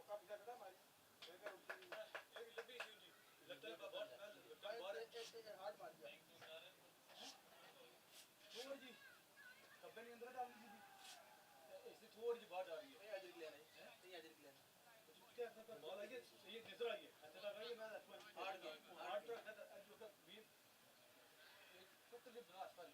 काफी ज्यादा हमारी एक लंबी सी ऊंची लगता है बहुत बाहर एक हार्ड मार दिया थोड़ी जी कब्बे नहीं अंदर डाल दी इससे थोड़ी सी बाहर आ रही है ये अजर क्लियर है ये अजर क्लियर है क्या करता बॉल आई है ये नजर आई है अंदर आ रही है मैं हार्ड तो जो का बीम एक तो बना आसपास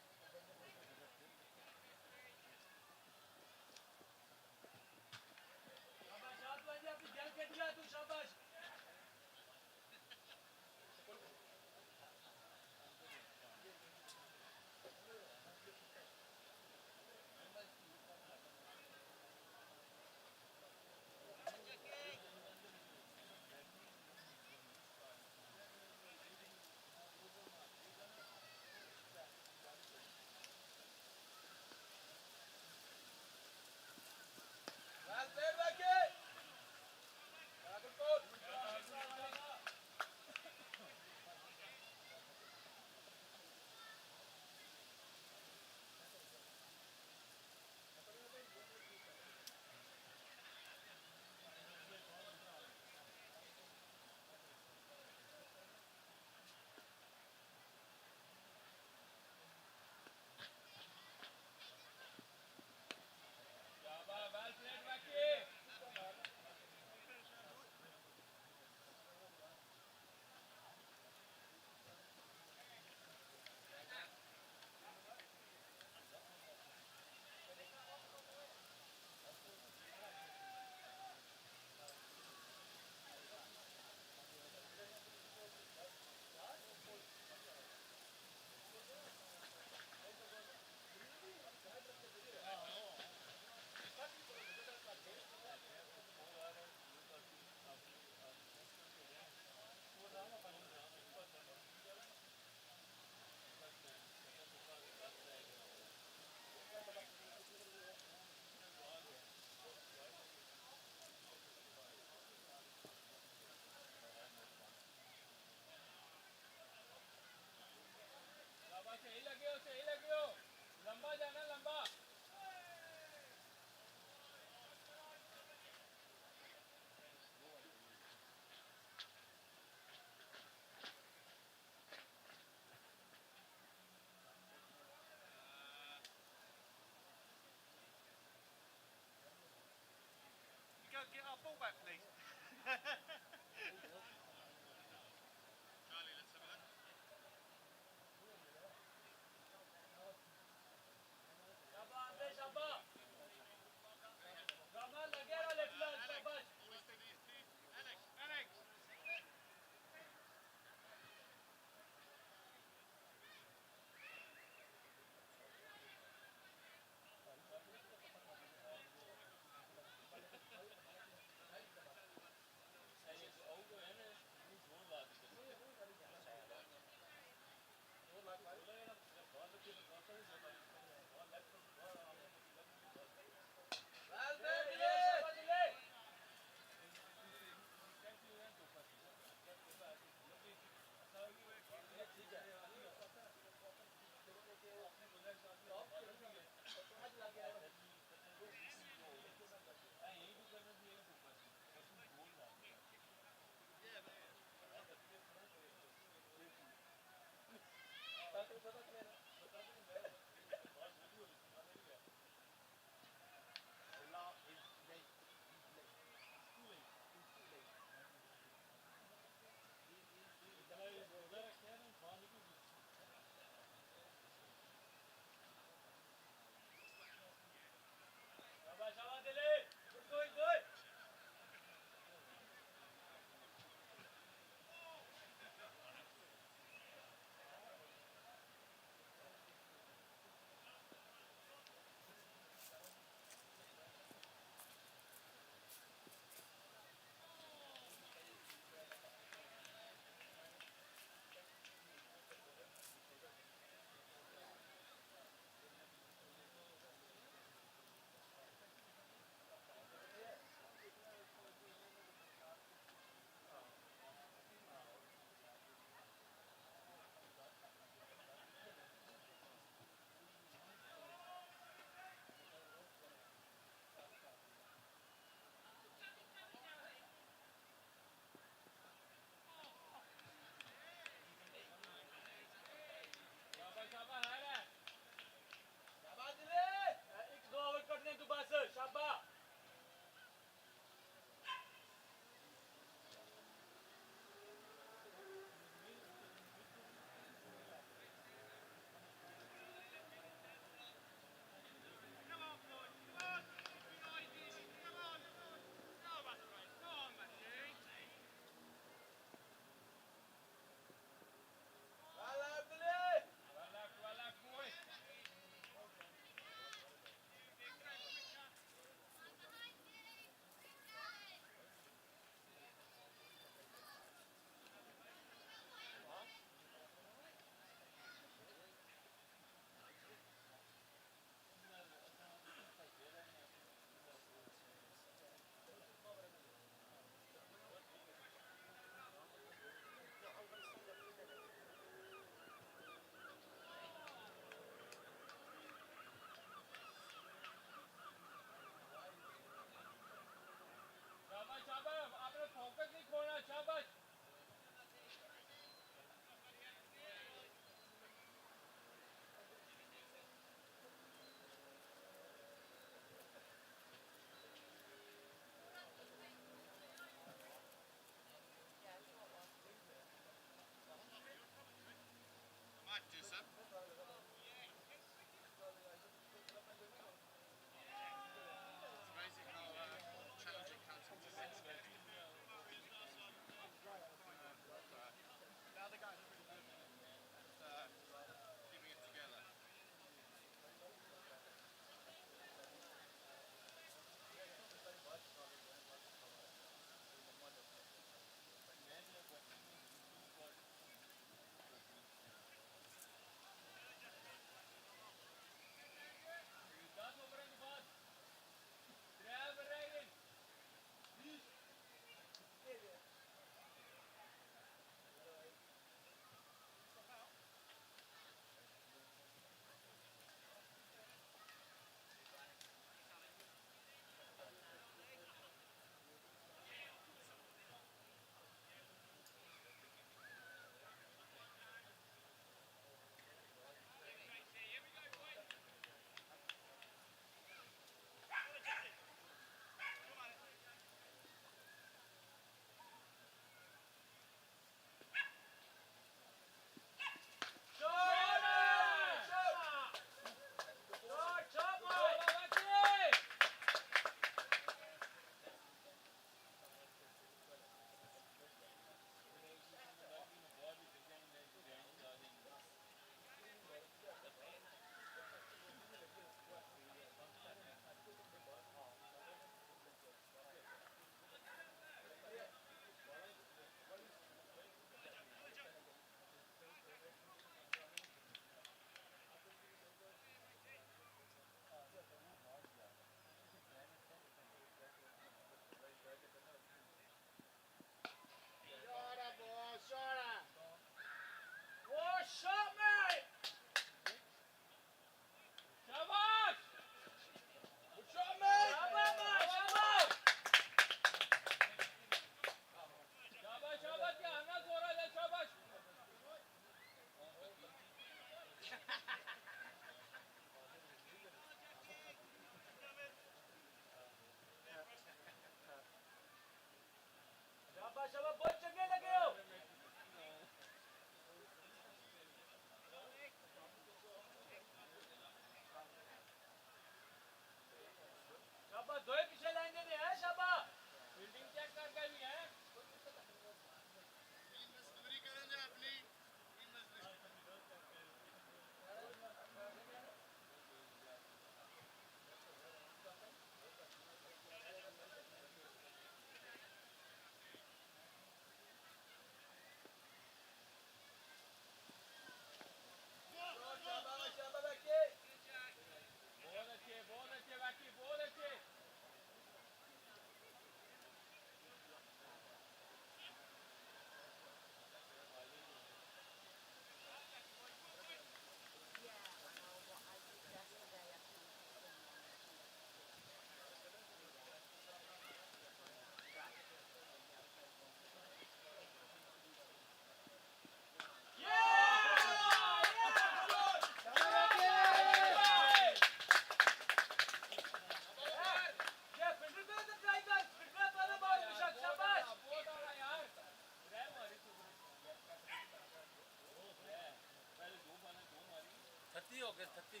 30 हो गए 30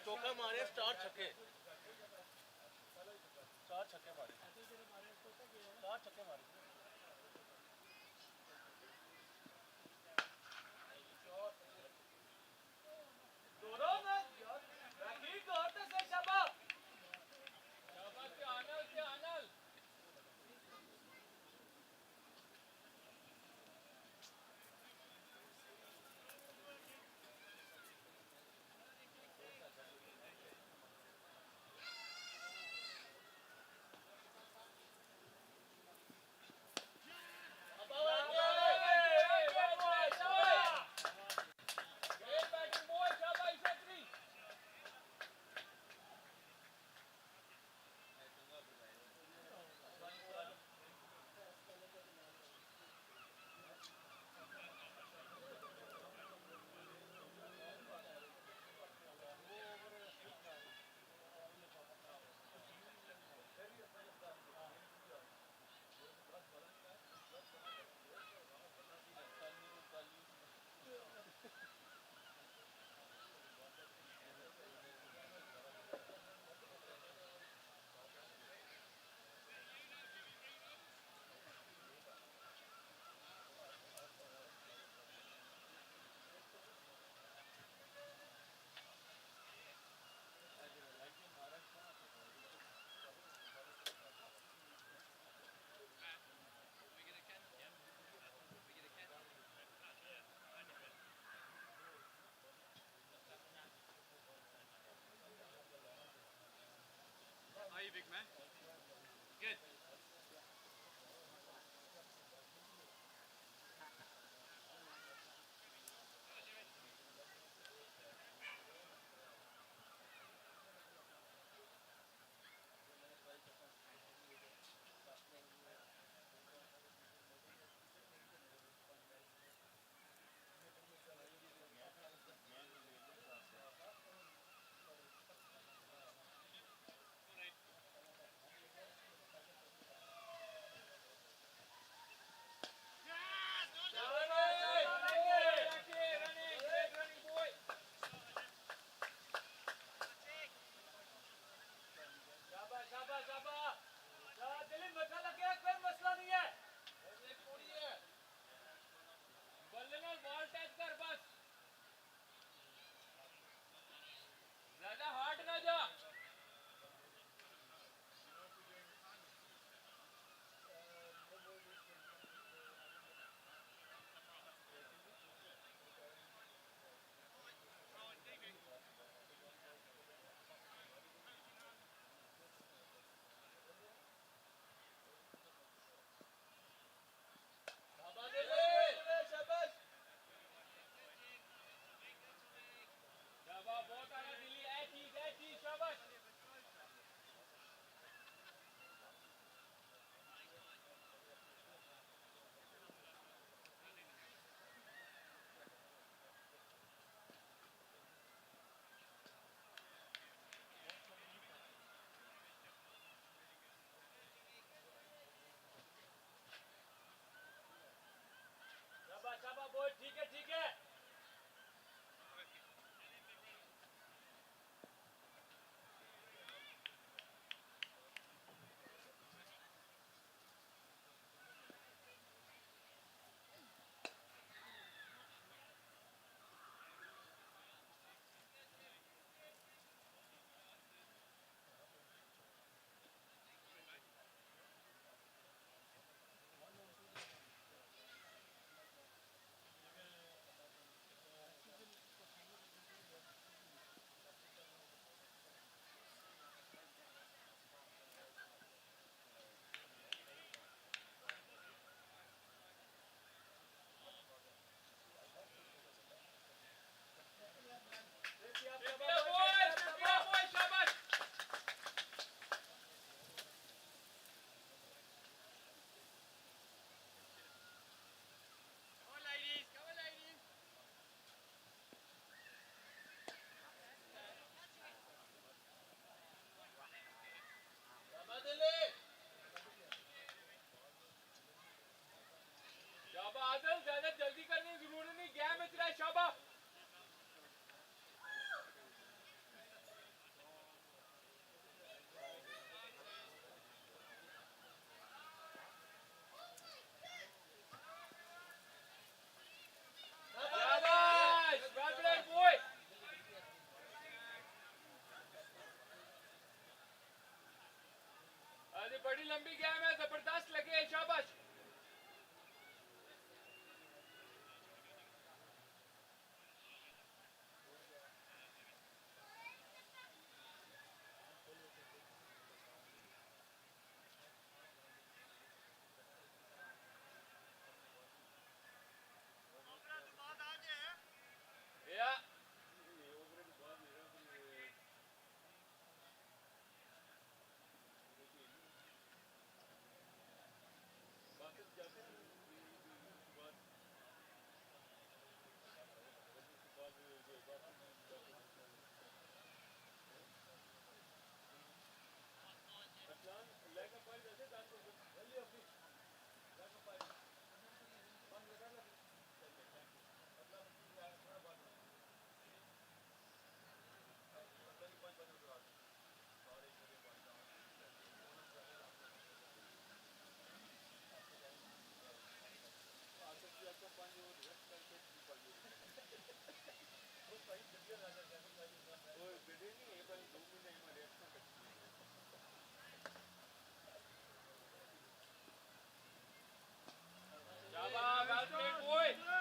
चौका मारे स्टार छक्के 4 छक्के मारे 4 छक्के मारे दोनों में रखी करते से शबाब के आनल बड़ी लंबी गेम है, जबरदस्त लगे, शाबाश। या शाबाश, well played boy।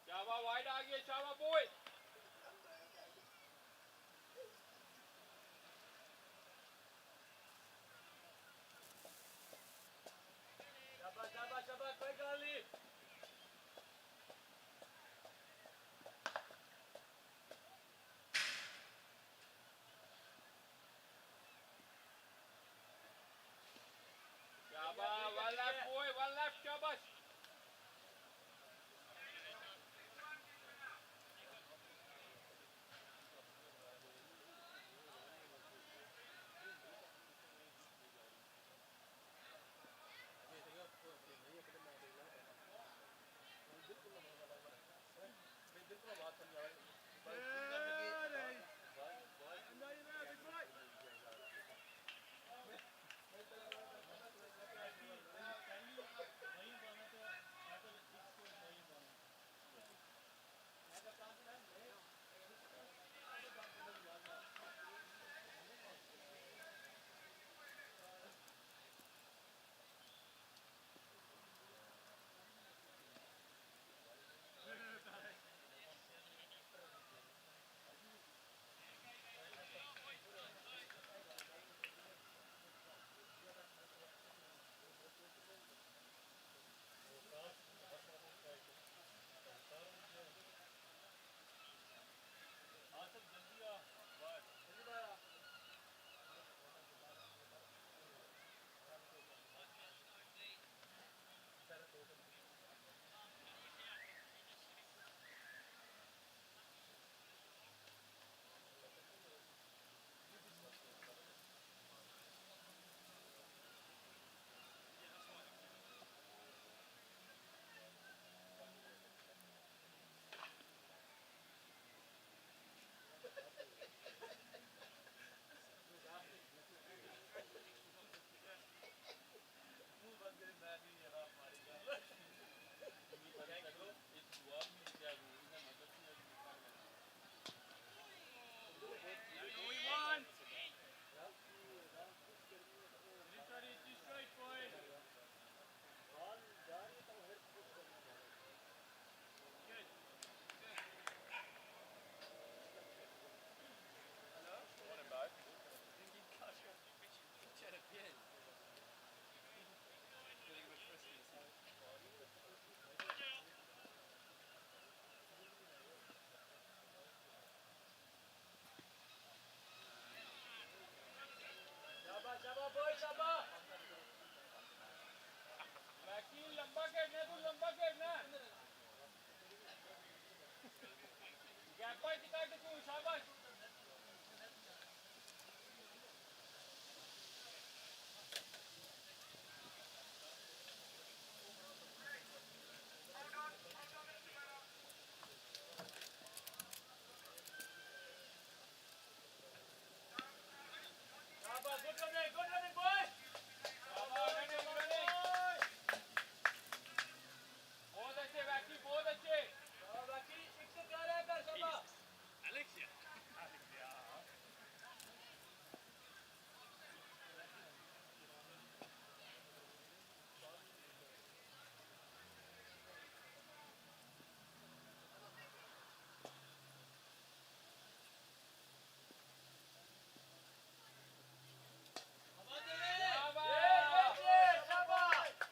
शाबाश, वाइड आ गया, शाबाश बॉय। शाबाश भाई गाली शाबाश, one left boy, one left, शाबाश। bucket ne buldum bucket ne. Gap'a çıkardı ku şabaş. Good running, boy. Şabaş running. बहुत अच्छे बैकी बहुत अच्छे. बाकी एक से क्या रहा कर शाबा. Alexia.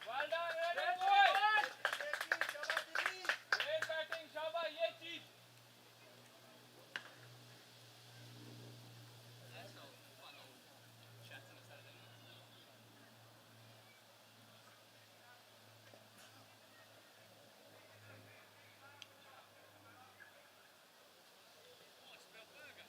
Well done, running boy. Great batting, शाबाश ये चीज. That's how fun old chatting is that, isn't it? Oh, I spelled burger.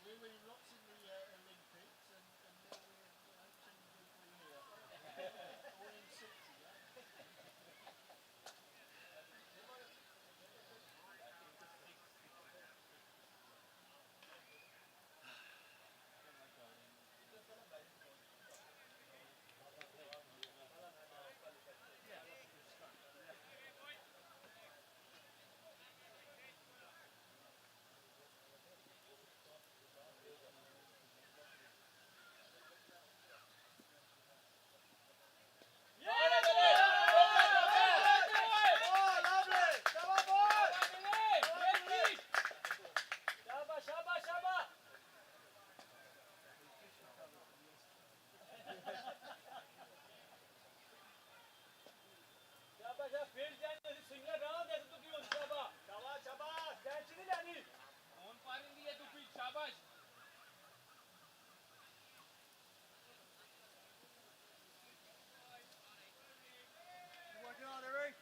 We were lots in the Olympics, and now we're 10 people here. All in situ, yeah? On par indiye tu piç şabaş. Working on it, right?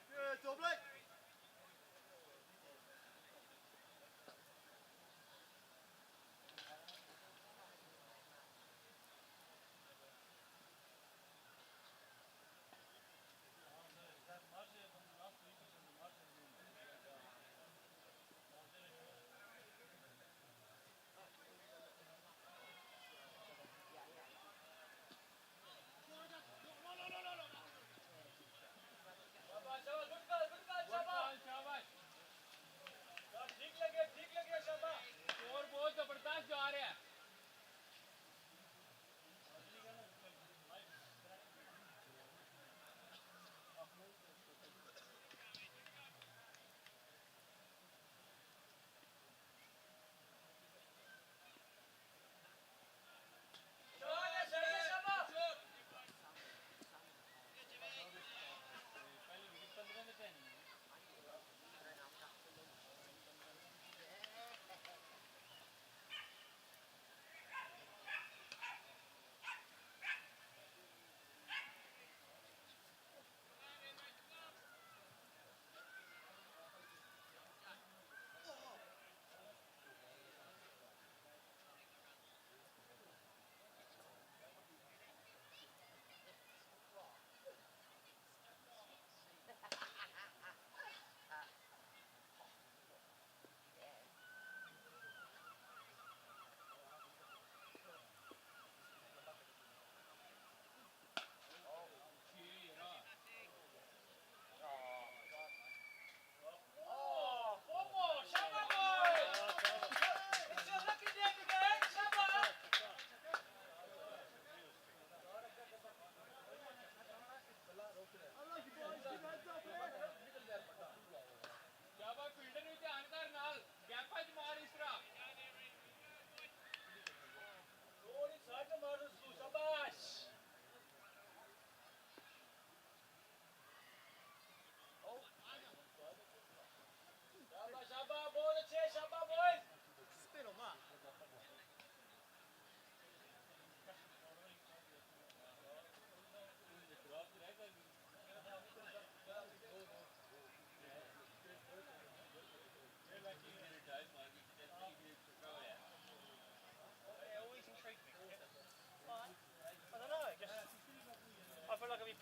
Good, double. Good ball şabaş. Score बहुत जबरदस्त जा रहा है. पहली wicket 15 में 10.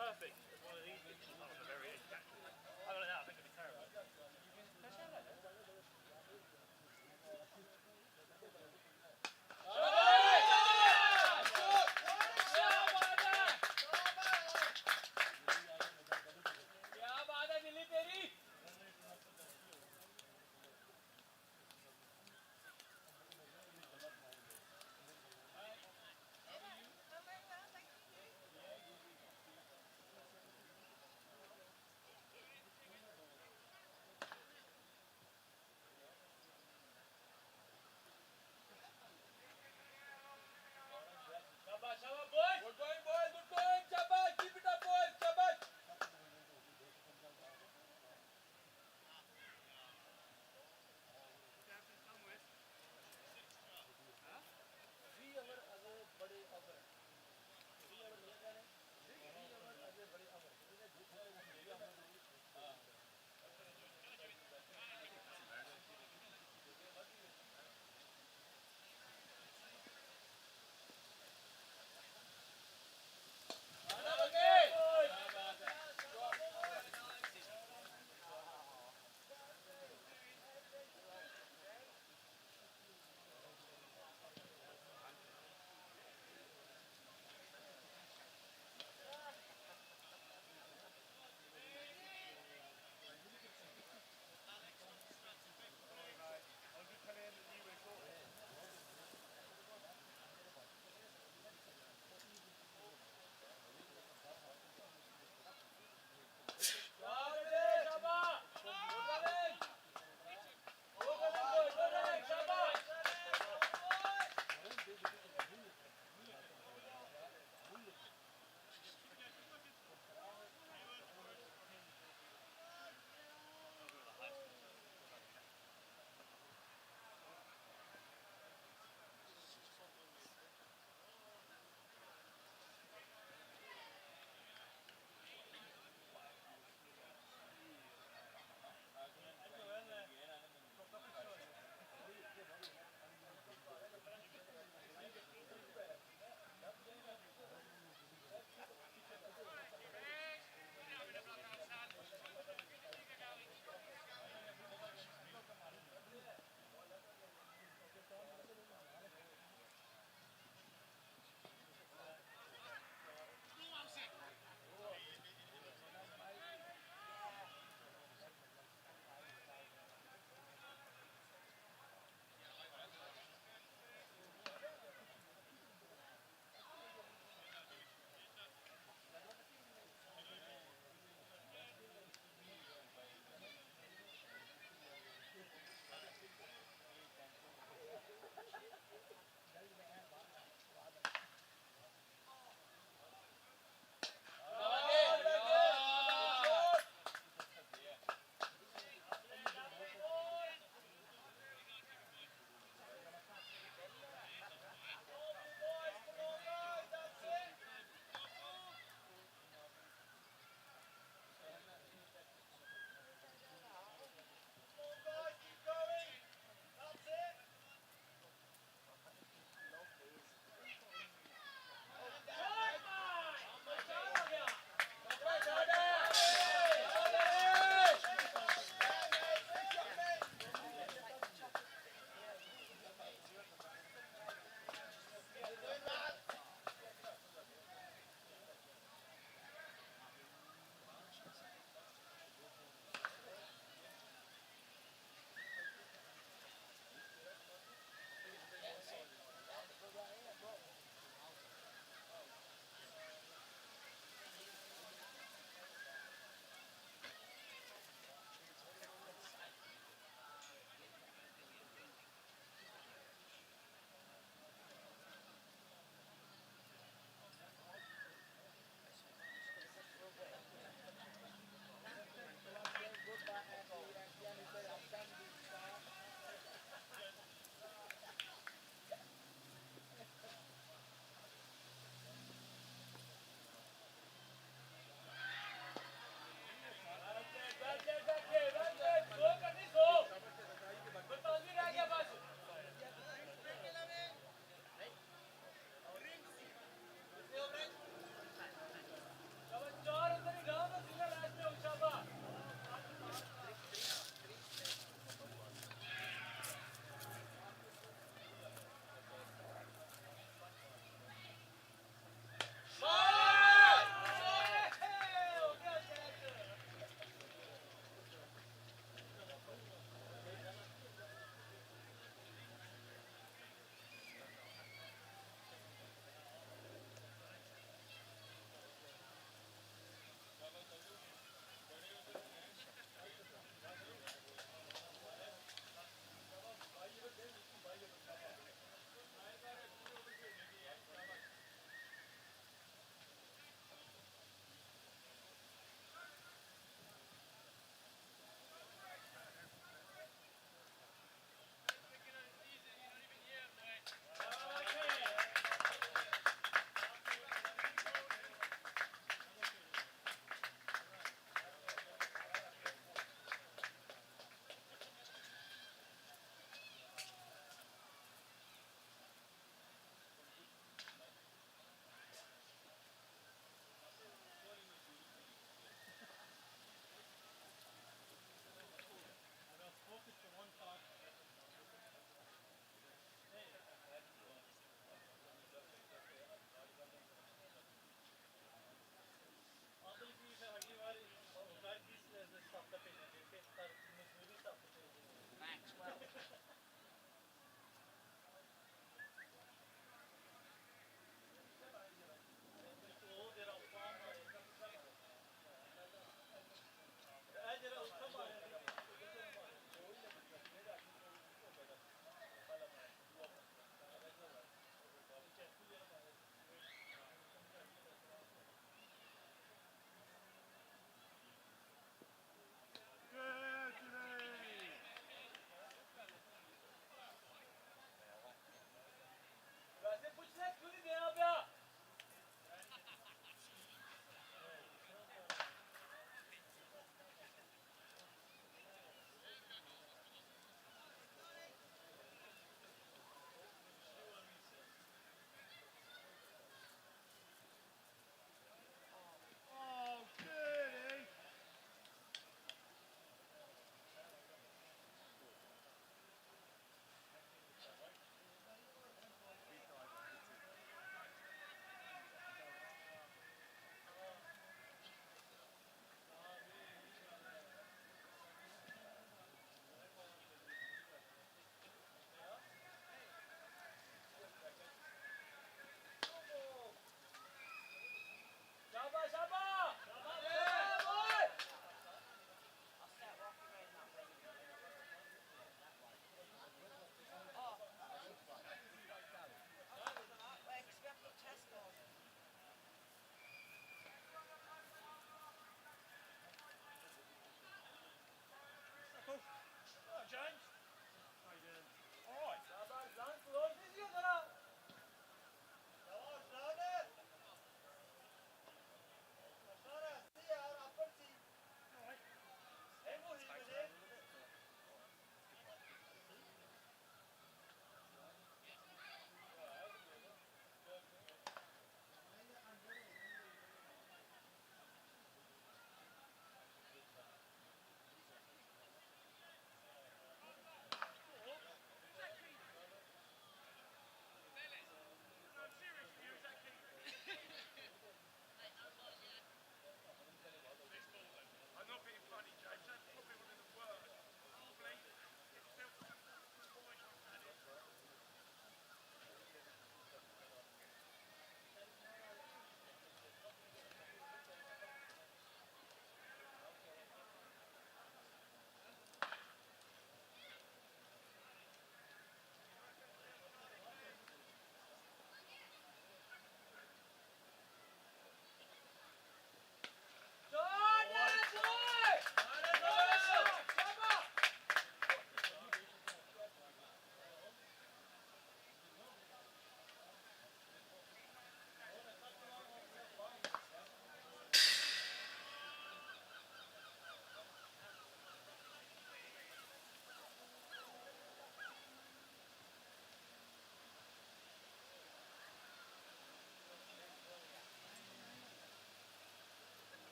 perfect as one of these bits. Oh, it's a very exactly. I don't know. I think it'd be terrible.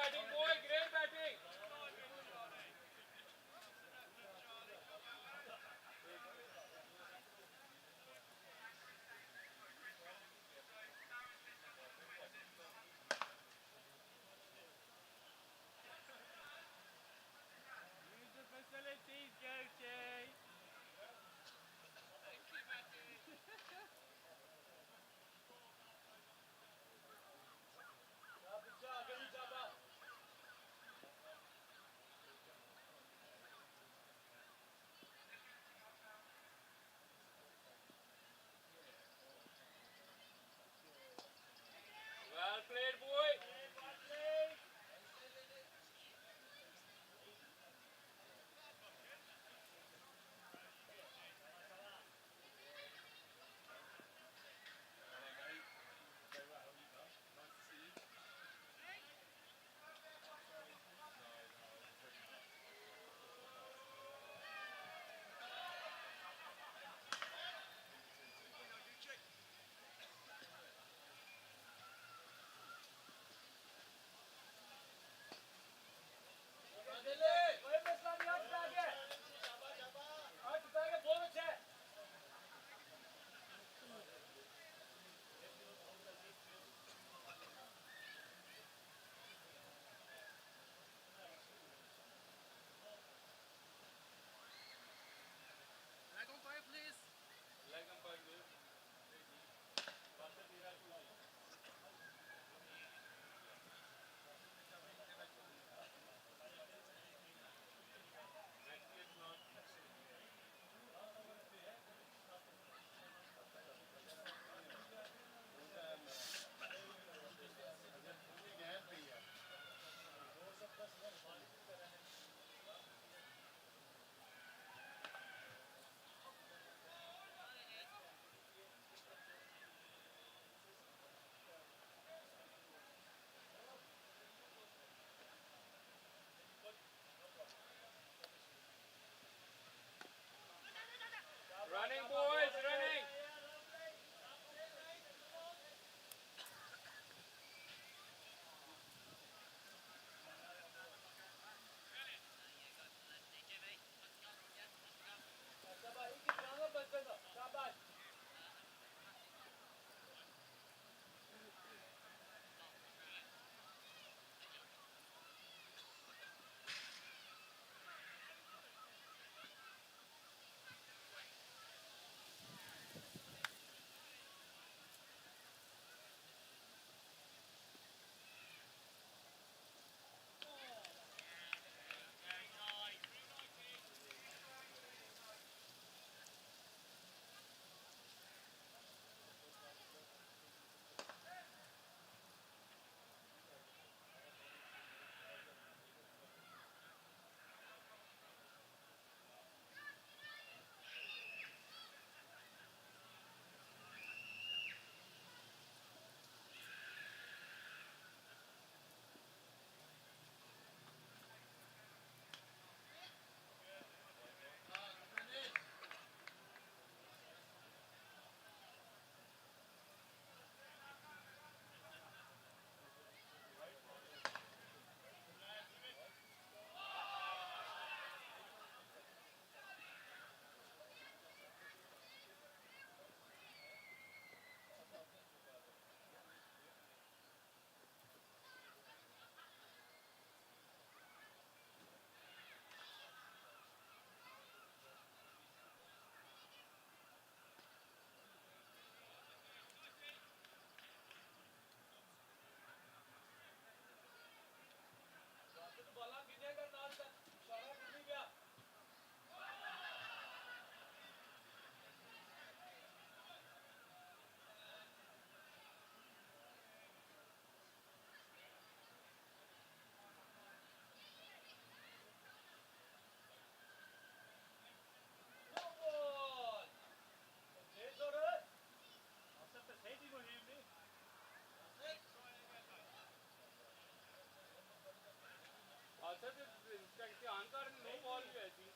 batting, boy. Great batting. Use the facilities, Goatee. Thank you, Matty. Well played, boy. Leg umpire, please. Leg umpire, please. Running, boys, running. इसका answer no ball भी ऐसी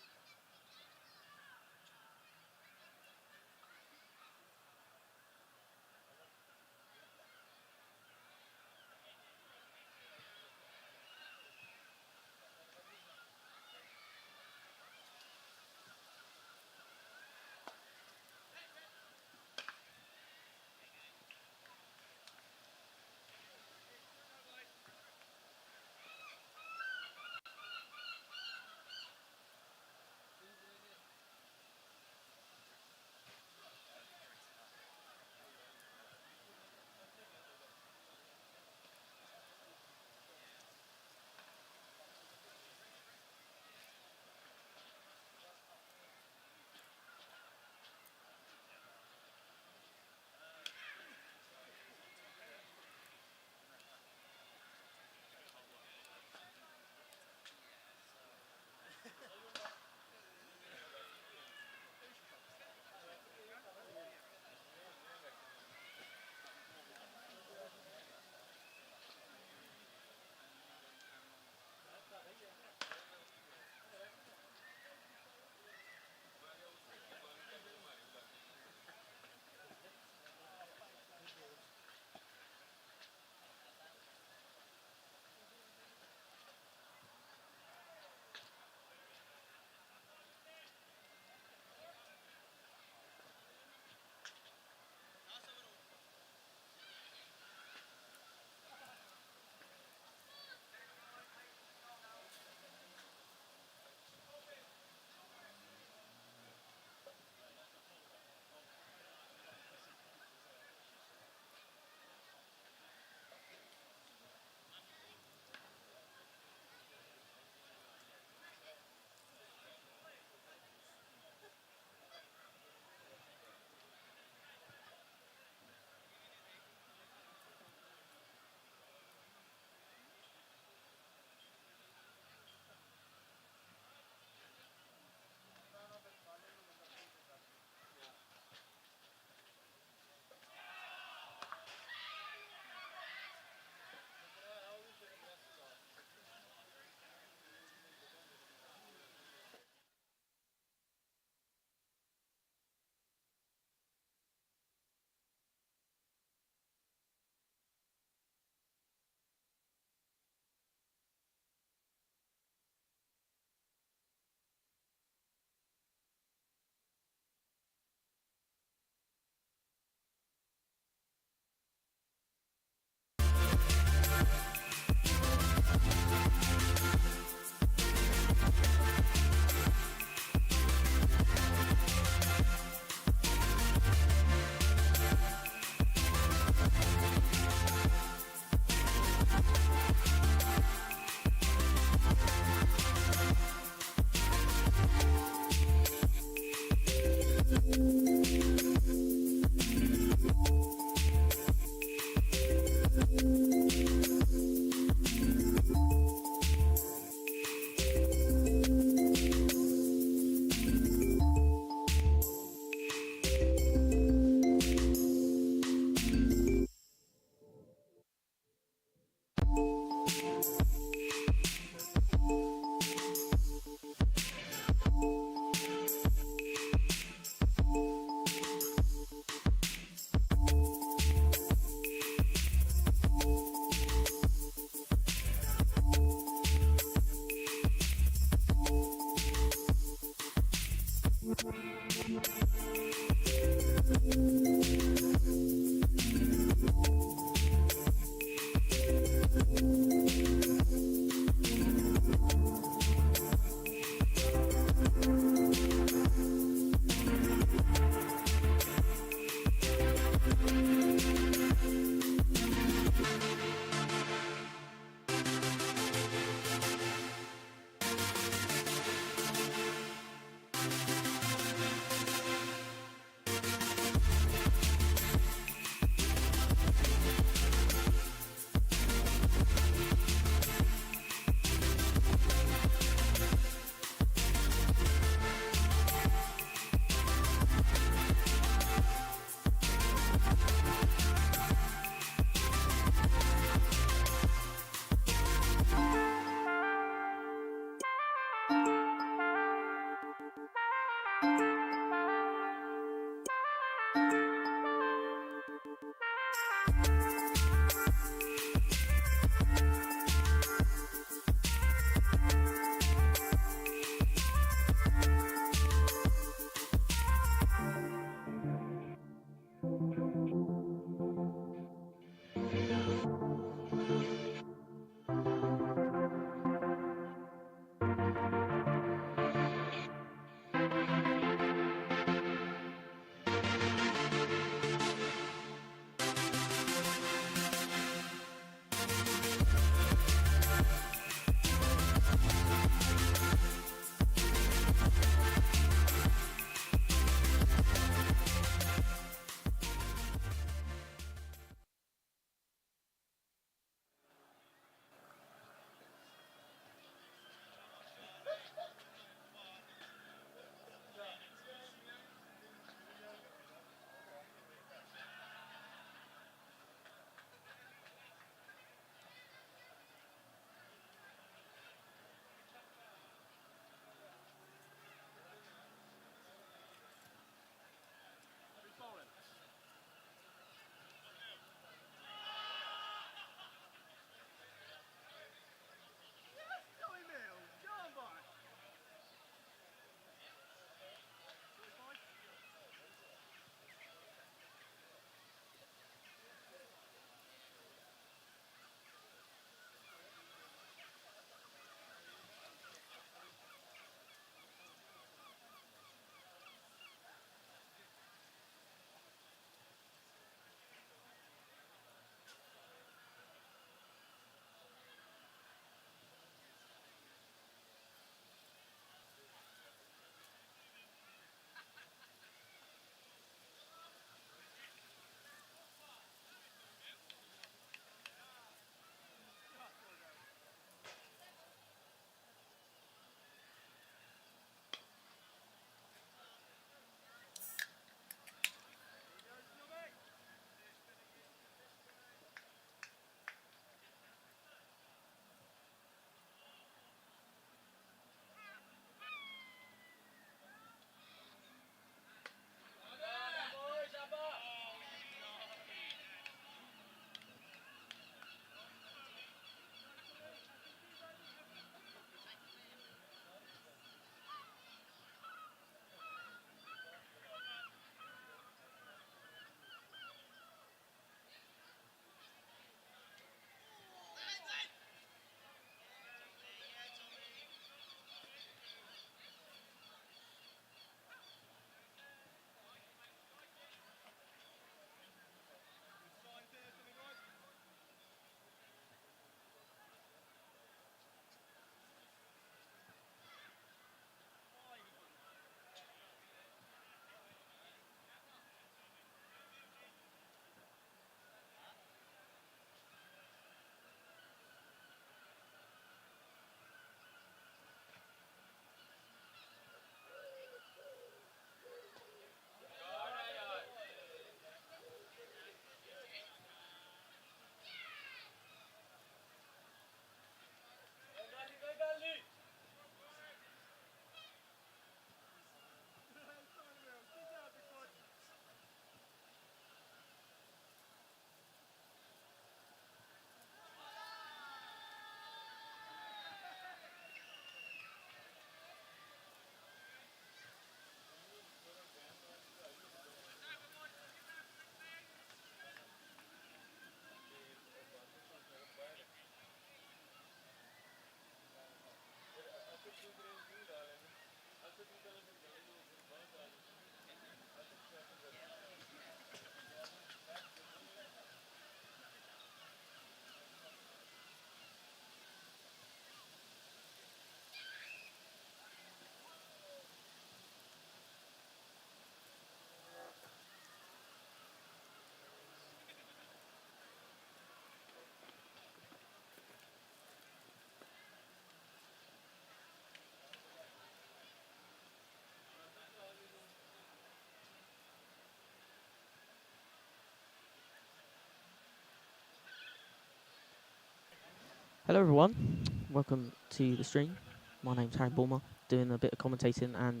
Hello everyone, welcome to the stream. My name's Harry Bulmer, doing a bit of commentating and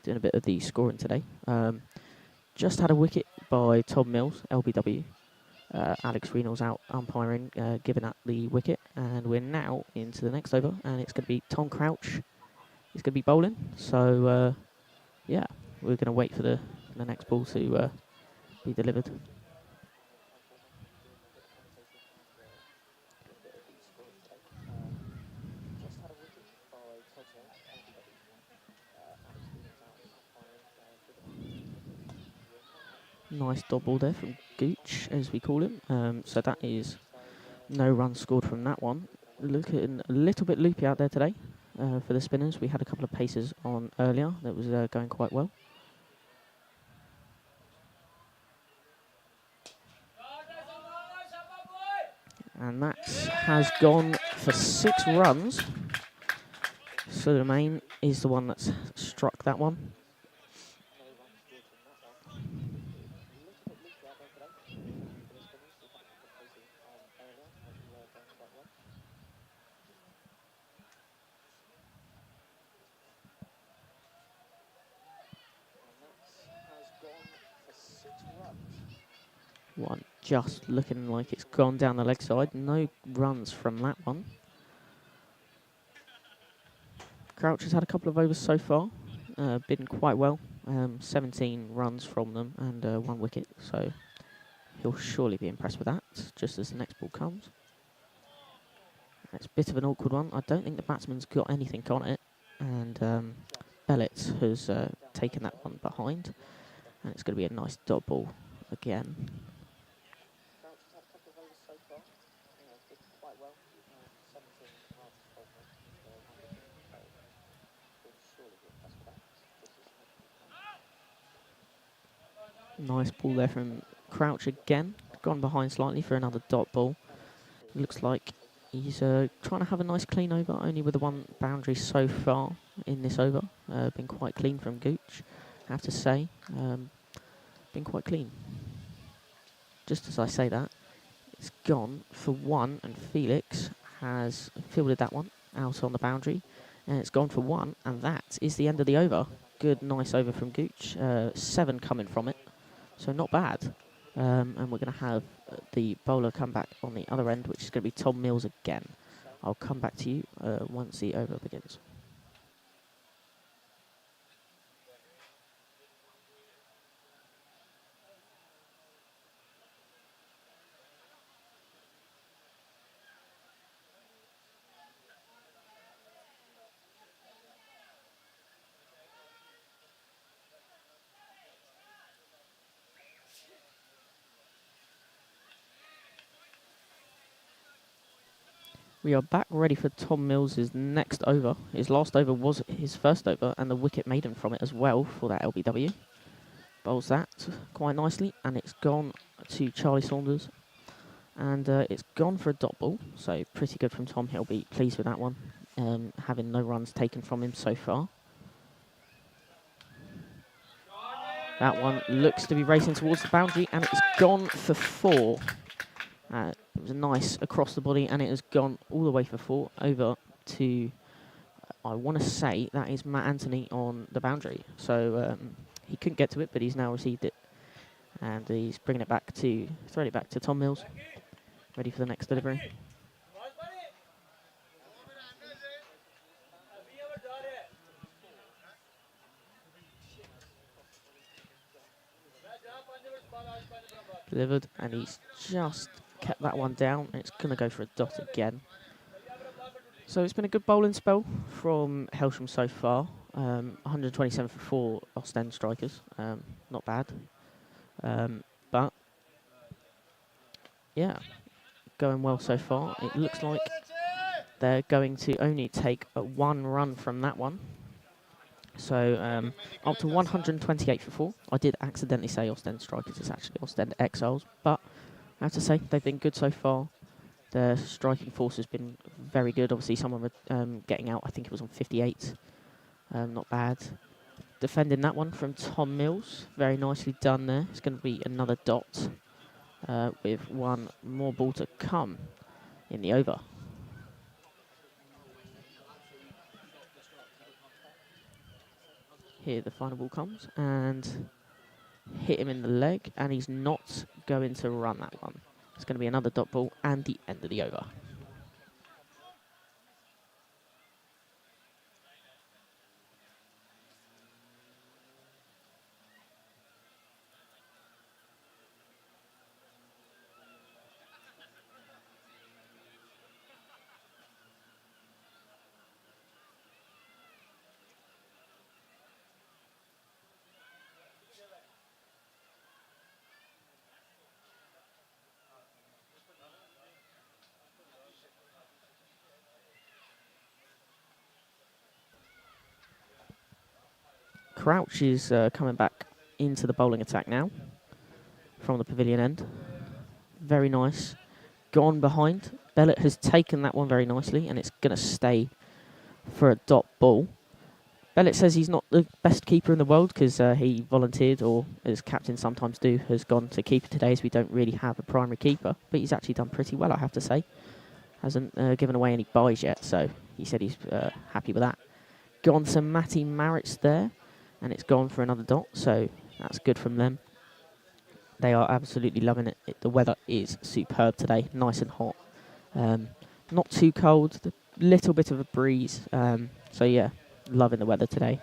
doing a bit of the scoring today. Just had a wicket by Tom Mills, LBW. Alex Renal's out umpiring, giving up the wicket, and we're now into the next over, and it's going to be Tom Crouch. He's going to be bowling, so yeah, we're going to wait for the next ball to be delivered. Nice dot ball there from Gooch, as we call him. So that is no runs scored from that one. Looking a little bit loopy out there today for the spinners. We had a couple of paces on earlier that was going quite well. And that has gone for 6 runs. So the main is the one that's struck that one. One just looking like it's gone down the leg side. No runs from that one. Crouch has had a couple of overs so far. Been quite well. 17 runs from them and 1 wicket. So he'll surely be impressed with that, just as the next ball comes. It's a bit of an awkward one. I don't think the batsman's got anything on it. And Bellet has taken that one behind. And it's going to be a nice dot ball again. Nice ball there from Crouch again. Gone behind slightly for another dot ball. Looks like he's trying to have a nice clean over, only with the 1 boundary so far in this over. Been quite clean from Gooch, I have to say. Been quite clean. Just as I say that, it's gone for 1, and Felix has fielded that one out on the boundary. And it's gone for 1, and that is the end of the over. Good, nice over from Gooch. 7 coming from it. So not bad. And we're going to have the bowler come back on the other end, which is going to be Tom Mills again. I'll come back to you once the over begins. We are back ready for Tom Mills' next over. His last over was his first over, and the wicket maiden from it as well for that LBW. Bowls that quite nicely, and it's gone to Charlie Saunders. And it's gone for a dot ball, so pretty good from Tom. He'll be pleased with that one, having no runs taken from him so far. That one looks to be racing towards the boundary, and it's gone for 4. It was a nice across the body, and it has gone all the way for 4 over to, I want to say, that is Matt Anthony on the boundary. So he couldn't get to it, but he's now received it. And he's bringing it back to, throwing it back to Tom Mills, ready for the next delivery. Delivered, and he's just kept that one down, and it's going to go for a dot again. So it's been a good bowling spell from Hailsham so far. 127 for 4 Ostend strikers. Not bad. But, yeah, going well so far. It looks like they're going to only take 1 run from that one. So up to 128 for 4. I did accidentally say Ostend Strikers. It's actually Ostend Exiles. But I have to say, they've been good so far. Their striking force has been very good. Obviously, someone were getting out. I think it was on 58. Not bad. Defending that one from Tom Mills. Very nicely done there. It's going to be another dot with 1 more ball to come in the over. Here the final ball comes and hit him in the leg, and he's not going to run that one. It's going to be another dot ball and the end of the over. Crouch is coming back into the bowling attack now from the pavilion end. Very nice. Gone behind. Bellett has taken that one very nicely, and it's going to stay for a dot ball. Bellett says he's not the best keeper in the world because he volunteered, or as captains sometimes do, has gone to keeper today as we don't really have a primary keeper. But he's actually done pretty well, I have to say. Hasn't given away any buys yet, so he said he's happy with that. Gone to Matty Marritz there, and it's gone for another dot, so that's good from them. They are absolutely loving it. The weather is superb today, nice and hot. Not too cold, a little bit of a breeze. So yeah, loving the weather today.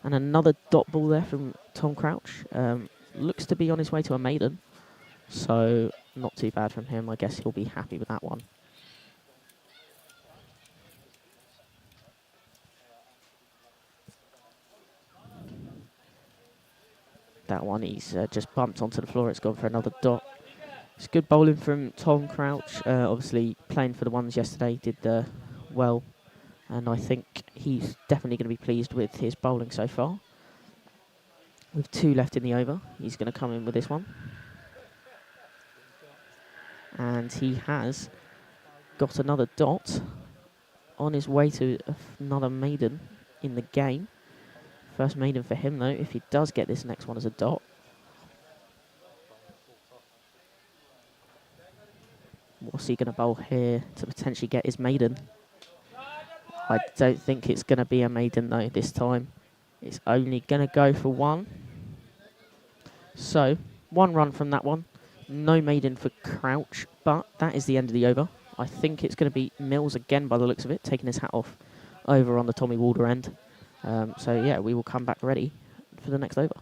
And another dot ball there from Tom Crouch. Looks to be on his way to a maiden, so not too bad from him. I guess he'll be happy with that one. That one, he's just bumped onto the floor. It's gone for another dot. It's good bowling from Tom Crouch. Obviously, playing for the ones yesterday, did well. And I think he's definitely going to be pleased with his bowling so far. With 2 left in the over, he's going to come in with this one. And he has got another dot on his way to another maiden in the game. First maiden for him, though, if he does get this next one as a dot. What's he going to bowl here to potentially get his maiden? I don't think it's going to be a maiden, though, this time. It's only going to go for 1. So, 1 run from that one. No maiden for Crouch, but that is the end of the over. I think it's going to be Mills again by the looks of it, taking his hat off over on the Tommy Walder end. So, yeah, we will come back ready for the next over.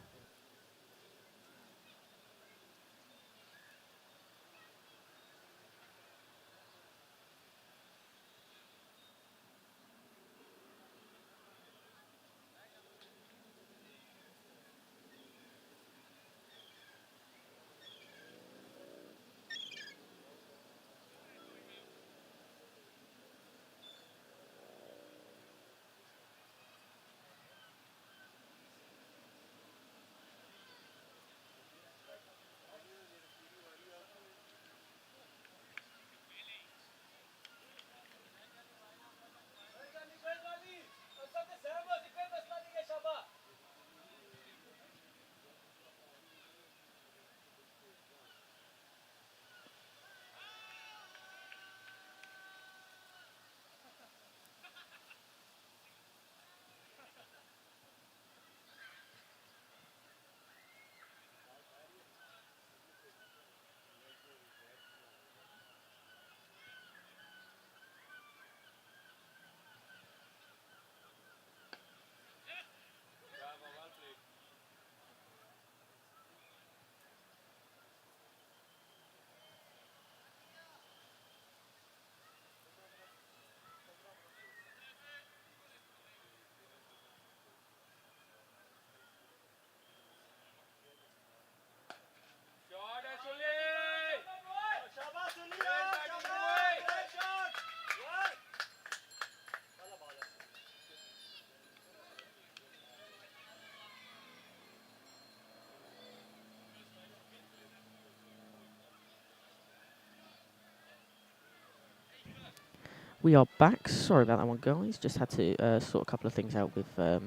We are back. Sorry about that one, guys. Just had to sort a couple of things out with the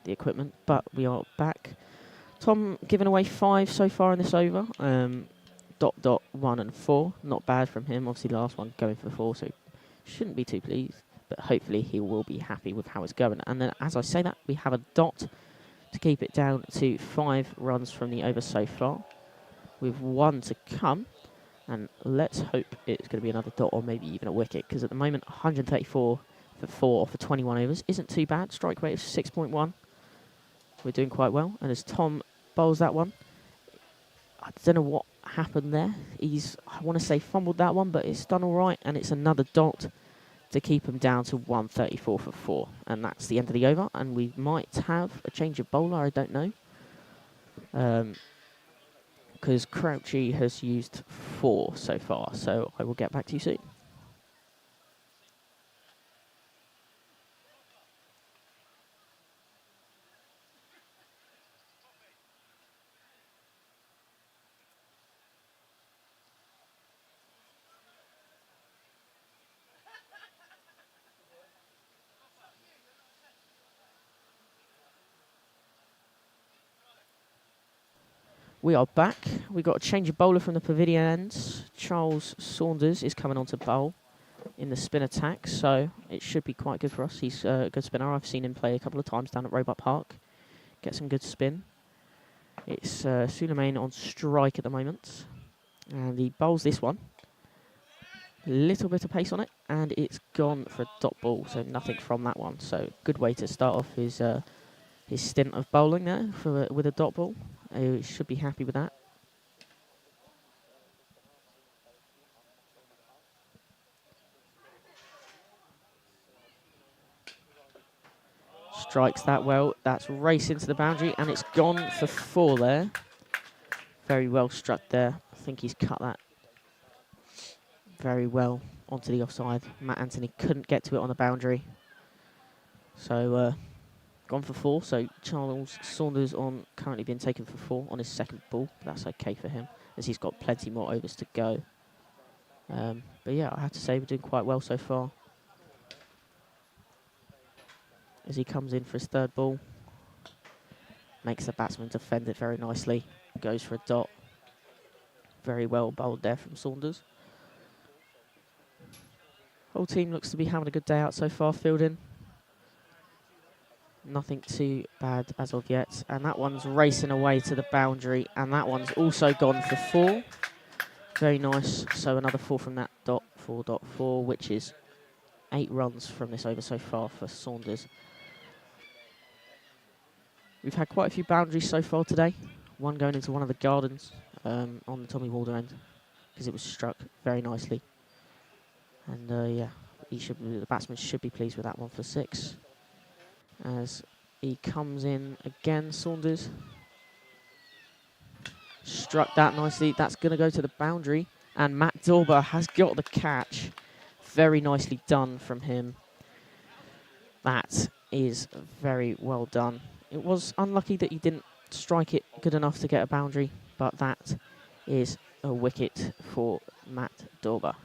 equipment, but we are back. Tom giving away 5 so far in this over. Dot, 1 and 4. Not bad from him. Obviously, last one going for 4, so shouldn't be too pleased. But hopefully he will be happy with how it's going. And then, as I say that, we have a dot to keep it down to 5 runs from the over so far, with 1 to come. And let's hope it's going to be another dot or maybe even a wicket, because at the moment 134 for 4 for 21 overs isn't too bad. Strike rate of 6.1. We're doing quite well. And as Tom bowls that one, I don't know what happened there. I want to say fumbled that one, but it's done all right. And it's another dot to keep him down to 134 for 4. And that's the end of the over. And we might have a change of bowler, I don't know. Because Crouchy has used 4 so far. So I will get back to you soon. We are back. We got a change of bowler from the pavilion ends. Charles Saunders is coming on to bowl in the spin attack, so it should be quite good for us. He's a good spinner. I've seen him play a couple of times down at Roebuck Park. Get some good spin. It's Suleiman on strike at the moment. And he bowls this one. Little bit of pace on it, and it's gone for a dot ball, so nothing from that one. So good way to start off his stint of bowling there with a dot ball. He should be happy with that. Strikes that well. That's race into the boundary, and it's gone for 4 there. Very well struck there. I think he's cut that very well onto the offside. Matt Anthony couldn't get to it on the boundary. So gone for 4. So Charles Saunders currently being taken for 4 on his second ball. That's okay for him, as he's got plenty more overs to go. But yeah, I have to say we're doing quite well so far. As he comes in for his third ball. Makes the batsman defend it very nicely. Goes for a dot. Very well bowled there from Saunders. Whole team looks to be having a good day out so far, fielding. Nothing too bad as of yet. And that one's racing away to the boundary. And that one's also gone for 4. Very nice. So another 4 from that dot, 4.4, which is 8 runs from this over so far for Saunders. We've had quite a few boundaries so far today. One going into one of the gardens on the Tommy Walder end, because it was struck very nicely. And yeah, the batsman should be pleased with that one for 6. As he comes in again, Saunders. Struck that nicely. That's going to go to the boundary. And Matt Dorber has got the catch. Very nicely done from him. That is very well done. It was unlucky that he didn't strike it good enough to get a boundary, but that is a wicket for Matt Dorber.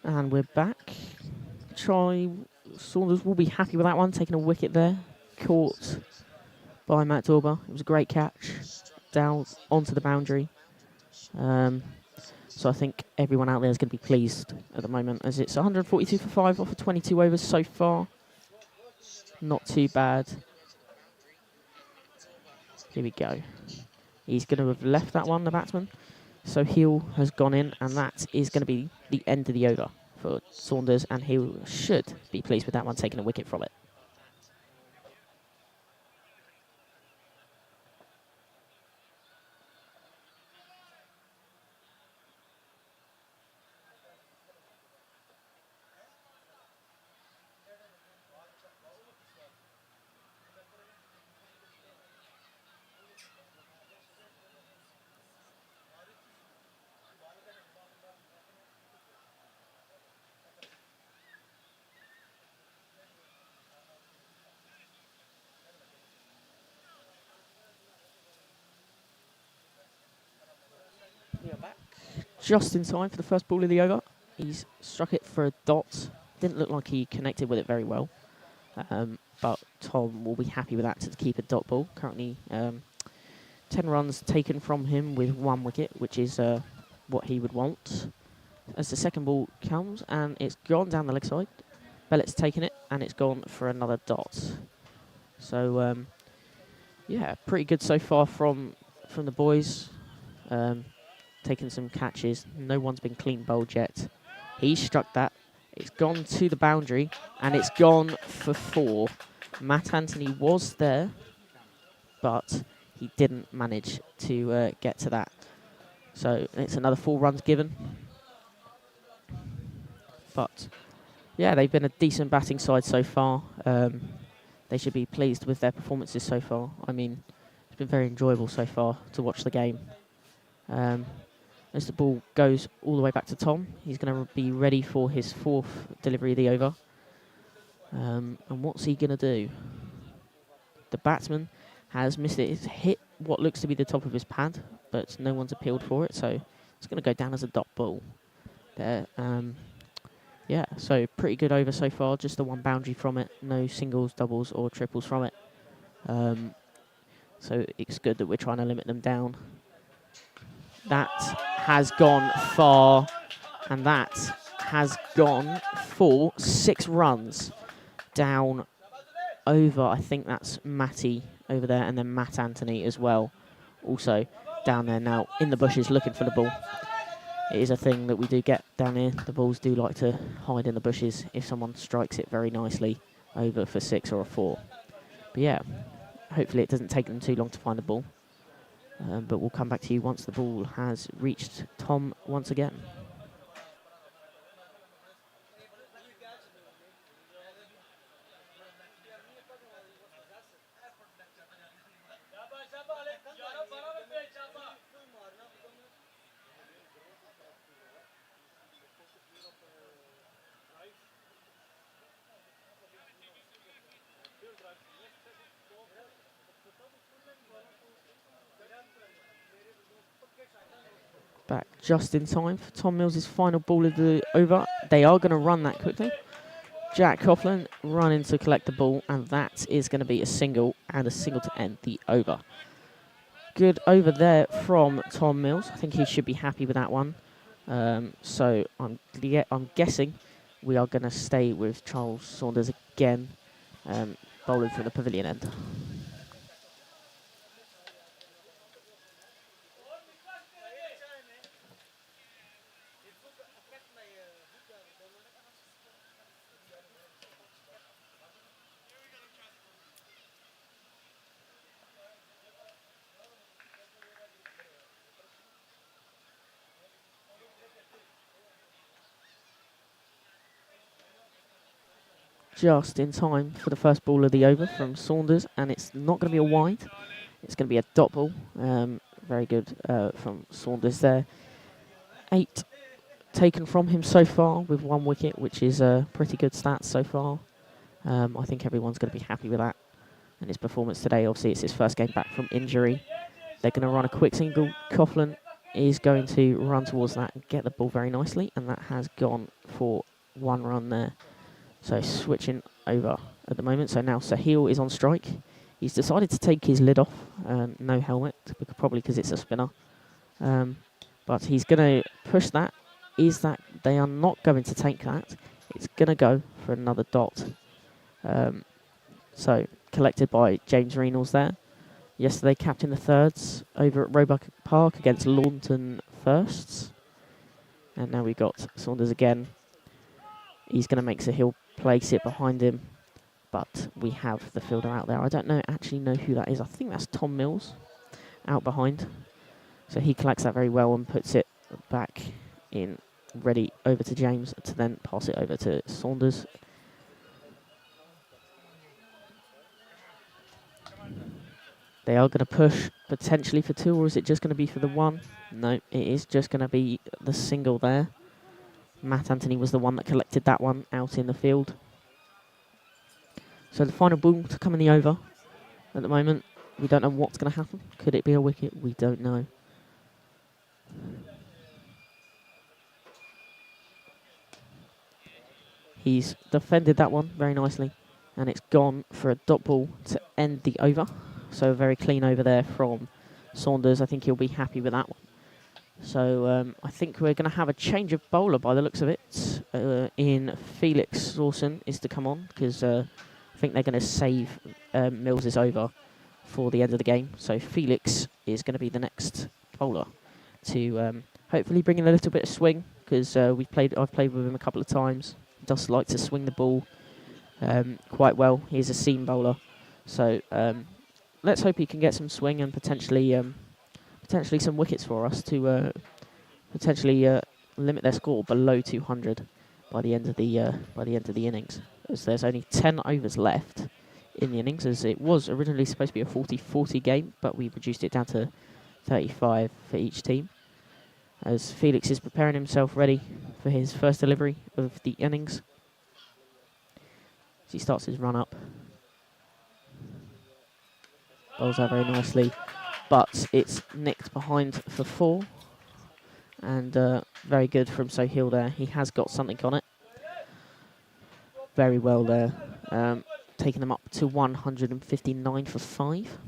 And we're back. Saunders will be happy with that one, taking a wicket there. Caught by Matt Dorber. It was a great catch. Down onto the boundary. So I think everyone out there is going to be pleased at the moment, as it's 142 for 5 off of 22 overs so far. Not too bad. Here we go. He's going to have left that one, the batsman. So Heel has gone in, and that is going to be the end of the over for Saunders, and he should be pleased with that one, taking a wicket from it. just in time for the first ball of the over. He's struck it for a dot. Didn't look like he connected with it very well. But Tom will be happy with that to keep a dot ball. Currently 10 runs taken from him with 1 wicket, which is what he would want. As the second ball comes, and it's gone down the leg side. Bellett's taken it, and it's gone for another dot. So, yeah, pretty good so far from the boys. Taking some catches. No one's been clean bowled yet. He struck that. It's gone to the boundary, and it's gone for 4. Matt Anthony was there, but he didn't manage to get to that. So it's another 4 runs given. But, yeah, they've been a decent batting side so far. They should be pleased with their performances so far. I mean, it's been very enjoyable so far to watch the game. As the ball goes all the way back to Tom, he's going to be ready for his 4th delivery of the over. And what's he going to do? The batsman has missed it. It's hit what looks to be the top of his pad, but no one's appealed for it, so it's going to go down as a dot ball. There. Yeah, so pretty good over so far. Just the 1 boundary from it. No singles, doubles, or triples from it. So it's good that we're trying to limit them down. That has gone far, and that has gone for 6 runs down over. I think that's Matty over there, and then Matt Anthony as well, also down there now in the bushes looking for the ball. It is a thing that we do get down here. The balls do like to hide in the bushes if someone strikes it very nicely over for 6 or a 4. But yeah, hopefully it doesn't take them too long to find the ball. But we'll come back to you once the ball has reached Tom once again. Back just in time for Tom Mills' final ball of the over. They are going to run that quickly. Jack Coughlin running to collect the ball, and that is going to be a single, and a single to end the over. Good over there from Tom Mills. I think he should be happy with that one. So I'm guessing we are going to stay with Charles Saunders again, bowling from the pavilion end. Just in time for the first ball of the over from Saunders, and it's not going to be a wide. It's going to be a dot ball. Very good from Saunders there. 8 taken from him so far with 1 wicket, which is a pretty good stats so far. I think everyone's going to be happy with that. And his performance today, obviously it's his first game back from injury. They're going to run a quick single. Coughlin is going to run towards that and get the ball very nicely, and that has gone for 1 run there. So switching over at the moment. So now Sahil is on strike. He's decided to take his lid off. No helmet, probably because it's a spinner. But he's going to push that. They are not going to take that. It's going to go for another dot. So collected by James Reynolds there. Yesterday captain the thirds over at Roebuck Park against Launton Firsts. And now we've got Saunders again. He's going to make Sahil place it behind him, but we have the fielder out there. I don't actually know who that is. I think that's Tom Mills out behind. So he collects that very well and puts it back in, ready over to James to then pass it over to Saunders. They are going to push potentially for 2, or is it just going to be for the 1? No, it is just going to be the single there. Matt Anthony was the one that collected that one out in the field. So the final ball to come in the over. At the moment, we don't know what's going to happen. Could it be a wicket? We don't know. He's defended that one very nicely, and it's gone for a dot ball to end the over. So a very clean over there from Saunders. I think he'll be happy with that one. So I think we're going to have a change of bowler by the looks of it. In Felix Lawson is to come on, because I think they're going to save Mills' over for the end of the game. So Felix is going to be the next bowler to hopefully bring in a little bit of swing, because I've played with him a couple of times. He does like to swing the ball quite well. He's a seam bowler, so let's hope he can get some swing and potentially some wickets for us to potentially limit their score below 200 by the end of the innings. As there's only 10 overs left in the innings, as it was originally supposed to be a 40-40 game, but we reduced it down to 35 for each team. As Felix is preparing himself ready for his first delivery of the innings, as he starts his run up. Bowls out very nicely, but it's nicked behind for 4. And very good from Sohail there. He has got something on it. Very well there. Taking them up to 159 for 5.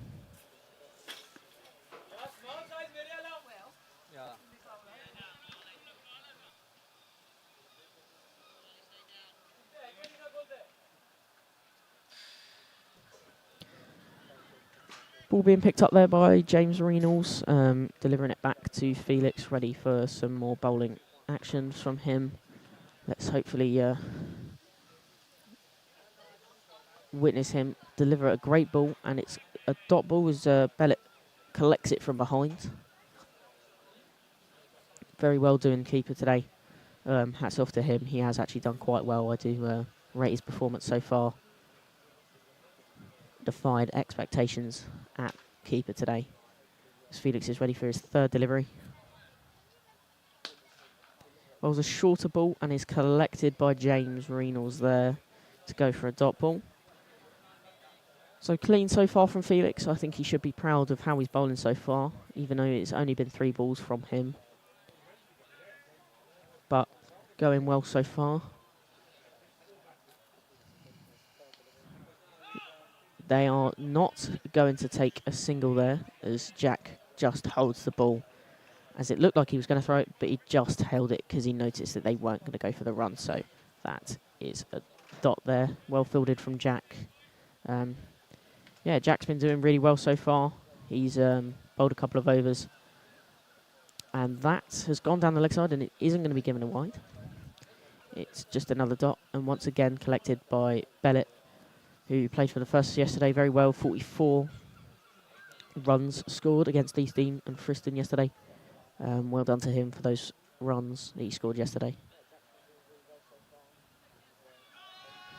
Ball being picked up there by James Reynolds, delivering it back to Felix, ready for some more bowling action from him. Let's hopefully witness him deliver a great ball, and it's a dot ball as Bellett collects it from behind. Very well doing keeper today. Hats off to him. He has actually done quite well. I do rate his performance so far. Defied expectations at keeper today. As Felix is ready for his third delivery. Bowls a shorter ball and is collected by James Reynolds there to go for a dot ball. So clean so far from Felix. I think he should be proud of how he's bowling so far, even though it's only been 3 balls from him. But going well so far. They are not going to take a single there, as Jack just holds the ball, as it looked like he was going to throw it, but he just held it because he noticed that they weren't going to go for the run. So that is a dot there, well fielded from Jack. Yeah, Jack's been doing really well so far. He's bowled a couple of overs, and that has gone down the leg side, and it isn't going to be given a wide. It's just another dot, and once again collected by Bellett, who played for the first yesterday very well. 44 runs scored against Easton and Friston yesterday. Well done to him for those runs that he scored yesterday.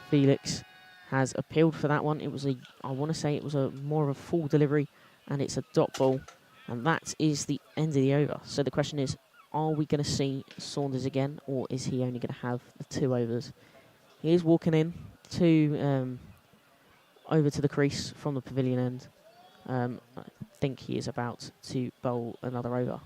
Felix has appealed for that one. It was I want to say it was more of a full delivery, and it's a dot ball, and that is the end of the over. So the question is, are we going to see Saunders again, or is he only going to have the 2 overs? He is walking in to over to the crease from the pavilion end. I think he is about to bowl another over.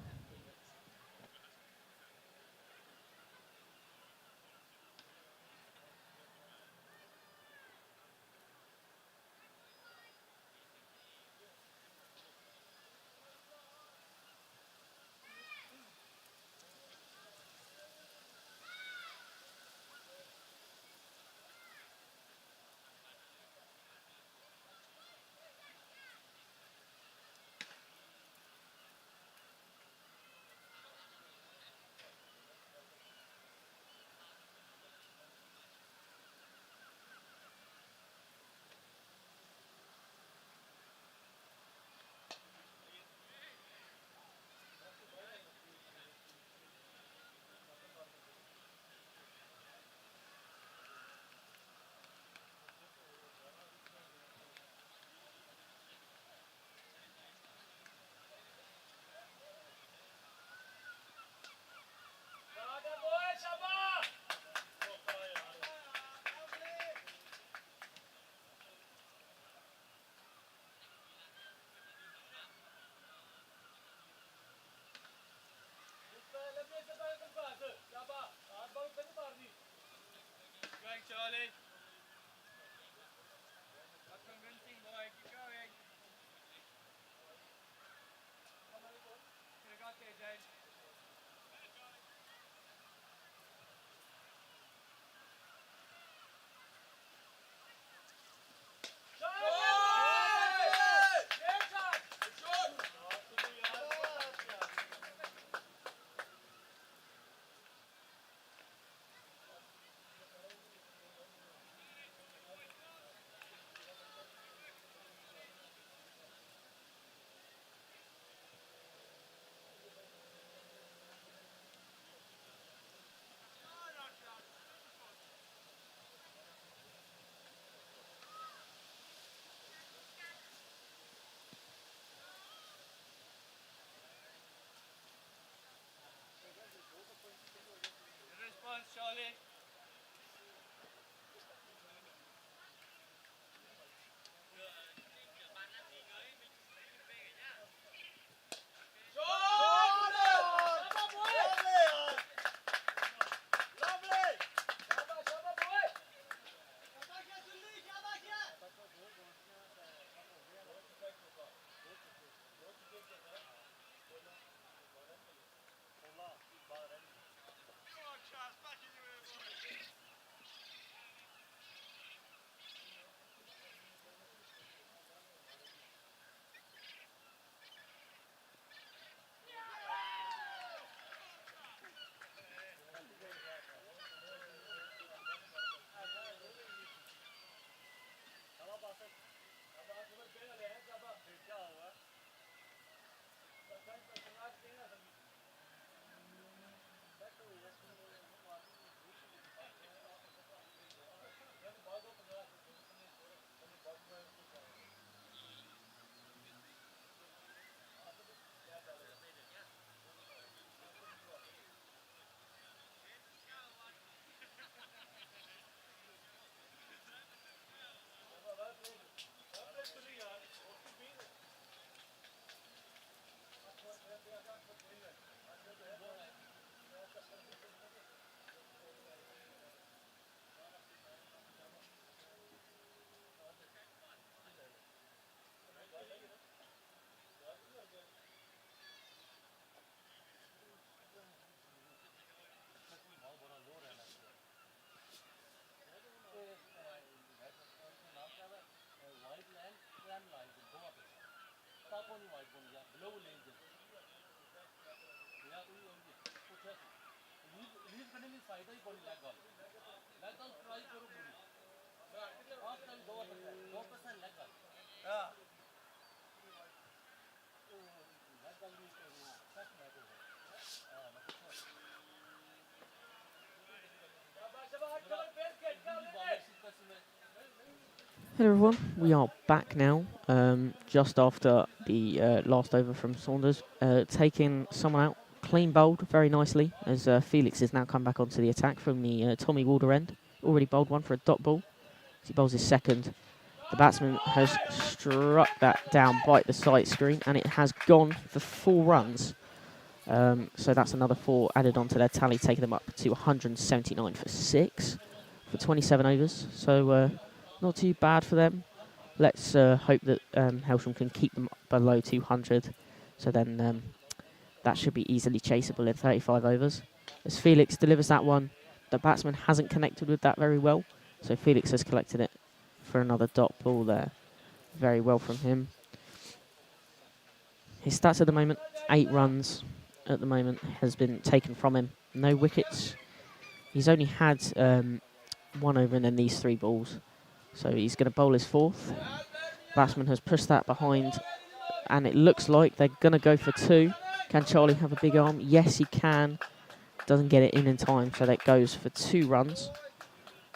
Charlie. That's convincing, boy. Keep going. Could have got there, Jane. Good response, Charlie. Hello everyone, we are back now, just after the last over from Saunders, taking someone out, clean bowled very nicely, as Felix has now come back onto the attack from the Tommy Walder end, already bowled one for a dot ball, as he bowls his second. The batsman has struck that down by the sight screen, and it has gone for 4 runs, so that's another 4 added onto their tally, taking them up to 179 for 6, for 27 overs, so not too bad for them. Let's hope that Hailsham can keep them below 200. So then that should be easily chaseable in 35 overs. As Felix delivers that one, the batsman hasn't connected with that very well. So Felix has collected it for another dot ball there. Very well from him. His stats at the moment, 8 runs at the moment has been taken from him. No wickets. He's only had 1 over and then these 3 balls. So he's going to bowl his 4th. Batsman has pushed that behind, and it looks like they're going to go for 2. Can Charlie have a big arm? Yes, he can. Doesn't get it in time, so that goes for 2 runs.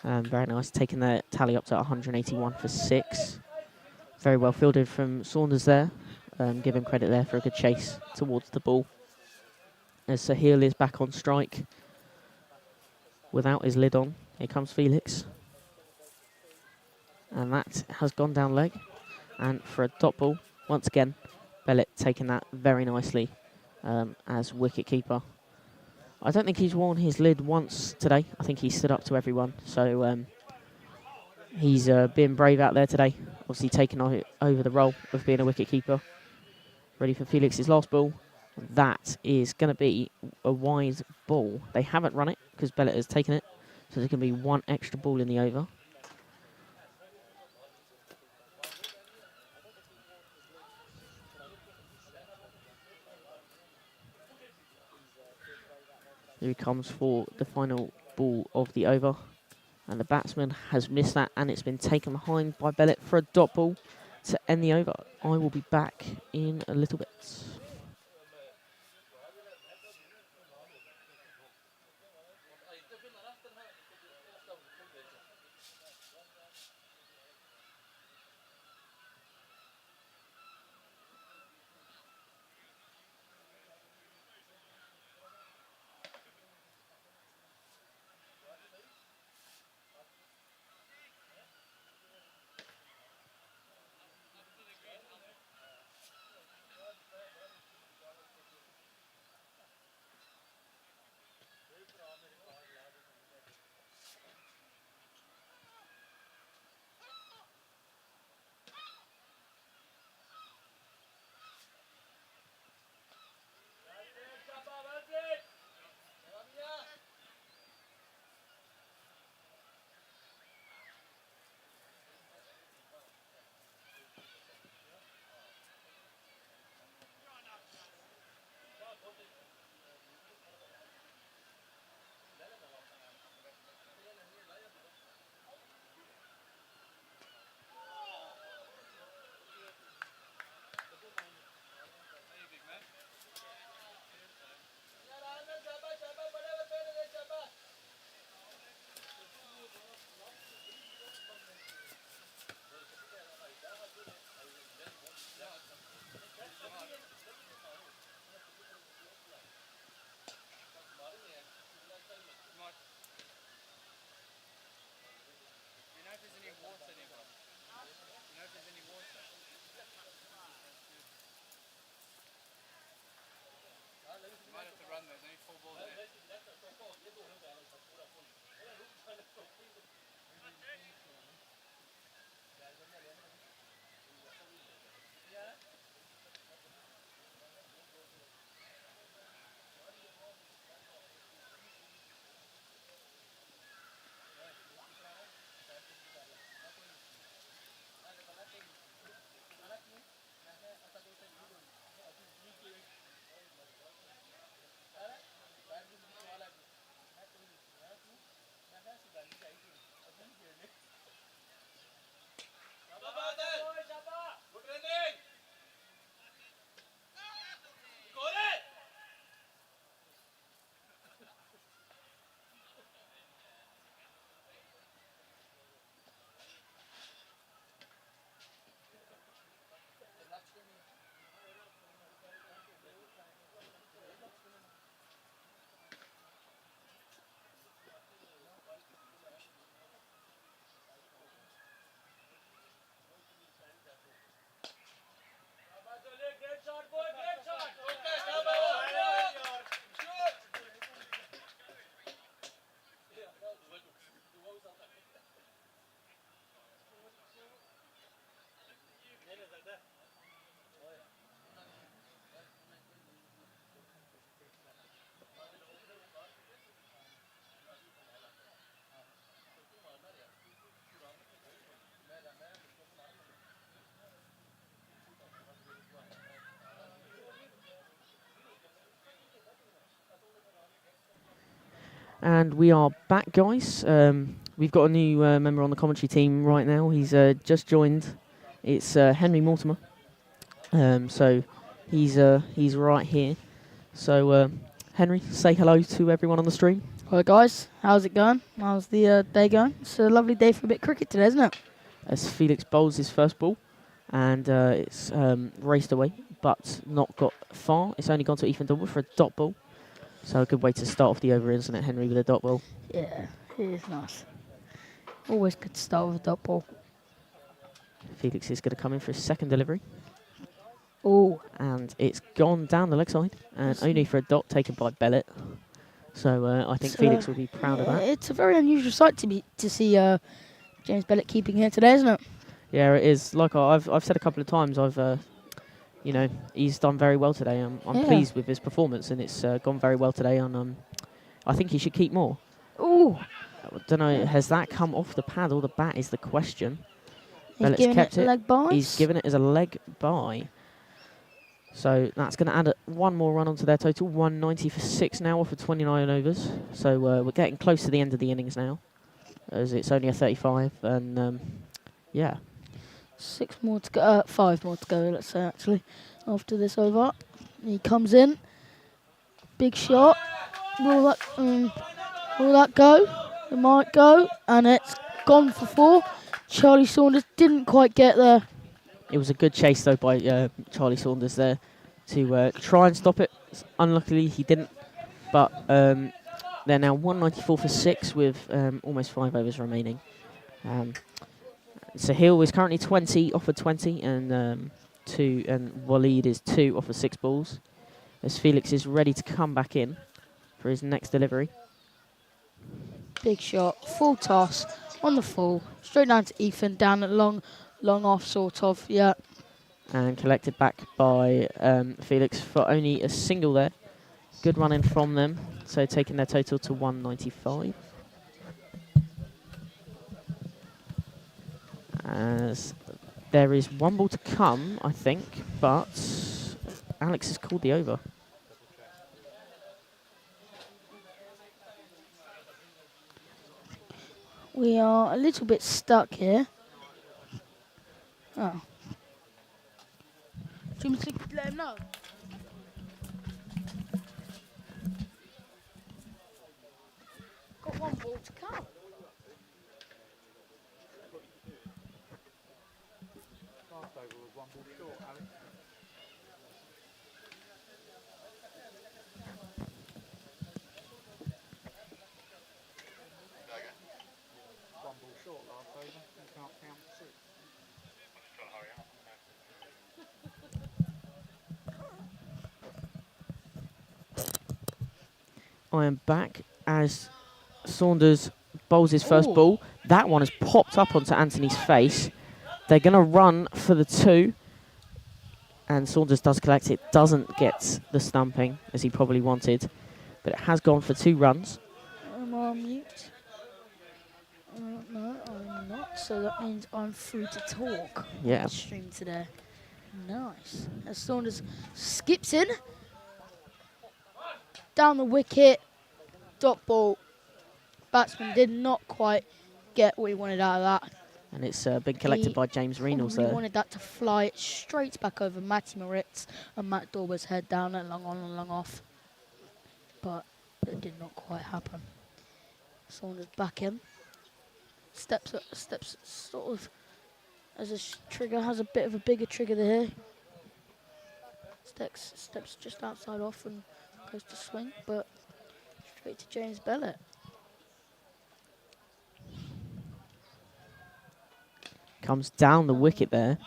Very nice, taking their tally up to 181 for 6. Very well fielded from Saunders there. Give him credit there for a good chase towards the ball. As Sahil is back on strike without his lid on. Here comes Felix. And that has gone down leg. And for a dot ball, once again, Bellet taking that very nicely as wicket keeper. I don't think he's worn his lid once today. I think he stood up to everyone. So He's being brave out there today. Obviously taking over the role of being a wicket keeper. Ready for Felix's last ball. That is going to be a wide ball. They haven't run it because Bellett has taken it. So there's going to be one extra ball in the over. Here he comes for the final ball of the over. And the batsman has missed that, and it's been taken behind by Bellett for a dot ball to end the over. I will be back in a little bit. And we are back, guys. We've got a new member on the commentary team right now. He's just joined. It's Henry Mortimer. So he's right here. So Henry, say hello to everyone on the stream. Hello guys, how's it going? How's the day going? It's a lovely day for a bit of cricket today, isn't it? As Felix bowls his first ball, and it's raced away, but not got far. It's only gone to Ethan Double for a dot ball. So a good way to start off the over, isn't it, Henry, with a dot ball? Yeah, it is nice. Always good to start with a dot ball. Felix is going to come in for his second delivery. Oh, And it's gone down the leg side, and only for a dot taken by Bellett. So I think Felix will be proud of that. It's a very unusual sight to see James Bellett keeping here today, isn't it? Yeah, it is. Like I've said a couple of times, you know, he's done very well today. I'm Yeah. pleased with his performance, and it's gone very well today. And I think he should keep more. Ooh, I don't know, has that come off the pad or the bat is the question. he's Bellett's giving kept it leg bys. He's given it as a leg bye. So that's going to add one more run onto their total. 190 for 6 now off of 29 overs. So we're getting close to the end of the innings now, as it's only a 35. And yeah, 6 more to go. 5 more to go, let's say, actually, after this over. He comes in. Big shot. Will that go? It might go. And it's gone for 4. Charlie Saunders didn't quite get there. it was a good chase, though, by Charlie Saunders there to try and stop it. Unluckily, he didn't. But they're now 194 for 6 with almost 5 overs remaining. Sahil is currently 20 off of 20, and Waleed is 2 off of 6 balls. As Felix is ready to come back in for his next delivery. Big shot. Full toss on the full. Straight down to Ethan. Down at long off, sort of. Yeah. And collected back by Felix for only a single there. Good running from them. So taking their total to 195. As there is 1 ball to come, I think, but Alex has called the over. We are a little bit stuck here. Oh. Do you want me to let him know? Got 1 ball to come. I am back as Saunders bowls his first Ooh. ball. That one has popped up onto Anthony's face. They're going to run for the 2. And Saunders does collect it. Doesn't get the stumping as he probably wanted. But it has gone for 2 runs. I'm on mute. No, I'm not. So that means I'm free to talk. Yeah. On the stream today. Nice. As Saunders skips in. Down the wicket. Dot ball. Batsman did not quite get what he wanted out of that. And it's been collected by James Reynolds He there. wanted that to fly straight back over Matty Moritz and Matt Dorber's head down and long on and long off. But it did not quite happen. Saunders back in. Steps sort of as a trigger, has a bit of a bigger trigger there. Steps just outside off and goes to swing, but straight to James Bellett. Comes down the wicket there.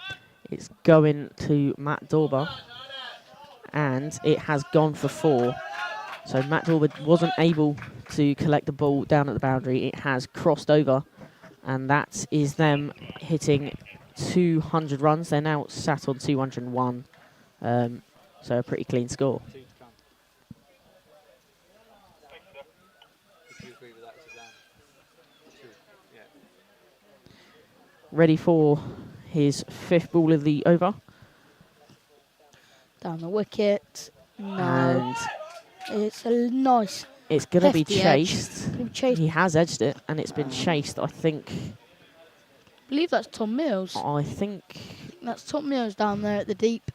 It's going to Matt Dorber. And it has gone for 4. So Matt Dorber wasn't able to collect the ball down at the boundary. It has crossed over. And that is them hitting 200 runs. They're now sat on 201. So a pretty clean score. Ready for his 5th ball of the over. Down the wicket. No. And It's a nice. it's going to be hefty edge. chased. Gonna be chased. He has edged it, and it's been chased, I think. I believe that's Tom Mills. I think. That's Tom Mills down there at the deep.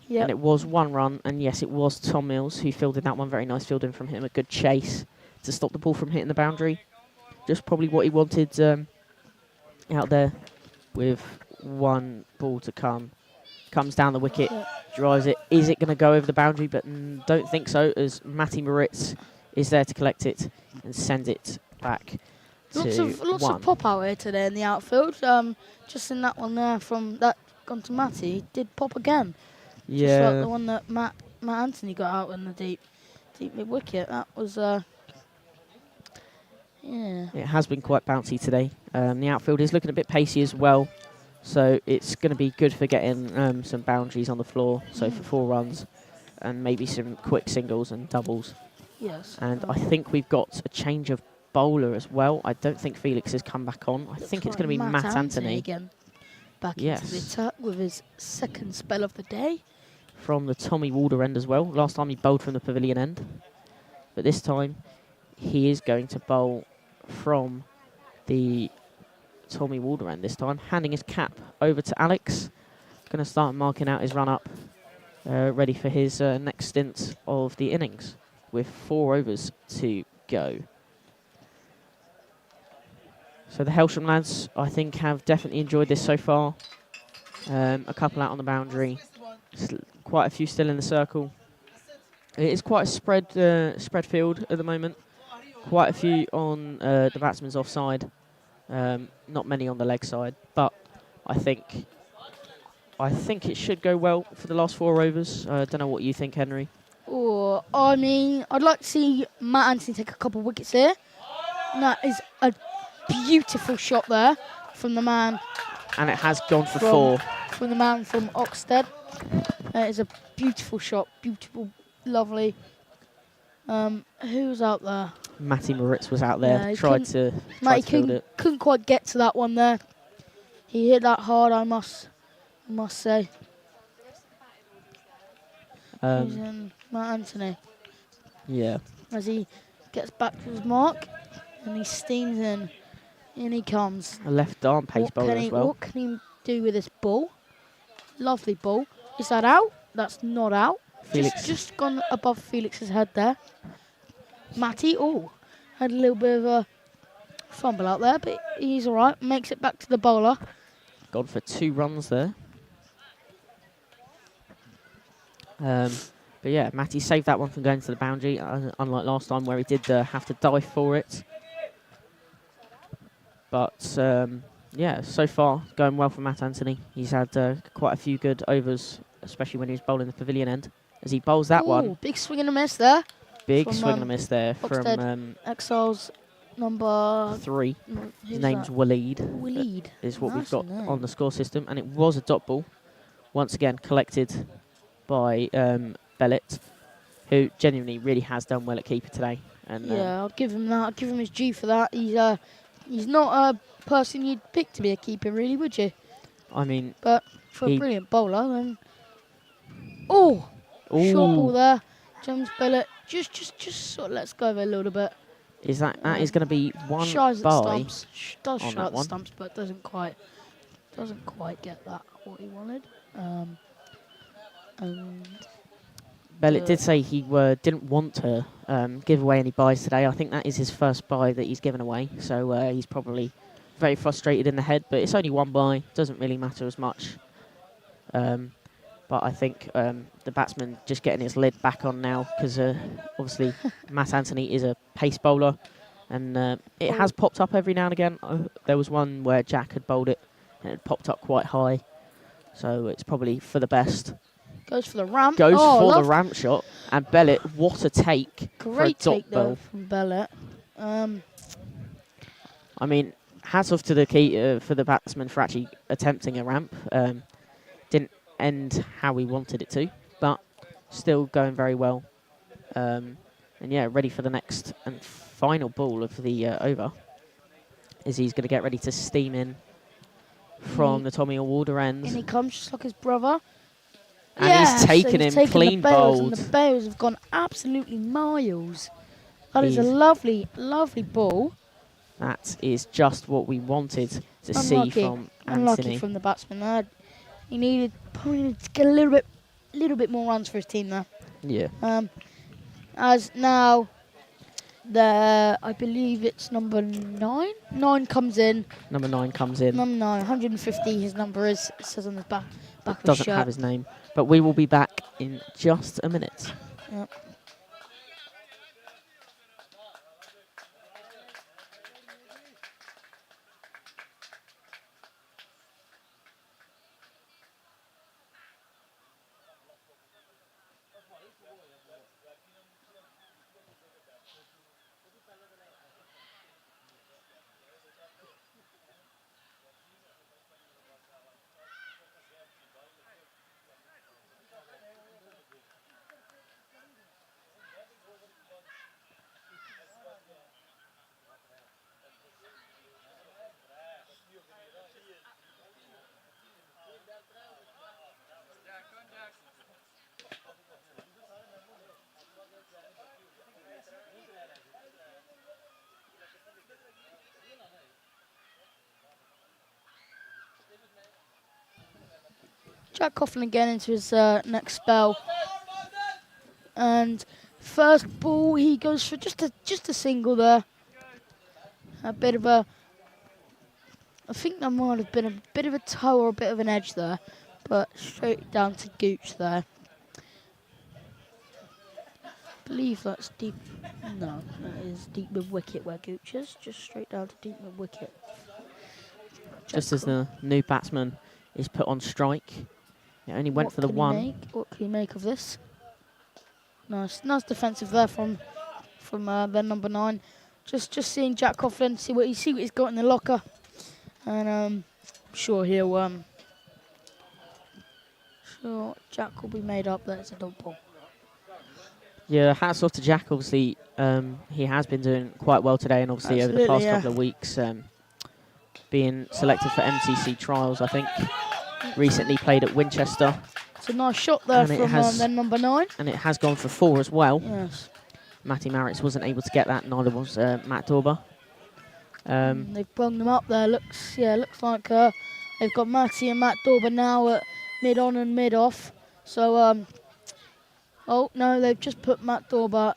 Yeah. And it was 1 run, and yes, it was Tom Mills who fielded that one. Very nice fielding from him. A good chase to stop the ball from hitting the boundary. Just probably what he wanted out there with 1 ball to come. Comes down the wicket, drives it. Is it going to go over the boundary? But don't think so, as Matty Moritz is there to collect it and send it back Lots to of 1. pop out here today in the outfield. Just in that one there from that gone to Matty, he did pop again. Yeah. Just like the one that Matt Anthony got out in the deep mid wicket. That was Yeah. It has been quite bouncy today. The outfield is looking a bit pacey as well, so it's going to be good for getting some boundaries on the floor, so for 4 runs, and maybe some quick singles and doubles. Yes. And I think we've got a change of bowler as well. I don't think Felix has come back on. I think it's going to be Matt Anthony. Again. Back Yes. into the attack with his second spell of the day. From the Tommy Walder end as well. Last time he bowled from the pavilion end. But this time he is going to bowl from the Tommy Walder end this time. Handing his cap over to Alex. Going to start marking out his run up. Ready for his next stint of the innings. With 4 overs to go. So the Hailsham lads, I think, have definitely enjoyed this so far. A couple out on the boundary. Quite a few still in the circle. It is quite a spread field at the moment. Quite a few on the batsman's offside. Not many on the leg side. But I think it should go well for the last 4 overs. I don't know what you think, Henry. Oh, I mean, I'd like to see Matt Anthony take a couple of wickets here. And that is a beautiful shot there from the man. And it has gone for 4. From the man from Ostend. That is a beautiful shot. Beautiful, lovely. Who's out there? Matty Moritz was out there. Yeah, tried to field it. Couldn't quite get to that one there. He hit that hard, I must say. Who's in? Matt Anthony. Yeah. As he gets back to his mark and he steams in. In he comes. A left arm pace bowler as well. What can he do with this ball? Lovely ball. Is that out? That's not out. Felix. Just gone above Felix's head there. Matty, had a little bit of a fumble out there, but he's all right. Makes it back to the bowler. Gone for 2 runs there. But yeah, Matty saved that one from going to the boundary, unlike last time where he did have to dive for it. But yeah, so far going well for Matt Anthony. He's had quite a few good overs, especially when he was bowling the pavilion end. As he bowls that one. Big swing and a miss there. Big swing and a miss there from Exiles number 3. His name's Waleed. Waleed. Is what Nice we've got name. on the score system. And it was a dot ball. Once again, collected by Bellet, who genuinely really has done well at keeper today. And Yeah, I'll give him that. I'll give him his due for that. He's not a person you'd pick to be a keeper, really, would you? I mean, But for a brilliant bowler, then. Short ball there. James Bellet just sort of lets go of it a little bit. is that is going to be one Shies at the by stumps. Does on shy that at the one. stumps, but doesn't quite get that what he wanted. And Bellet did say he didn't want to give away any buys today. I think that is his first buy that he's given away. So he's probably very frustrated in the head. But it's only 1 buy. Doesn't really matter as much. But I think the batsman just getting his lid back on now because obviously Matt Anthony is a pace bowler. And it has popped up every now and again. There was one where Jack had bowled it and it popped up quite high. So it's probably for the best. goes for the ramp. Goes for the ramp shot. And Bellet, what a take for a Great dot take though ball. from Bellet. I mean, hats off to the key for the batsman for actually attempting a ramp. Didn't end how we wanted it to, but still going very well. And yeah, ready for the next and final ball of the over. As he's going to get ready to steam in from the Tommy Walder end. And he comes just like his brother. And Yeah, he's taken so he's him taken clean the bails, bowled. and the bails have gone absolutely miles. That is a He's- lovely, lovely ball. That is just what we wanted to see Unlucky. from Unlucky Anthony. from the batsman. He probably needed to get a little bit more runs for his team there. Yeah. As now, I believe it's number 9. 9 comes in. Number 9 comes in. Number 9, 150. His number is. It says on the back of his Doesn't shirt. have his name. But we will be back in just a minute. Yep. Jack Coughlin again into his next spell. And first ball, he goes for just a single there. A bit of a... I think that might have been a bit of a toe or a bit of an edge there. But straight down to Gooch there. I believe that's deep. No, that is deep mid wicket where Gooch is. Just straight down to deep mid wicket. Just as the new batsman is put on strike. It only went for the one. What can you make of this? Nice defensive there from their number 9. Just seeing Jack Coughlin, see what he's got in the locker, and I'm sure he'll sure Jack will be made up. That's a dog ball. Yeah, hats off to Jack. Obviously, he has been doing quite well today, and obviously over the past couple of weeks, being selected for MCC trials. I think recently played at Winchester. It's a nice shot there from their number 9, and it has gone for 4 as well. Yes. Matty Marritz wasn't able to get that. Neither was Matt Dorber. They've brung them up there. Looks like they've got Matty and Matt Dorber now at mid on and mid off. So oh no, they've just put Matt Dorber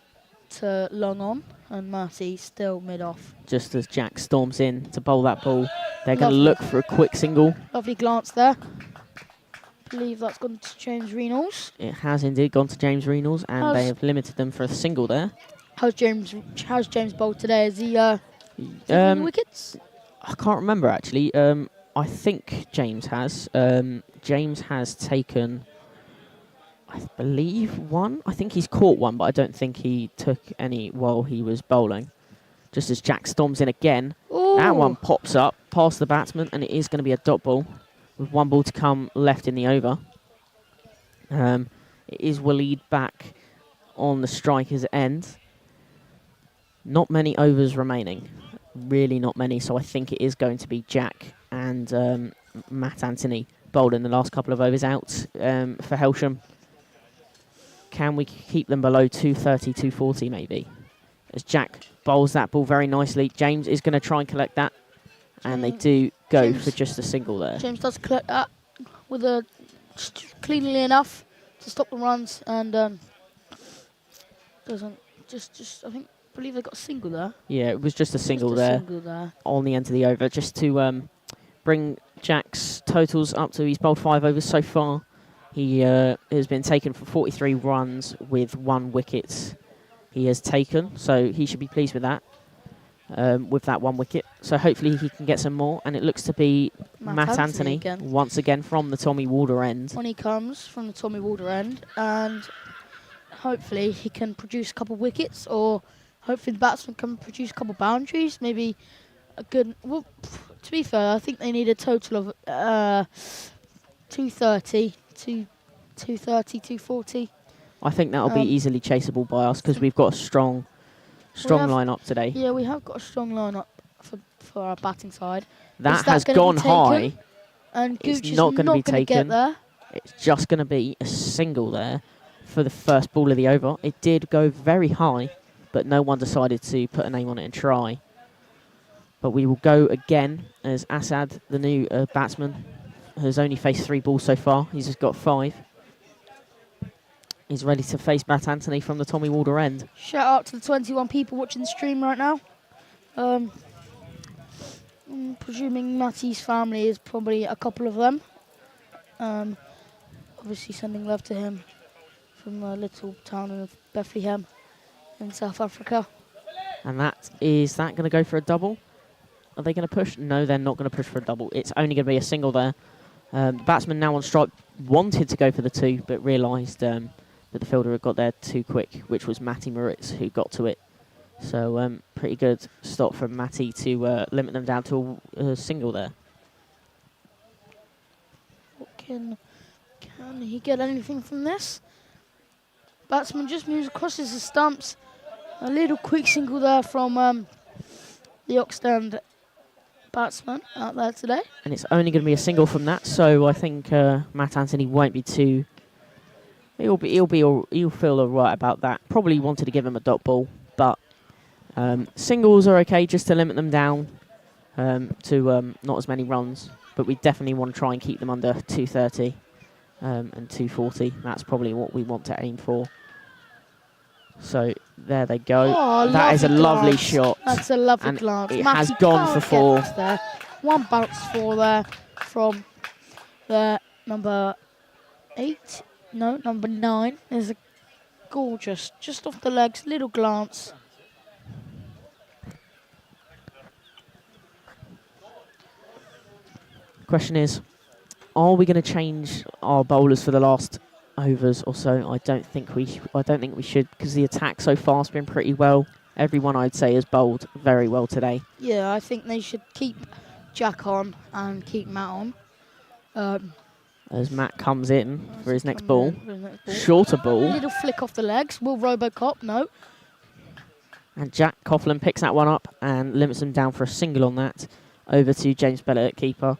to long on and Matty still mid off. Just as Jack storms in to bowl that ball, they're going to look for a quick single. Lovely glance there. I believe that's gone to James Reynolds. It has indeed gone to James Reynolds, and they have limited them for a single there. How's James bowled today? Is he wickets? I can't remember actually. I think James has. James has taken, I believe, 1. I think he's caught 1, but I don't think he took any while he was bowling. Just as Jack storms in again, that one pops up past the batsman, and it is going to be a dot ball with 1 ball to come left in the over. It is Waleed back on the striker's end. Not many overs remaining. Really not many, so I think it is going to be Jack and Matt Anthony bowling the last couple of overs out for Hailsham. Can we keep them below 230, 240 maybe? As Jack bowls that ball very nicely. James is going to try and collect that, and they do go for just a single there. James does collect that with cleanly enough to stop the runs, and doesn't I believe they got a single there. Yeah, it was just a single there on the end of the over, just to bring Jack's totals up to, he's bowled 5 overs so far. He has been taken for 43 runs with 1 wicket he has taken, so he should be pleased with that. With that 1 wicket, so hopefully he can get some more, and it looks to be Matt Anthony once again from the Tommy Walder end. When he comes from the Tommy Walder end, and hopefully he can produce a couple of wickets, or hopefully the batsman can produce a couple of boundaries, maybe a good... Well, to be fair, I think they need a total of 230, 240. I think that'll be easily chaseable by us, because we've got a strong line-up today. Yeah, we have got a strong line-up for our batting side. That has gone high. And Gooch it's is not going to be taken. Get there. It's just going to be a single there for the first ball of the over. It did go very high, but no one decided to put a name on it and try. But we will go again as Assad, the new batsman, has only faced 3 balls so far. He's just got 5. He's ready to face Matt Anthony from the Tommy Walder end. Shout out to the 21 people watching the stream right now. I'm presuming Matty's family is probably a couple of them. Obviously sending love to him from the little town of Bethlehem in South Africa. And is that going to go for a double? Are they going to push? No, they're not going to push for a double. It's only going to be a single there. The batsman now on strike wanted to go for the 2, but realised that the fielder had got there too quick, which was Matty Marritz who got to it. So pretty good stop from Matty to limit them down to a single there. Can he get anything from this? Batsman just moves across his stumps. A little quick single there from the Ostend batsman out there today. And it's only going to be a single from that, so I think Matt Anthony won't be too... He'll feel all right about that. Probably wanted to give him a dot ball, but singles are okay just to limit them down to not as many runs. But we definitely want to try and keep them under 230. and 240. That's probably what we want to aim for. So there they go. Oh, That is a lovely glance. shot. That's a lovely And glance. it Matty has gone can't for get 4. past there. One bounce for there from the number 8. No, number 9. There's a gorgeous, just off the legs, little glance. Question is, are we going to change our bowlers for the last overs or so? I don't think we should, because the attack so far has been pretty well. Everyone, I'd say, has bowled very well today. Yeah, I think they should keep Jack on and keep Matt on. As Matt comes in for his next ball. Shorter ball. Little flick off the legs. Will Robocop? No. And Jack Coughlin picks that one up and limits him down for a single on that. Over to James Bellett at keeper.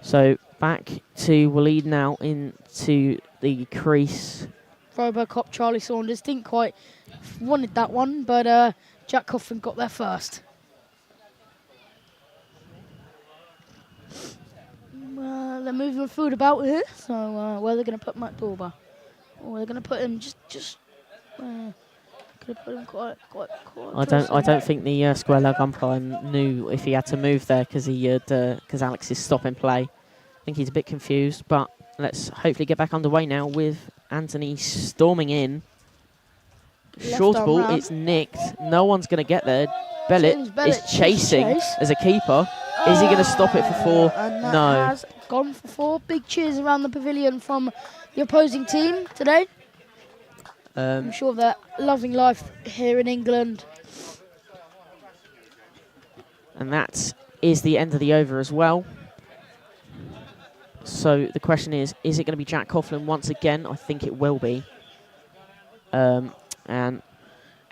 So back to Waleed now into the crease. Robocop, Charlie Saunders didn't quite wanted that one, but Jack Coughlin got there first. They're moving food about here, so where they're going to put Matt Dorber? Oh, they're going to put him gonna put him quite I don't think the square leg umpire knew if he had to move there because Alex is stopping play. I think he's a bit confused, but let's hopefully get back underway now with Anthony storming in. Short ball, round. it's nicked. No one's going to get there. Bellett is chasing as a keeper. Is he going to stop it for 4? And that No. has gone for 4. Big cheers around the pavilion from the opposing team today. I'm sure they're loving life here in England. And that is the end of the over as well. So the question is it going to be Jack Coughlin once again? I think it will be. And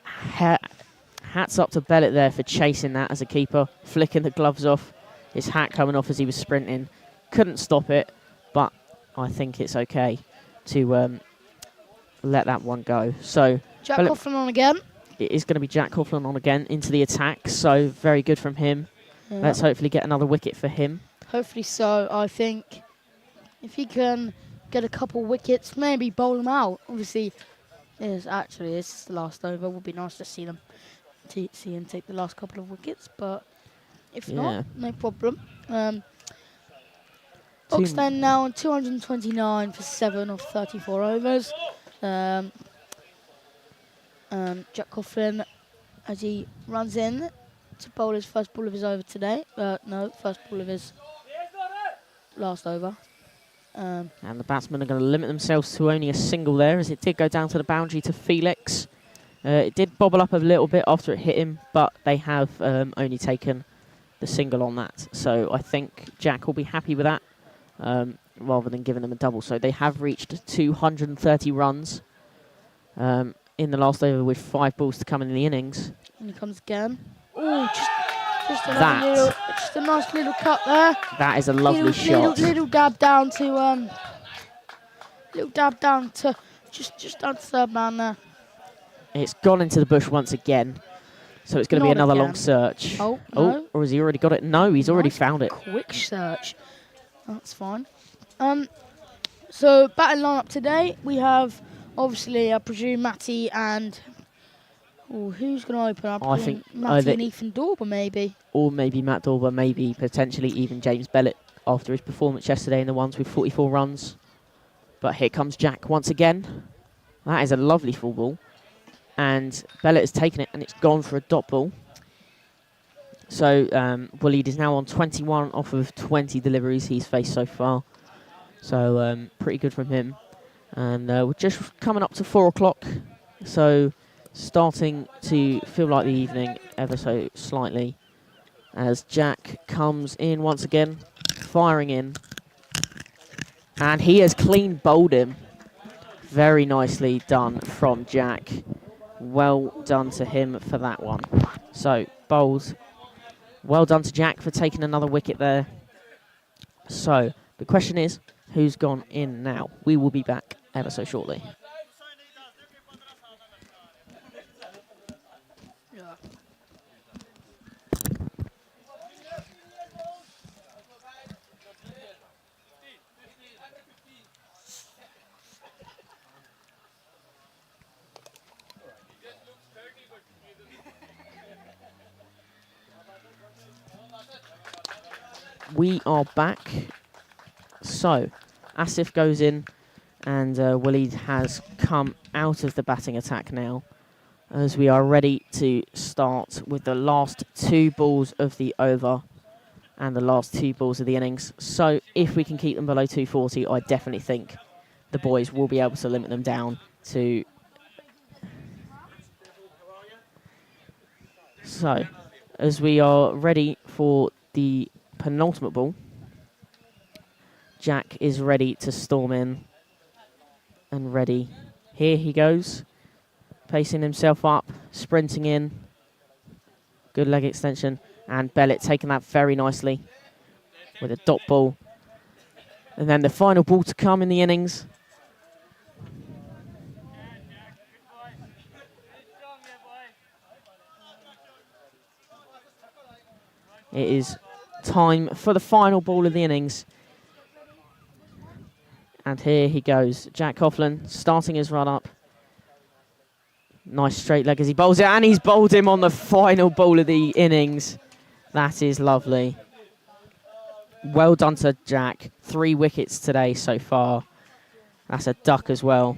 hats up to Bellett there for chasing that as a keeper, flicking the gloves off. His hat coming off as he was sprinting. Couldn't stop it, but I think it's okay to let that one go. So Jack Coughlin on again. It is going to be Jack Coughlin on again into the attack, so very good from him. Yeah. Let's hopefully get another wicket for him. Hopefully so. I think if he can get a couple wickets, maybe bowl him out. Obviously, this is the last over. It would be nice to see him take the last couple of wickets, but if not, no problem. Ostend now on 229 for 7 of 34 overs. Jack Coughlin, as he runs in to bowl his first ball of his over today. First ball of his last over. And the batsmen are going to limit themselves to only a single there, as it did go down to the boundary to Felix. It did bobble up a little bit after it hit him, but they have only taken the single on that. So I think Jack will be happy with that, rather than giving them a double. So they have reached 230 runs in the last over with 5 balls to come in the innings. And he comes again. Oh, just a nice little cut there. That is a lovely shot. Little dab down to just down to third man there. It's gone into the bush once again. So it's going to be another long search. Oh, no. Or has he already got it? No, he's already found it. Quick search. That's fine. So batting lineup today, we have obviously, I presume, Matty and who's going to open up? I think Matty and Ethan Dorber, maybe. Or maybe Matt Dorber, maybe potentially even James Bellett after his performance yesterday in the ones with 44 runs. But here comes Jack once again. That is a lovely full ball. And Bellett has taken it and it's gone for a dot ball. So Waleed is now on 21 off of 20 deliveries he's faced so far. So pretty good from him. And we're just coming up to 4 o'clock. So starting to feel like the evening ever so slightly. As Jack comes in once again, firing in. And he has clean bowled him. Very nicely done from Jack. Well done to him for that one. So, bowls. Well done to Jack for taking another wicket there. So, the question is, who's gone in now? We will be back ever so shortly. We are back. So, Asif goes in, and Waleed has come out of the batting attack now, as we are ready to start with the last 2 balls of the over and the last 2 balls of the innings. So, if we can keep them below 240, I definitely think the boys will be able to limit them down to... So, as we are ready for the penultimate ball, Jack is ready to storm in and ready. Here he goes, pacing himself up, sprinting in. Good leg extension, and Bellet taking that very nicely with a dot ball. And then the final ball to come in the innings. It is time for the final ball of the innings. And here he goes. Jack Coughlin starting his run up. Nice straight leg as he bowls it, and he's bowled him on the final ball of the innings. That is lovely. Well done to Jack. 3 wickets today so far. That's a duck as well.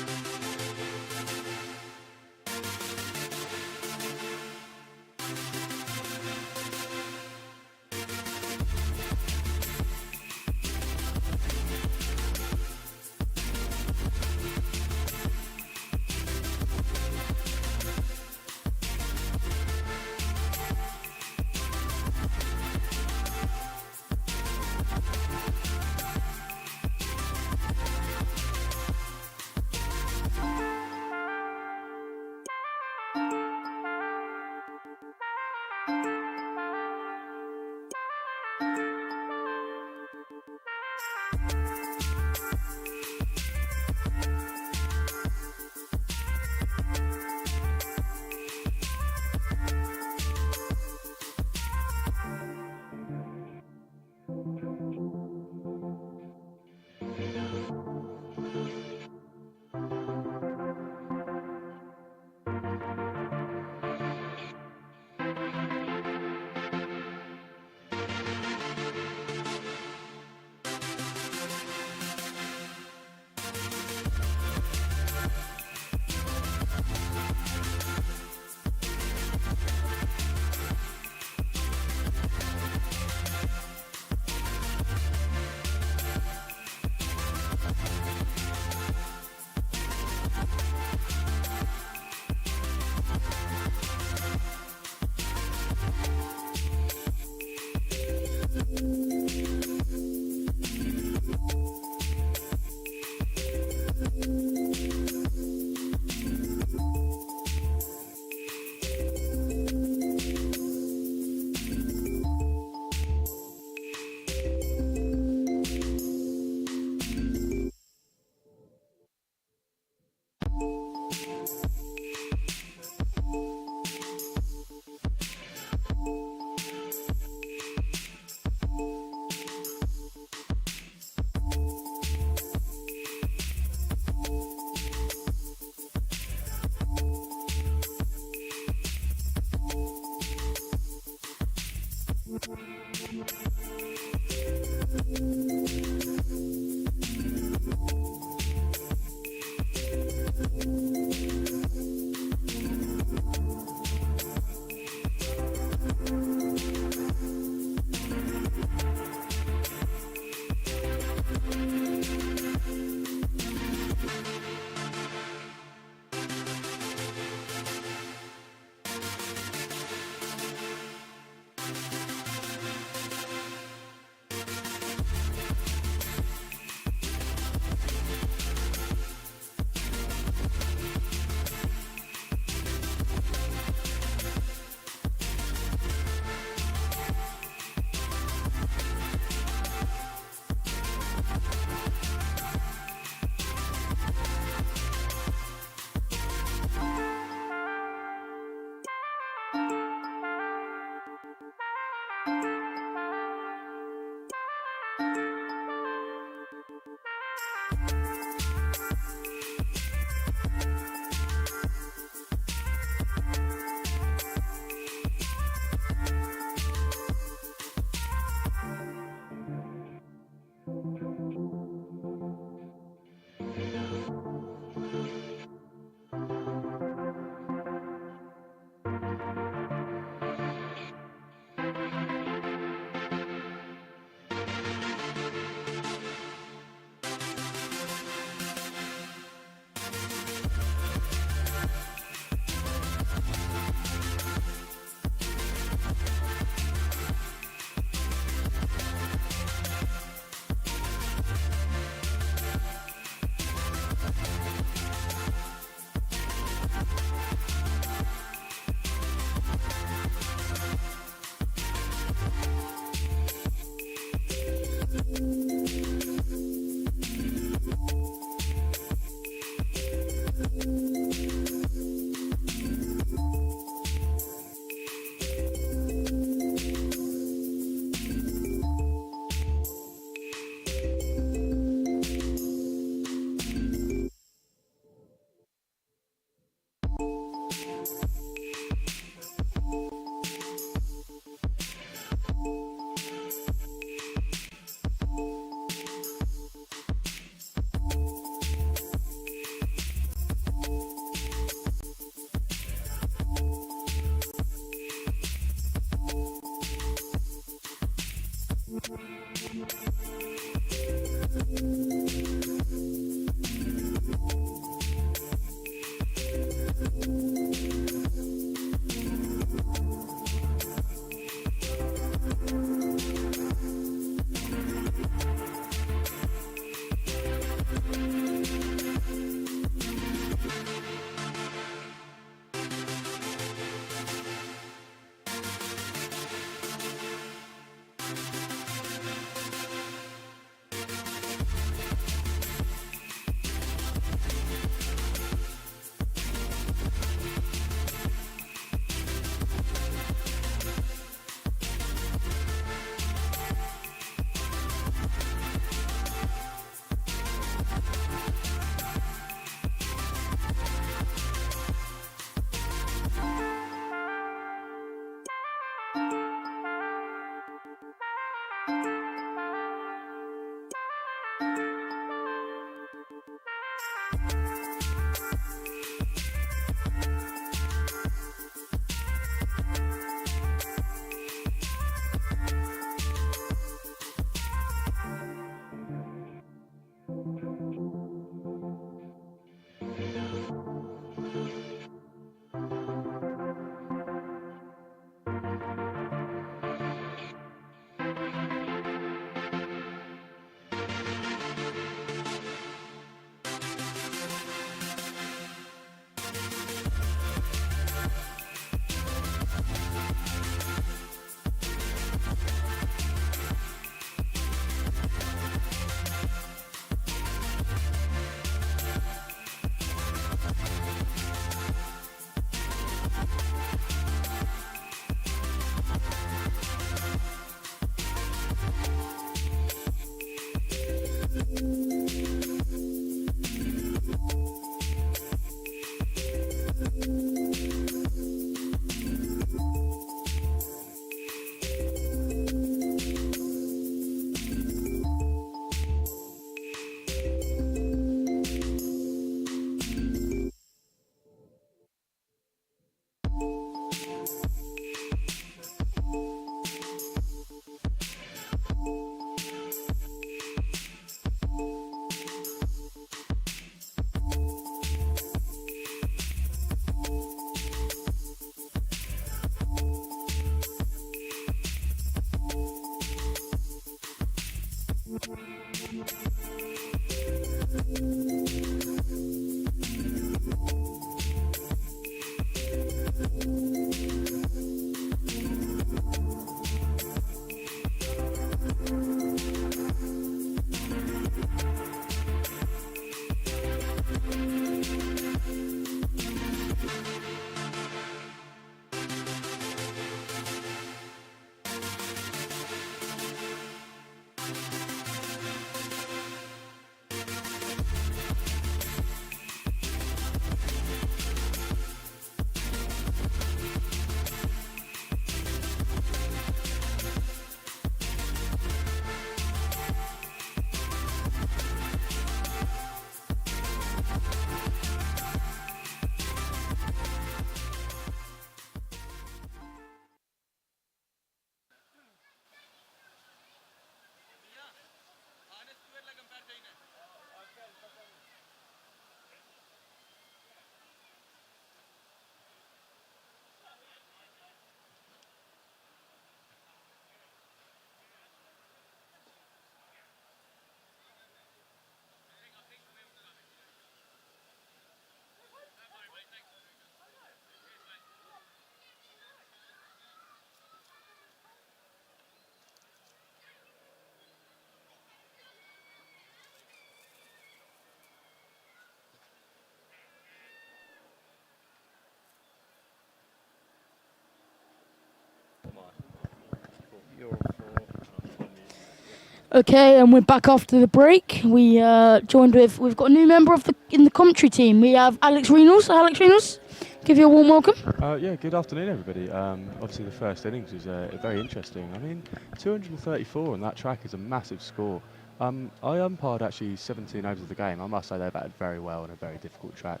Okay, and we're back after the break. We've got a new member in the commentary team. We have Alex Reynolds. So Alex Reynolds, give you a warm welcome. Yeah, good afternoon, everybody. Obviously, the first innings was very interesting. I mean, 234 on that track is a massive score. I umpired actually 17 overs of the game. I must say they batted very well on a very difficult track.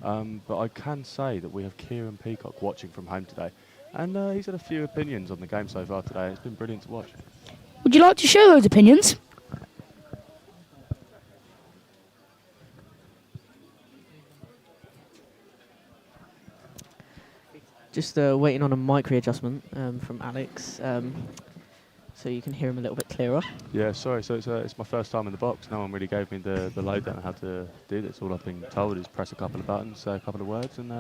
But I can say that we have Kieran Peacock watching from home today. And he's had a few opinions on the game so far today. It's been brilliant to watch. Would you like to share those opinions? Just waiting on a mic readjustment from Alex, so you can hear him a little bit clearer. Yeah, sorry. So it's my first time in the box. No one really gave me the lowdown on how to do this. All I've been told is press a couple of buttons, say a couple of words, and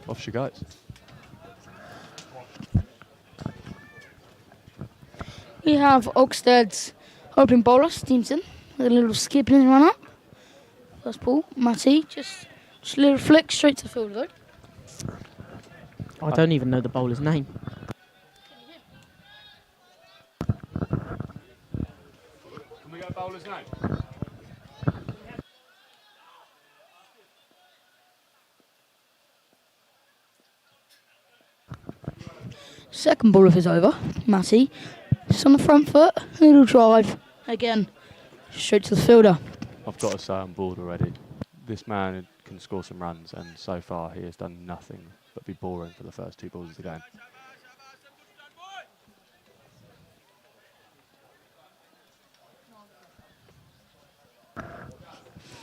off she goes. We have Oxted's opening bowler, Stevenson, with a little skip in his run up. First ball, Matty, just a little flick straight to the field though. I don't even know the bowler's name. Can we go bowler's name? Second ball of his over, Matty, just on the front foot, little drive, again, straight to the fielder. I've got to say I'm bored already. This man can score some runs, and so far he has done nothing but be boring for the first 2 balls of the game.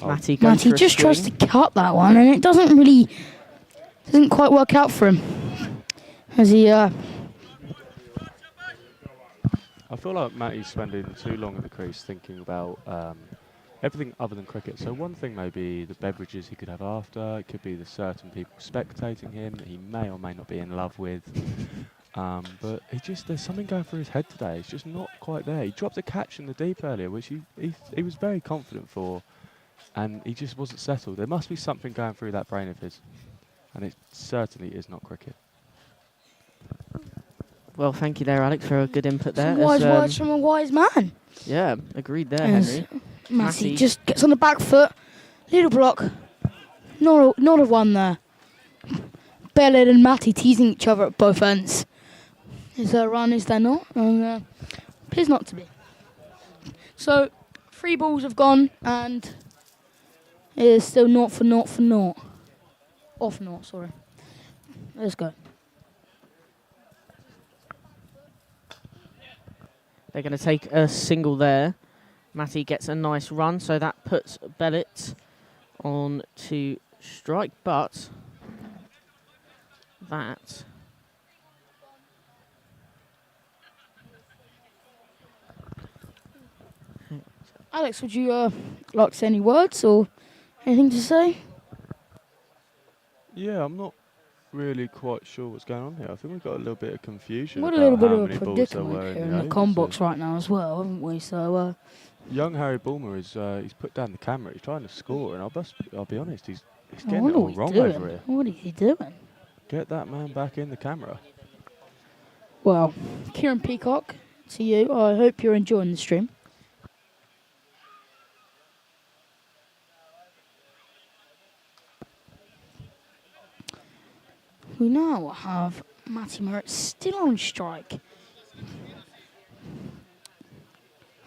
Matty goes Matty for a just tries to swing. cut that one, and it doesn't quite work out for him. As he, I feel like Matty's spending too long at the crease thinking about everything other than cricket. So one thing may be the beverages he could have after. It could be the certain people spectating him that he may or may not be in love with. But there's something going through his head today. It's just not quite there. He dropped a catch in the deep earlier, which he was very confident for, and he just wasn't settled. There must be something going through that brain of his, and it certainly is not cricket. Well, thank you there, Alex, for a good input there. some wise As, words from a wise man. Yeah, agreed there, As Henry. Matty Matty. just gets on the back foot, little block, not a one there. Bellid and Matty teasing each other at both ends. Is there a run, is there not? Appears not to be. So, 3 balls have gone, and it is still 0 for 0 for 0. Off 0, sorry. Let's go. They're going to take a single there. Matty gets a nice run, so that puts Bellet on to strike, but that... Alex, would you like to say any words or anything to say? Yeah, I'm not really quite sure what's going on here. I think we've got a little bit of confusion. We've got a about little bit how of a many balls there were predicament here in the overs. com box right now as well, haven't we? So, Young Harry Bulmer is he's put down the camera. He's trying to score, and I'll be honest, he's I getting it wonder all what he's wrong doing. over here. What is he doing? Get that man back in the camera. Well, Kieran Peacock, to you. I hope you're enjoying the stream. We now have Matty Merritt still on strike.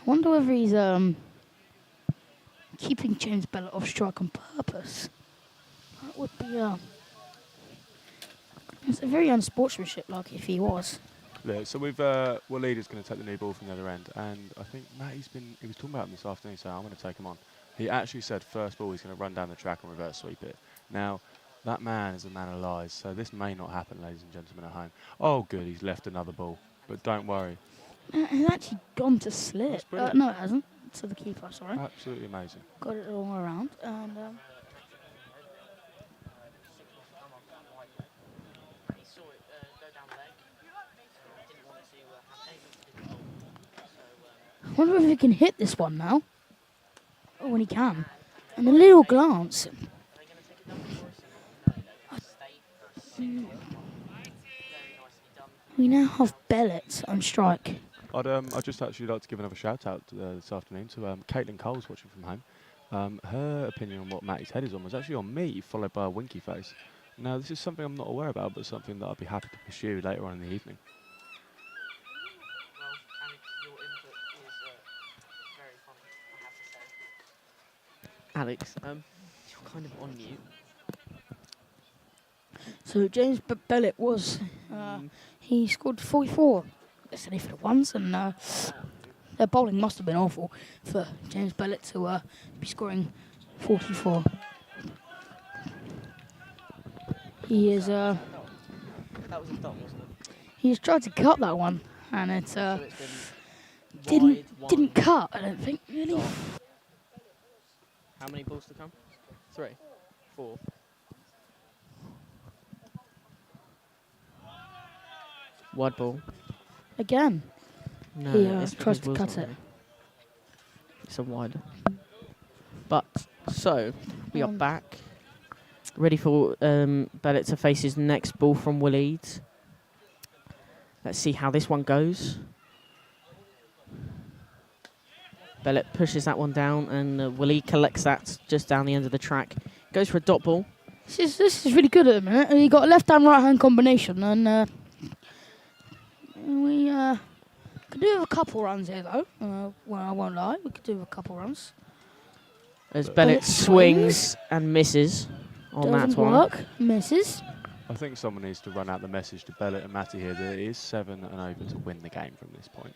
I wonder whether he's keeping James Bellett off strike on purpose. That would be it's a very unsportsmanship like if he was. Yeah, so we've Waleed is going to take the new ball from the other end, and I think he was talking about him this afternoon, so I'm going to take him on. He actually said first ball he's going to run down the track and reverse sweep it. Now, that man is a man of lies, so this may not happen, ladies and gentlemen at home. Oh, good, he's left another ball, but don't worry. It's actually gone to slip. That's brilliant. No, it hasn't. To the keeper, sorry. Absolutely amazing. Got it all around. And I wonder if he can hit this one now. Oh, when he can. And a little glance. We now have Bellett on strike. I'd just actually like to give another shout out this afternoon to Caitlin Coles watching from home. Her opinion on what Matty's head is on was actually on me, followed by a winky face. Now, this is something I'm not aware about, but something that I'd be happy to pursue later on in the evening. Well, Alex, your input is very funny, I have to say. Alex, you're kind of on mute. So James Bellett was, he scored 44 yesterday for the ones, and Their bowling must have been awful for James Bellett to be scoring 44. He is That was a dot, wasn't it? he's tried to cut that one, and it So it's been didn't cut. I don't think really. dot. How many balls to come? 3, 4. Wide ball. Again, No, he it's tries because to Will's cut not it. there. It's a wide. But so we are back, ready for Bellett to face his next ball from Will Eads. Let's see how this one goes. Bellett pushes that one down, and Will Ead collects that just down the end of the track. Goes for a dot ball. This is really good at the minute. He got a left-hand, right-hand combination, and we could do with a couple runs here, though. Well, I won't lie, we could do with a couple runs. As Bellett Bellett swings and misses on that Doesn't one. work, misses. I think someone needs to run out the message to Bellett and Matty here that it is 7 and over to win the game from this point.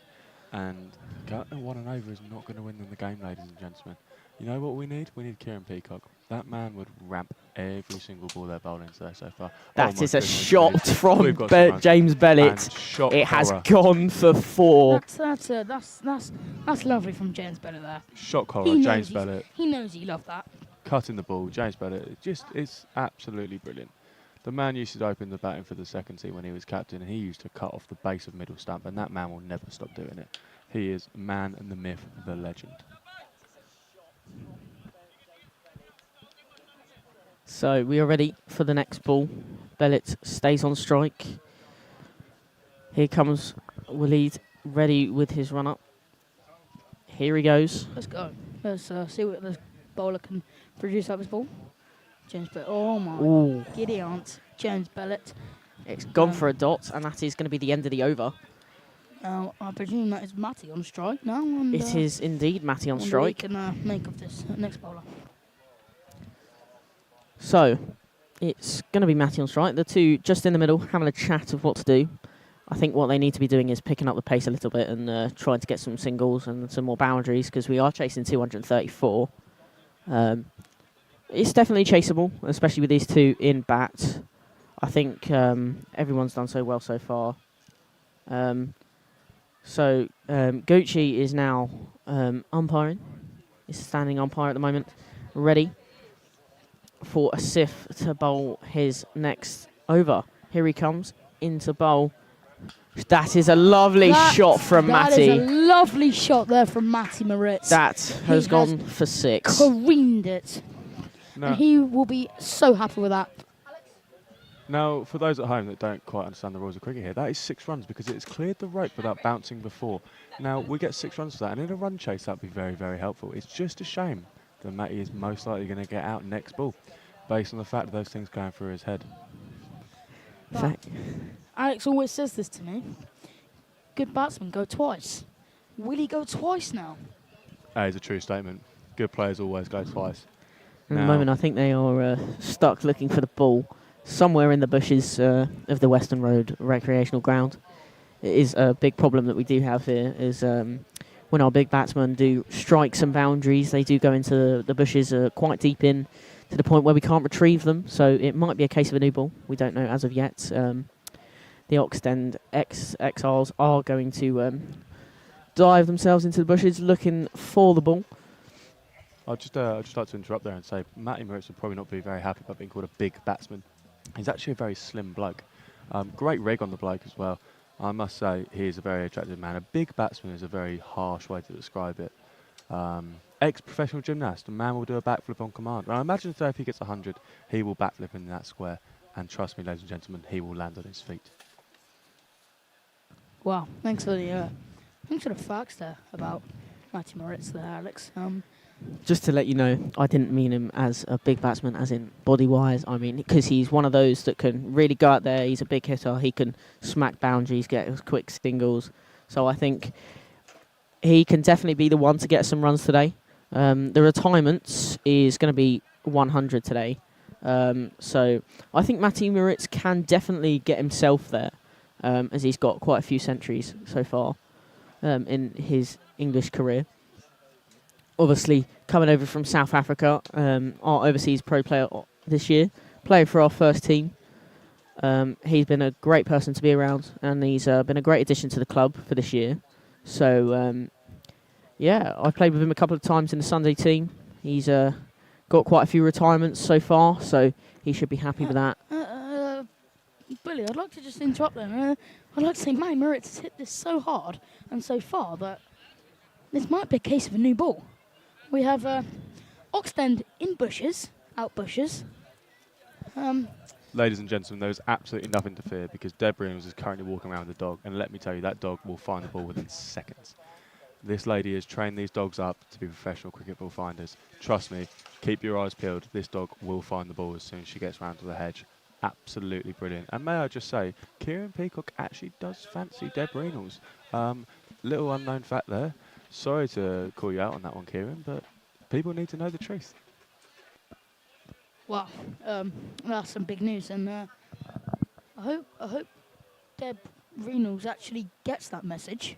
And cutting 1 and over is not going to win them the game, ladies and gentlemen. You know what we need? We need Kieran Peacock. That man would ramp every single ball they're bowling today so far. That my is a goodness, shot we've from got some runs. James Bellett. And shot It has horror. gone for 4. That's lovely from James Bellett there. Shock horror, He knows James he's- Bellett He knows he loved that. cutting the ball. James Bellett, it's absolutely brilliant. The man used to open the batting for the second team when he was captain, and he used to cut off the base of middle stump, and that man will never stop doing it. He is man and the myth, the legend. So we are ready for the next ball. Bellett stays on strike. Here comes Will Ead, ready with his run up. Here he goes. Let's go. Let's see what this bowler can produce out of his ball. James Bellett. Oh my Ooh, giddy aunt. James Bellett. it's gone for a dot, and that is going to be the end of the over. Now, I presume that is Matty on strike now. And, It is indeed Matty on wonder what he strike. can make of this next bowler. So it's going to be Matty on strike. The two just in the middle, having a chat of what to do. I think what they need to be doing is picking up the pace a little bit and trying to get some singles and some more boundaries, because we are chasing 234. It's definitely chaseable, especially with these two in bat. I think everyone's done so well so far. Gucci is now umpiring. He's a standing umpire at the moment, ready for Asif to bowl his next over. Here he comes into bowl. That is a lovely shot from Matty. That is a lovely shot there from Matty Moritz. That has He gone has for 6. careened it. No. And he will be so happy with that. Now, for those at home that don't quite understand the rules of cricket here, that is 6 runs because it's cleared the rope without bouncing before. Now, we get 6 runs for that, and in a run chase, that would be very, very helpful. It's just a shame that Matty is most likely going to get out next ball, based on the fact of those things going through his head. Alex always says this to me. Good batsmen go twice. Will he go twice now? That is a true statement. Good players always go twice. At the Now- moment, I think they are stuck looking for the ball somewhere in the bushes of the Western Road recreational ground. It is a big problem that we do have here, is when our big batsmen do strike some boundaries, they do go into the bushes quite deep in, to the point where we can't retrieve them. So it might be a case of a new ball. We don't know as of yet. The Ostend Exiles are going to dive themselves into the bushes looking for the ball. I'd just like to interrupt there and say Matty Moritz would probably not be very happy about being called a big batsman. He's actually a very slim bloke. Great rig on the bloke as well. I must say he is a very attractive man. A big batsman is a very harsh way to describe it. Ex-professional gymnast, a man will do a backflip on command. And I imagine today if he gets 100, he will backflip in that square. And trust me, ladies and gentlemen, he will land on his feet. Wow, thanks for the facts there about Matty Moritz there, Alex. Just to let you know, I didn't mean him as a big batsman, as in body-wise. I mean, because he's one of those that can really go out there. He's a big hitter. He can smack boundaries, get quick singles. So I think he can definitely be the one to get some runs today. The retirement is going to be 100 today. So I think Matty Moritz can definitely get himself there, as he's got quite a few centuries so far in his English career. Obviously, coming over from South Africa, our overseas pro player this year, playing for our first team. He's been a great person to be around, and he's been a great addition to the club for this year. So, yeah, I've played with him a couple of times in the Sunday team. He's got quite a few retirements so far, so he should be happy with that. Billy, I'd like to just interrupt there. I'd like to say Matty Moritz has hit this so hard and so far that this might be a case of a new ball. We have Ostend in bushes, out bushes. Ladies and gentlemen, there is absolutely nothing to fear because Deb Reynolds is currently walking around with the dog, and let me tell you, that dog will find the ball within seconds. This lady has trained these dogs up to be professional cricket ball finders. Trust me, keep your eyes peeled. This dog will find the ball as soon as she gets round to the hedge. Absolutely brilliant. And may I just say, Kieran Peacock actually does fancy Deb Reynolds. Little unknown fact there. Sorry to call you out on that one, Kieran, but people need to know the truth. Wow, that's some big news, and I hope Deb Reynolds actually gets that message.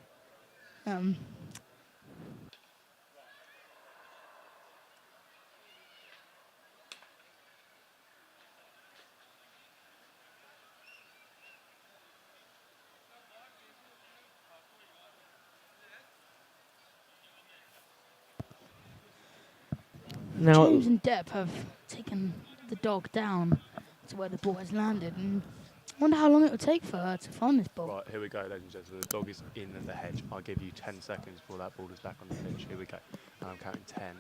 Now, James and Deb have taken the dog down to where the ball has landed, and I wonder how long it would take for her to find this ball. Right, here we go, ladies and gentlemen. The dog is in the hedge. I'll give you 10 seconds before that ball is back on the pitch. Here we go. And I'm counting 10,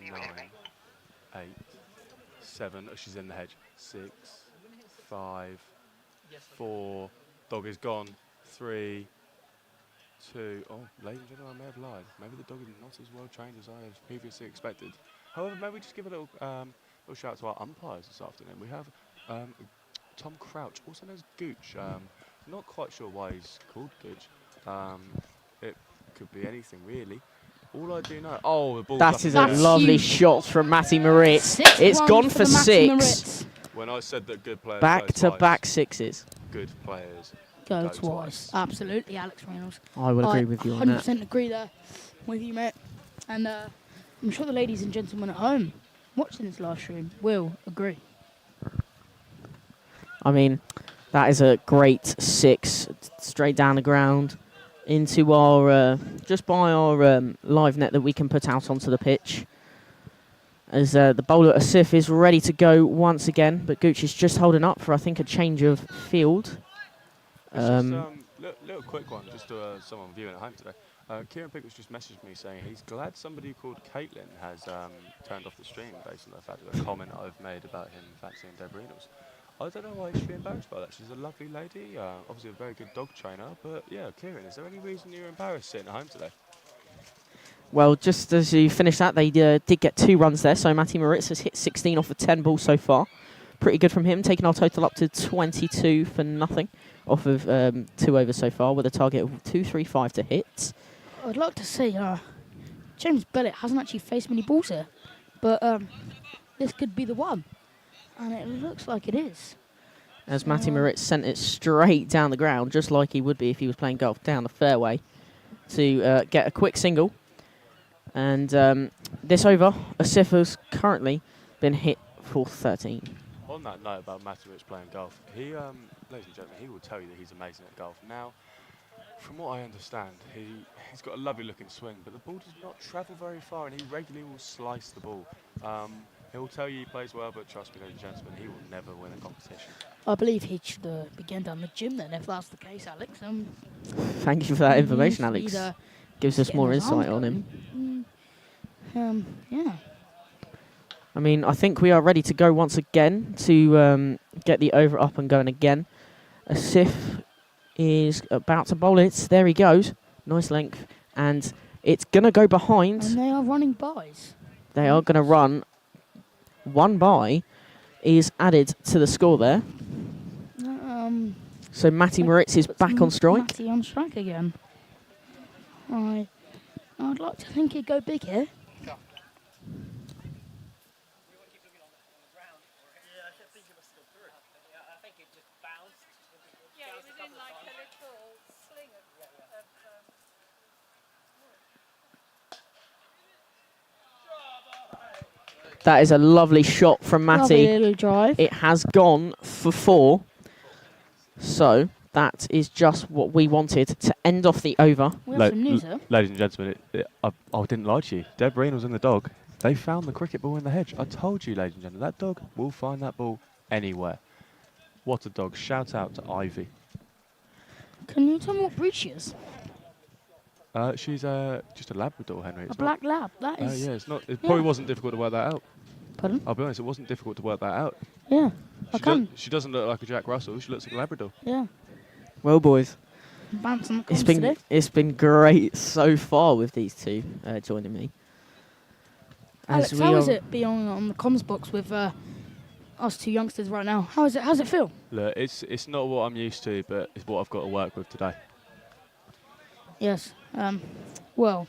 9, 8, 7. Oh, she's in the hedge. 6, 5, 4. Dog is gone. 3, 2. Oh, ladies and gentlemen, I may have lied. Maybe the dog is not as well trained as I have previously expected. However, maybe we just give a little shout out to our umpires this afternoon. We have Tom Crouch, also known as Gooch. Not quite sure why he's called Gooch. It could be anything, really. All I do know... Oh, the ball's that is a That's lovely huge. shot from Matty Moritz. Six It's runs gone for for the Matty 6. Moritz. When I said that good players Back-to-back sixes. good players Go twice. Absolutely, Alex Reynolds. I would agree with you on that. 100% agree there with you, mate. And I'm sure the ladies and gentlemen at home watching this live stream will agree. I mean, that is a great 6 straight down the ground into our, just by our live net that we can put out onto the pitch. As the bowler Asif is ready to go once again, but Gooch is just holding up for, I think, a change of field. Little quick one, just to someone viewing at home today. Kieran Pickles just messaged me saying he's glad somebody called Caitlin has turned off the stream based on the fact of a comment I've made about him fancying Deb Reynolds. I don't know why he should be embarrassed by that. She's a lovely lady, obviously a very good dog trainer. But yeah, Kieran, is there any reason you're embarrassed sitting at home today? Well, just as you finish that, they did get 2 runs there. So Matty Moritz has hit 16 off of 10 balls so far. Pretty good from him, taking our total up to 22 for nothing off of 2 overs so far, with a target of 235 to hit. I'd like to say James Bellett hasn't actually faced many balls here, but this could be the one, and it looks like it is. As Matty Moritz sent it straight down the ground, just like he would be if he was playing golf, down the fairway to get a quick single. And this over, Asif has currently been hit for 13. On that note about Matty Rich playing golf, he, ladies and gentlemen, he will tell you that he's amazing at golf. Now, from what I understand, he's got a lovely looking swing, but the ball does not travel very far, and he regularly will slice the ball. He'll tell you he plays well, but trust me, ladies and gentlemen, he will never win a competition. I believe he should begin down the gym then, if that's the case, Alex. Thank you for that information, he's, Alex. Gives us more insight on him. Yeah. I mean, I think we are ready to go once again to get the over up and going again. Asif is about to bowl it. There he goes. Nice length. And it's going to go behind. And they are running bys. They are going to run. 1 by is added to the score there. So Matty Moritz is back on strike. Matty on strike again. I'd like to think he'd go big here. Yeah, it was in like a little sling of That is a lovely shot from Lovely Matty. little drive. It has gone for 4. So that is just what we wanted to end off the over. We have some news here. Ladies and gentlemen, I didn't lie to you. Deb Reynolds and the dog, they found the cricket ball in the hedge. I told you, ladies and gentlemen, that dog will find that ball anywhere. What a dog. Shout out to Ivy. Can you tell me what breed she is? She's just a Labrador, Henry. A black lab. That is. Yeah, it's not. It probably wasn't difficult to work that out. Pardon? I'll be honest, it wasn't difficult to work that out. Yeah. She doesn't look like a Jack Russell. She looks like a Labrador. Yeah. Well, boys, Bounce on the comms today. it's been great so far with these two joining me. Alex, how is it being on the comms box with us two youngsters right now? How's it feel? Look, it's not what I'm used to, but it's what I've got to work with today. Yes. Well,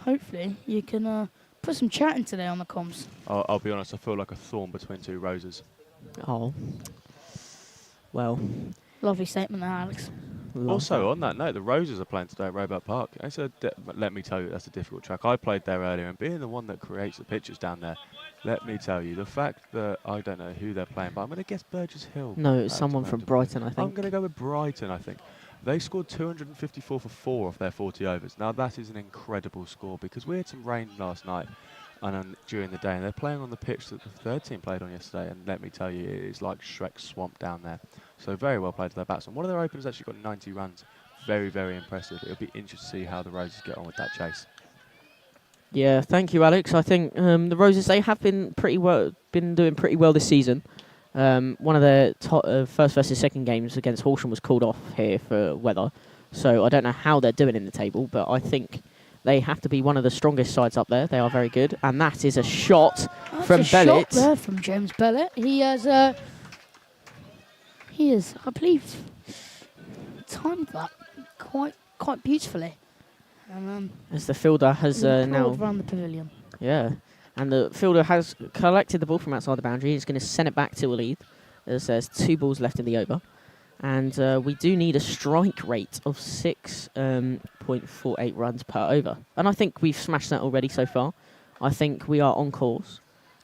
hopefully you can put some chatting today on the comms. I'll be honest, I feel like a thorn between two roses. Oh. Well. Lovely statement there, Alex. Also, on that note, the Roses are playing today at Roebuck Park. Let me tell you, that's a difficult track. I played there earlier, and being the one that creates the pitches down there, let me tell you, the fact that I don't know who they're playing, but I'm going to guess Burgess Hill. No, it's someone from Brighton, I think. I'm going to go with Brighton, I think. They scored 254 for 4 off their 40 overs. Now, that is an incredible score because we had some rain last night and during the day, and they're playing on the pitch that the third team played on yesterday, and let me tell you, it is like Shrek Swamp down there. So very well played to their batsmen. One of their openers actually got 90 runs. Very, very impressive. It'll be interesting to see how the Roses get on with that chase. Yeah, thank you, Alex. I think the Roses, they have been doing pretty well this season. One of their first versus second games against Hailsham was called off here for weather. So I don't know how they're doing in the table, but I think they have to be one of the strongest sides up there. They are very good. And that is a shot from Bellett. Shot there from James Bellett. He is, I believe, timed that quite beautifully. And, as the fielder has now around the pavilion. Yeah, and the fielder has collected the ball from outside the boundary. He's going to send it back to Waleed, as there's 2 balls left in the over. And we do need a strike rate of 6.48 runs per over. And I think we've smashed that already so far. I think we are on course,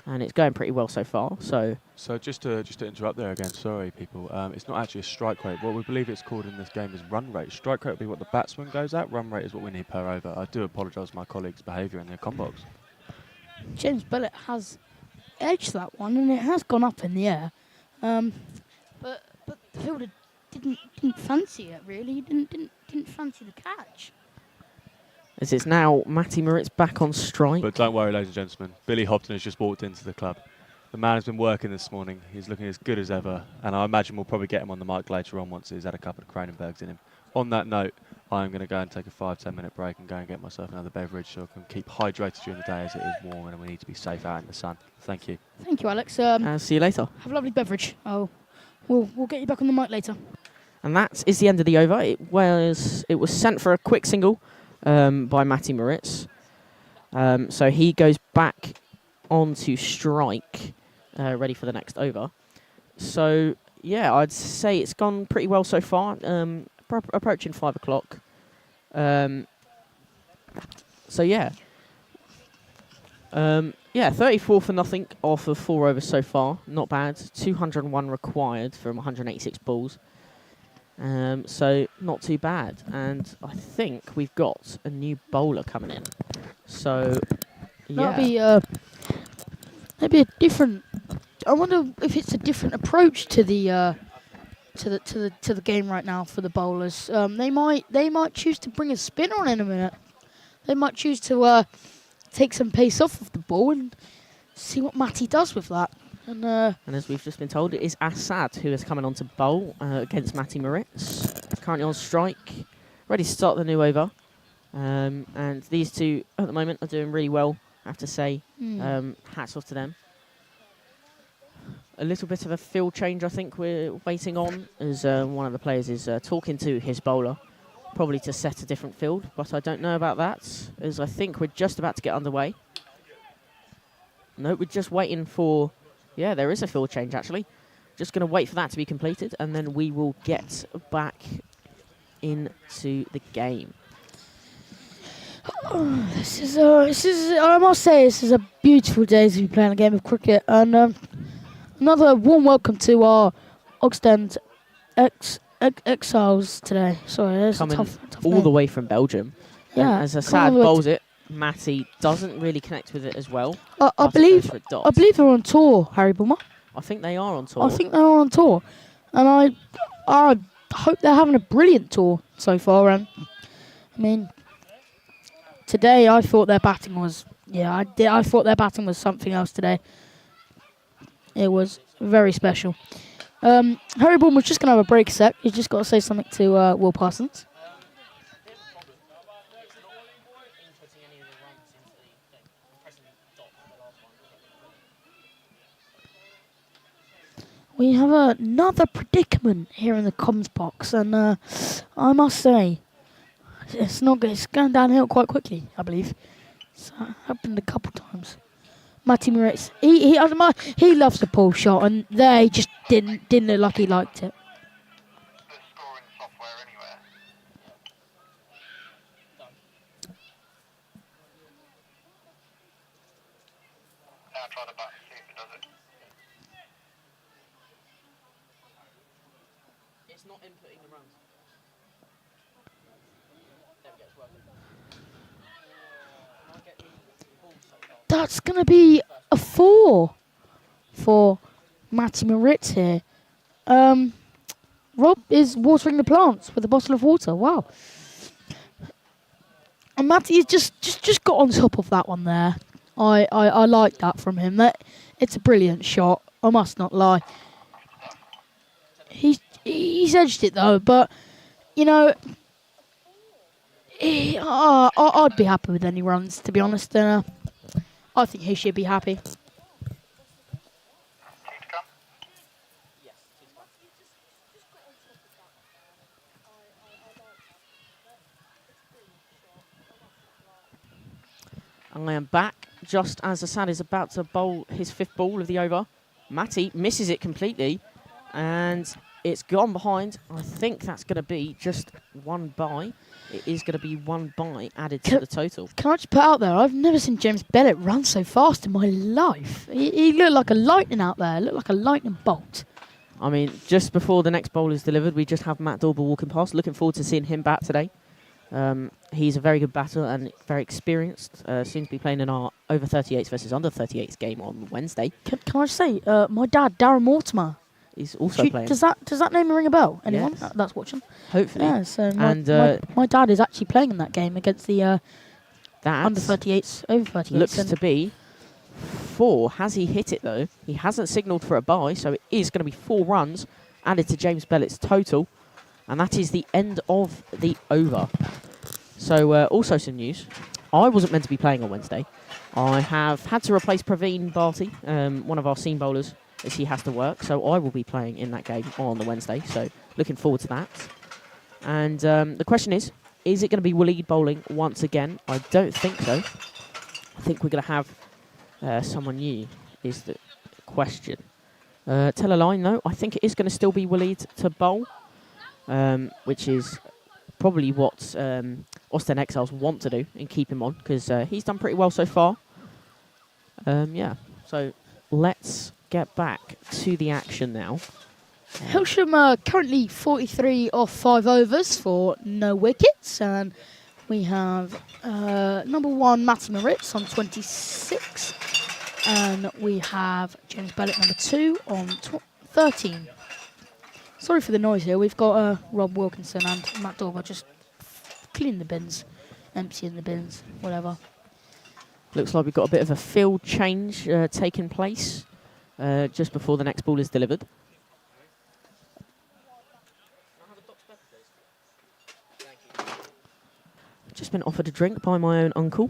and it's going pretty well so far. So just to interrupt there again, sorry people, it's not actually a strike rate. What we believe it's called in this game is run rate. Strike rate will be what the batsman goes at. Run rate is what we need per over. I do apologise for my colleagues' behaviour in the com box. James Bellett has edged that one, and it has gone up in the air. But the fielder didn't fancy it really. He didn't fancy the catch. as it's now Matty Moritz back on strike. But don't worry, ladies and gentlemen. Billy Hobson has just walked into the club. The man has been working this morning. He's looking as good as ever. And I imagine we'll probably get him on the mic later on once he's had a couple of Kronenbergs in him. On that note, I'm going to go and take a 5-10 minute break and go and get myself another beverage so I can keep hydrated during the day as it is warm and we need to be safe out in the sun. Thank you. Thank you, Alex. See you later. Have a lovely beverage. We'll get you back on the mic later. And that is the end of the over. It was sent for a quick single by Matty Moritz. So he goes back on to strike, ready for the next over. So, yeah, I'd say it's gone pretty well so far. Approaching 5 o'clock. So, yeah. 34 for nothing off of 4 overs so far. Not bad. 201 required from 186 balls. So, not too bad. And I think we've got a new bowler coming in. So, yeah. That'd be a different... I wonder if it's a different approach to the game right now for the bowlers. They might choose to bring a spin on in a minute. They might choose to take some pace off of the ball and see what Matty does with that. And as we've just been told, it is Assad who is coming on to bowl against Matty Moritz. Currently on strike, ready to start the new over. And these two at the moment are doing really well, I have to say. Hats off to them. A little bit of a field change, I think we're waiting on, as one of the players is talking to his bowler, probably to set a different field, but I don't know about that, as I think we're just about to get underway. No, we're just waiting for... Yeah, there is a field change, actually. Just going to wait for that to be completed, and then we will get back into the game. This is. I must say, this is a beautiful day to be playing a game of cricket, and another warm welcome to our Ostend Exiles today. Sorry, it's a Coming tough all name. the way from Belgium. Yeah, And as coming Assad all the way bowls it, Matty doesn't really connect with it as well. I but it believe. goes for a dot. I believe they're on tour, Harry Bulmer. I think they are on tour. I think they're on tour, and I hope they're having a brilliant tour so far. And I mean, today I thought their batting was I thought their batting was something else today. It was very special. Harry Bourne was just gonna have a break a sec. He's just got to say something to Will Parsons. We have another predicament here in the comms box, and I must say, it's not good. It's going downhill quite quickly, I believe. It's happened a couple times. Matty Moritz, he loves the pull shot, and there he just didn't look like he liked it. Scoring software anywhere. Now try the back, see if it does it. It's not inputting the runs. There we go, it's working. That's going to be a 4 for Matty Moritz here. Rob is watering the plants with a bottle of water. Wow. And Matty has just got on top of that one there. I like that from him. It's a brilliant shot. I must not lie. He's edged it though, but you know, I'd be happy with any runs, to be honest. I think he should be happy. Keep to come. I am back just as Assad is about to bowl his 5th ball of the over. Matty misses it completely, and it's gone behind. I think that's going to be just 1 bye. It is going to be 1 bye added to the total. Can I just put out there, I've never seen James Bellett run so fast in my life. He looked like a lightning out there. Looked like a lightning bolt. I mean, just before the next bowl is delivered, we just have Matt Dorber walking past. Looking forward to seeing him bat today. He's a very good batter and very experienced. Soon to be playing in our over 38s versus under 38s game on Wednesday. Can I just say, my dad, Darren Mortimer, He's also playing. does that name ring a bell? Anyone Yes. that's watching? Hopefully. Yeah, so And, my dad is actually playing in that game against the That under 38s, over 38s. looks and to be 4. Has he hit it though? He hasn't signalled for a bye, so it is going to be 4 runs added to James Bellett's total. And that is the end of the over. So also some news. I wasn't meant to be playing on Wednesday. I have had to replace Praveen Bharti, one of our seam bowlers, as he has to work. So I will be playing in that game on the Wednesday. So looking forward to that. And the question is it going to be Waleed bowling once again? I don't think so. I think we're going to have someone new is the question. Tell a line though. I think it is going to still be Waleed to bowl, which is probably what Ostend Exiles want to do and keep him on, because he's done pretty well so far. Yeah, so let's get back to the action now. Hailsham currently 43 off 5 overs for no wickets, and we have number 1 Matty Moritz on 26, and we have James Bellett number 2 on 13. Sorry for the noise here. We've got Rob Wilkinson and Matt Dorber just cleaning the bins, emptying the bins, whatever. Looks like we've got a bit of a field change taking place just before the next ball is delivered. Just been offered a drink by my own uncle.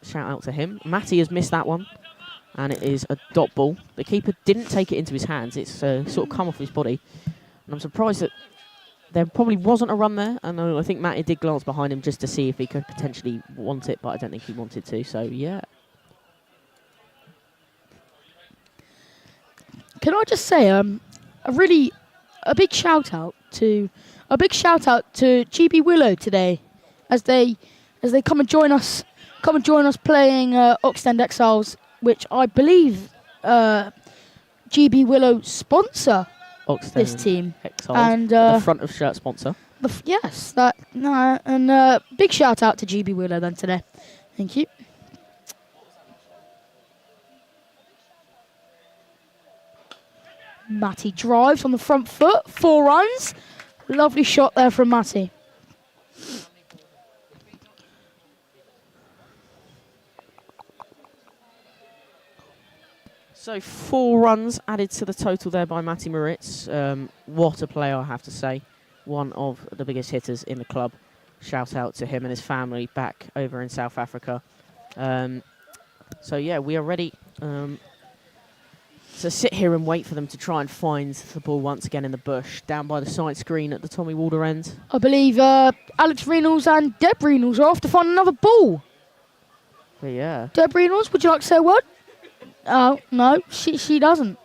Shout out to him. Matty has missed that one, and it is a dot ball. The keeper didn't take it into his hands. It's sort of come off his body. And I'm surprised that there probably wasn't a run there. And I think Matty did glance behind him just to see if he could potentially want it, but I don't think he wanted to. So, yeah. Can I just say a big shout out to GB Willow today, as they as they come and join us. Come and join us playing Ostend Exiles, which I believe GB Willow sponsor Oxford this team. Exiles, And the front of shirt sponsor. yes, that and big shout out to GB Willow then today. Thank you. Matty drives on the front foot, 4 runs. Lovely shot there from Matty. So 4 runs added to the total there by Matty Moritz. What a player, I have to say. One of the biggest hitters in the club. Shout out to him and his family back over in South Africa. So yeah, we are ready to sit here and wait for them to try and find the ball once again in the bush, down by the side screen at the Tommy Walder end. I believe Alex Reynolds and Deb Reynolds are off to find another ball. But yeah. Deb Reynolds, would you like to say a word? Oh, no, she doesn't.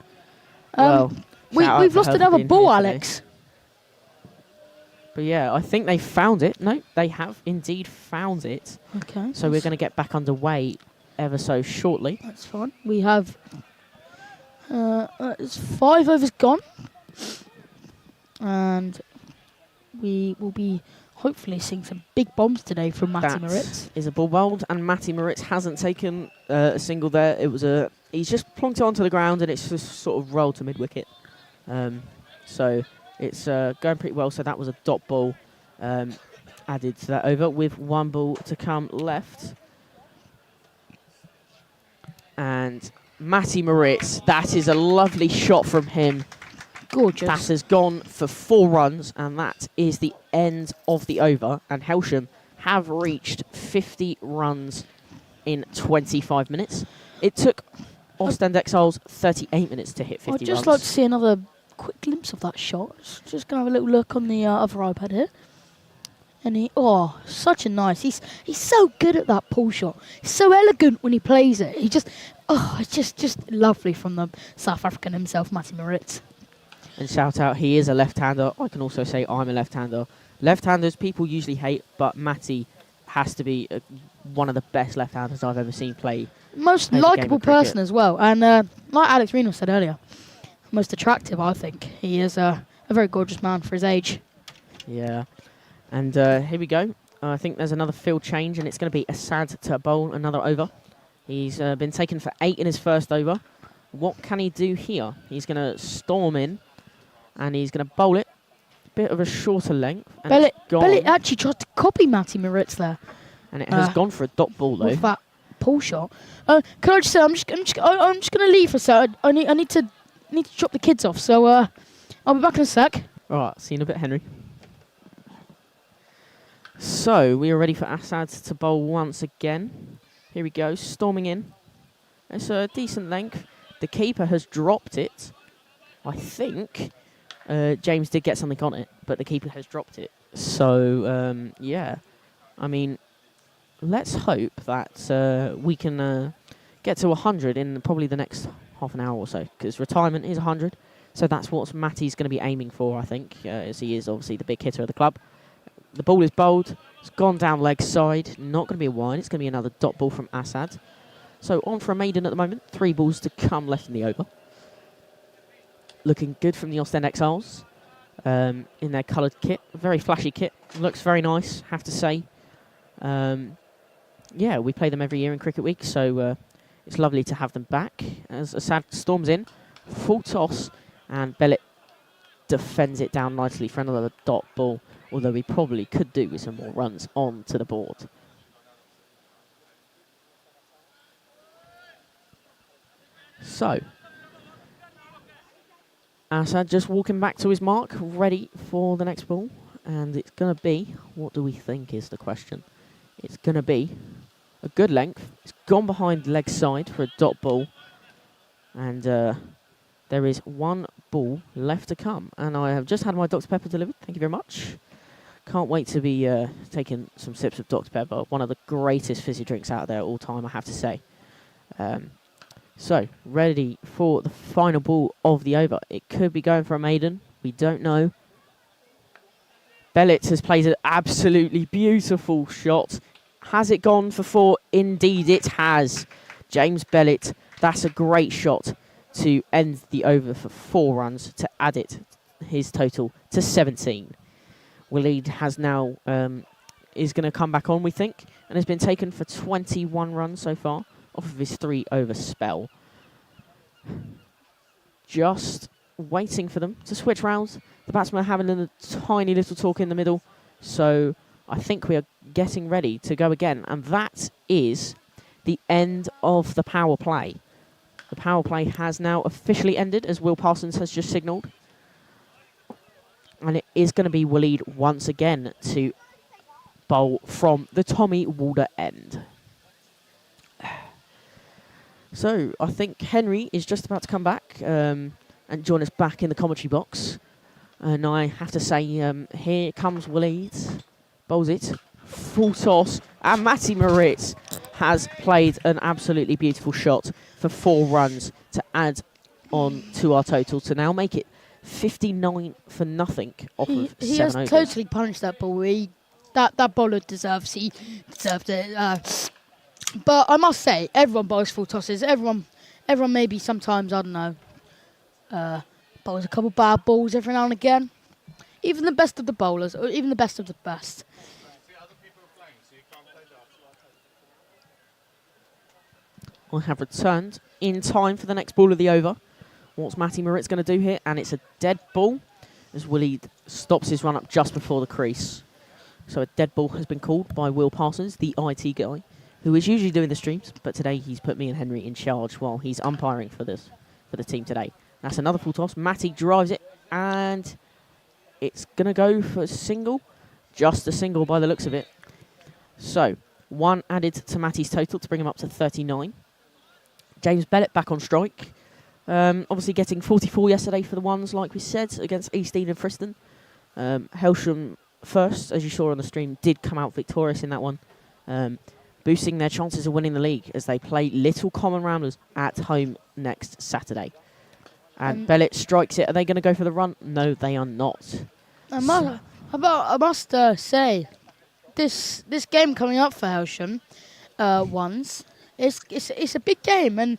Well, we've lost another ball, Alex. But yeah, I think they found it. No, they have indeed found it. Okay. So we're going to get back underway ever so shortly. That's fine. We have it's 5 overs gone. And we will be hopefully seeing some big bombs today from Matty Moritz. That is a ball bowled, and Matty Moritz hasn't taken a single there. It was he's just plonked it onto the ground, and it's just sort of rolled to mid-wicket. So it's going pretty well. So that was a dot ball added to that over, with 1 ball to come left. And Matty Moritz, that is a lovely shot from him. Gorgeous. That has gone for 4 runs, and that is the end of the over. And Hailsham have reached 50 runs in 25 minutes. It took Ostend Exiles 38 minutes to hit 50 runs. I'd just like to see another quick glimpse of that shot. Just going to have a little look on the other iPad here. And such a nice. He's so good at that pull shot. He's so elegant when he plays it. It's just lovely from the South African himself, Matty Moritz. And shout out, he is a left-hander. I can also say I'm a left-hander. Left-handers people usually hate, but Matty has to be one of the best left-handers I've ever seen play. Most likeable person as well. And like Alex Reynolds said earlier, most attractive, I think. He is a very gorgeous man for his age. Yeah. And here we go. I think there's another field change, and it's going to be Assad to bowl another over. He's been taken for 8 in his first over. What can he do here? He's going to storm in, and he's going to bowl it. Bit of a shorter length. And Bellet actually tried to copy Matty Moritz there. And it has gone for a dot ball, though. With that pull shot. Can I just say, I'm just going to leave for a sec. I need to drop the kids off, so I'll be back in a sec. All right, see you in a bit, Henry. So, we are ready for Assad to bowl once again. Here we go, storming in. It's a decent length. The keeper has dropped it. I think James did get something on it, but the keeper has dropped it. So, yeah. I mean, let's hope that we can get to 100 in probably the next half an hour or so, because retirement is 100. So that's what Matty's going to be aiming for, I think, as he is obviously the big hitter of the club. The ball is bowled. It's gone down leg side. Not going to be a wide. It's going to be another dot ball from Assad. So on for a maiden at the moment. 3 balls to come left in the over. Looking good from the Ostend Exiles in their coloured kit. Very flashy kit. Looks very nice, have to say. Yeah, we play them every year in Cricket Week, so it's lovely to have them back. As Assad storms in, full toss, and Bellet defends it down nicely for another dot ball, although we probably could do with some more runs onto the board. So, Assad just walking back to his mark, ready for the next ball. And it's going to be, what do we think is the question? It's going to be a good length. It's gone behind leg side for a dot ball. And there is 1 ball left to come. And I have just had my Dr. Pepper delivered. Thank you very much. Can't wait to be taking some sips of Dr. Pepper. One of the greatest fizzy drinks out there all time, I have to say. So, ready for the final ball of the over. It could be going for a maiden. We don't know. Bellet has played an absolutely beautiful shot. Has it gone for 4? Indeed it has. James Bellett, that's a great shot to end the over for 4 runs to add his total to 17. Waleed has now is going to come back on, we think, and has been taken for 21 runs so far off of his 3 over spell. Just waiting for them to switch rounds. The batsmen are having a tiny little talk in the middle, so I think we are getting ready to go again, and that is the end of the power play. The power play has now officially ended, as Will Parsons has just signalled. And it is going to be Waleed once again to bowl from the Tommy Walder end. So, I think Henry is just about to come back and join us back in the commentary box. And I have to say, here comes Waleed. Bowls it. Full toss. And Matty Moritz has played an absolutely beautiful shot for 4 runs to add on to our total to now make it 59 for nothing off of 7 He has overs. totally punished that ball. That bowler deserved it. But I must say, everyone bowls full tosses. Everyone maybe sometimes, I don't know, bowls a couple bad balls every now and again. Even the best of the bowlers, or even the best of the best. I have returned in time for the next ball of the over. What's Matty Moritz going to do here? And it's a dead ball as Waleed stops his run up just before the crease. So a dead ball has been called by Will Parsons, the IT guy, who is usually doing the streams, but today he's put me and Henry in charge while he's umpiring for the team today. That's another full toss. Matty drives it, and it's going to go for a single. Just a single by the looks of it. So, 1 added to Matty's total to bring him up to 39. James Bellett back on strike. Obviously getting 44 yesterday for the ones, like we said, against Eastern and Friston. Hailsham first, as you saw on the stream, did come out victorious in that one, boosting their chances of winning the league as they play Little Common Ramblers at home next Saturday. And Bellett strikes it. Are they going to go for the run? No, they are not. I must say, this game coming up for Hailsham ones, it's a big game, and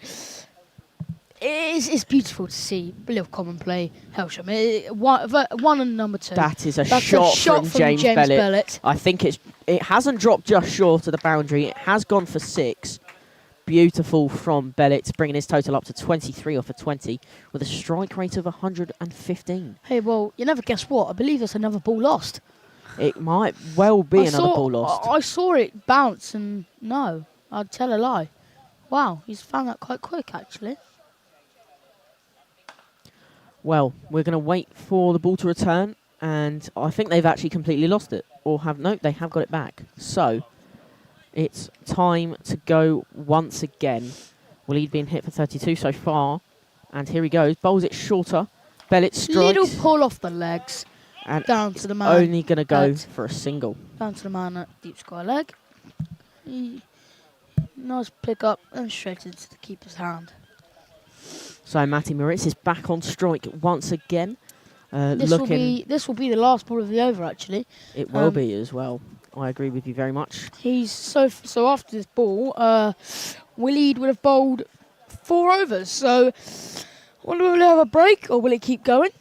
it's beautiful to see Little Common play Hailsham. One and number 2. That's a shot from James Bellett. I think it hasn't dropped just short of the boundary. It has gone for 6. Beautiful from Bellett, bringing his total up to 23 off of 20 with a strike rate of 115. Hey, well, you never guess what? I believe there's another ball lost. It might well be another ball lost. I saw it bounce, and no, I'd tell a lie. Wow, he's found that quite quick, actually. Well, we're going to wait for the ball to return, and I think they've actually completely lost it. No, they have got it back. So, it's time to go once again. Waleed being hit for 32 so far, and here he goes. Bowls it shorter. Bellett strikes. Little pull off the legs. And down to the man. Only going to go for a single. Down to the man at deep square leg. Nice pick up and straight into the keeper's hand. So Matty Moritz is back on strike once again. This will be the last ball of the over, actually. It will be as well. I agree with you very much. He's so after this ball, Waleed would have bowled 4 overs. So, will it have a break or will it keep going?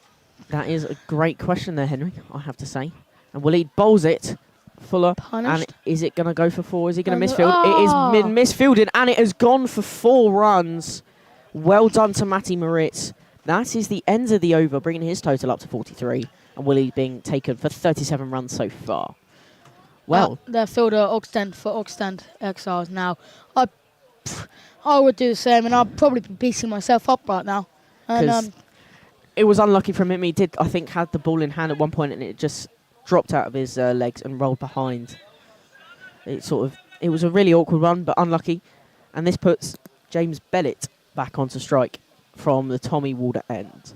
That is a great question there, Henry, I have to say. And Waleed bowls it. Fuller. Punished. And is it going to go for 4? Is he going to misfield? It is misfielded, and it has gone for 4 runs. Well done to Matty Moritz. That is the end of the over, bringing his total up to 43. And Waleed being taken for 37 runs so far. Well, their fielder Ostend for Ostend Exiles now. I would do the same, and I'd probably be beating myself up right now. And it was unlucky from him. He did, I think, had the ball in hand at one point, and it just dropped out of his legs and rolled behind. It was a really awkward run, but unlucky. And this puts James Bellett back onto strike from the Tommy Walder end.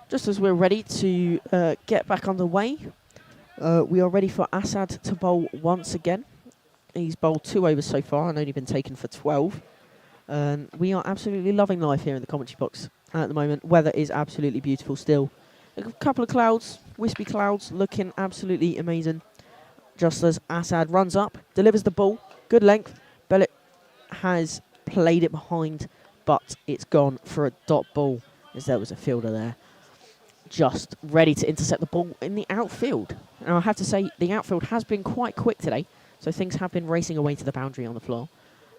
Just as we're ready to get back underway, we are ready for Assad to bowl once again. He's bowled 2 overs so far and only been taken for 12. We are absolutely loving life here in the commentary box at the moment. Weather is absolutely beautiful still. A couple of clouds wispy clouds looking absolutely amazing. Just as Assad runs up, delivers the ball, good length. Bellet has played it behind, but it's gone for a dot ball as there was a fielder there. Just ready to intercept the ball in the outfield. And I have to say, the outfield has been quite quick today, so things have been racing away to the boundary on the floor.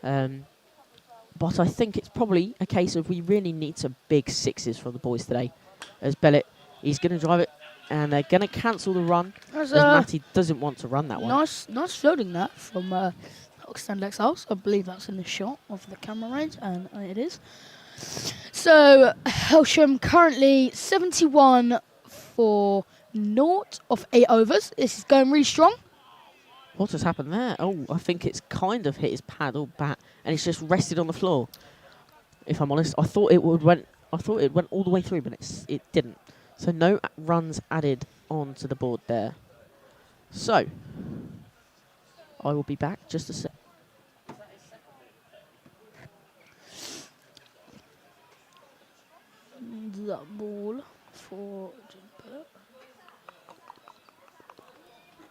But I think it's probably a case of we really need some big sixes from the boys today. As Bellet, he's going to drive it, and they're going to cancel the run, as Matty doesn't want to run that one. Nice fielding that from Ostend Exiles. I believe that's in the shot of the camera range, and it is. So, Hailsham currently 71 for 0 of 8 overs. This is going really strong. What has happened there? Oh, I think it's kind of hit his paddle bat, and it's just rested on the floor. If I'm honest, I thought it went all the way through, but it didn't. So no runs added onto the board there. So I will be back just a sec. That ball for jumper.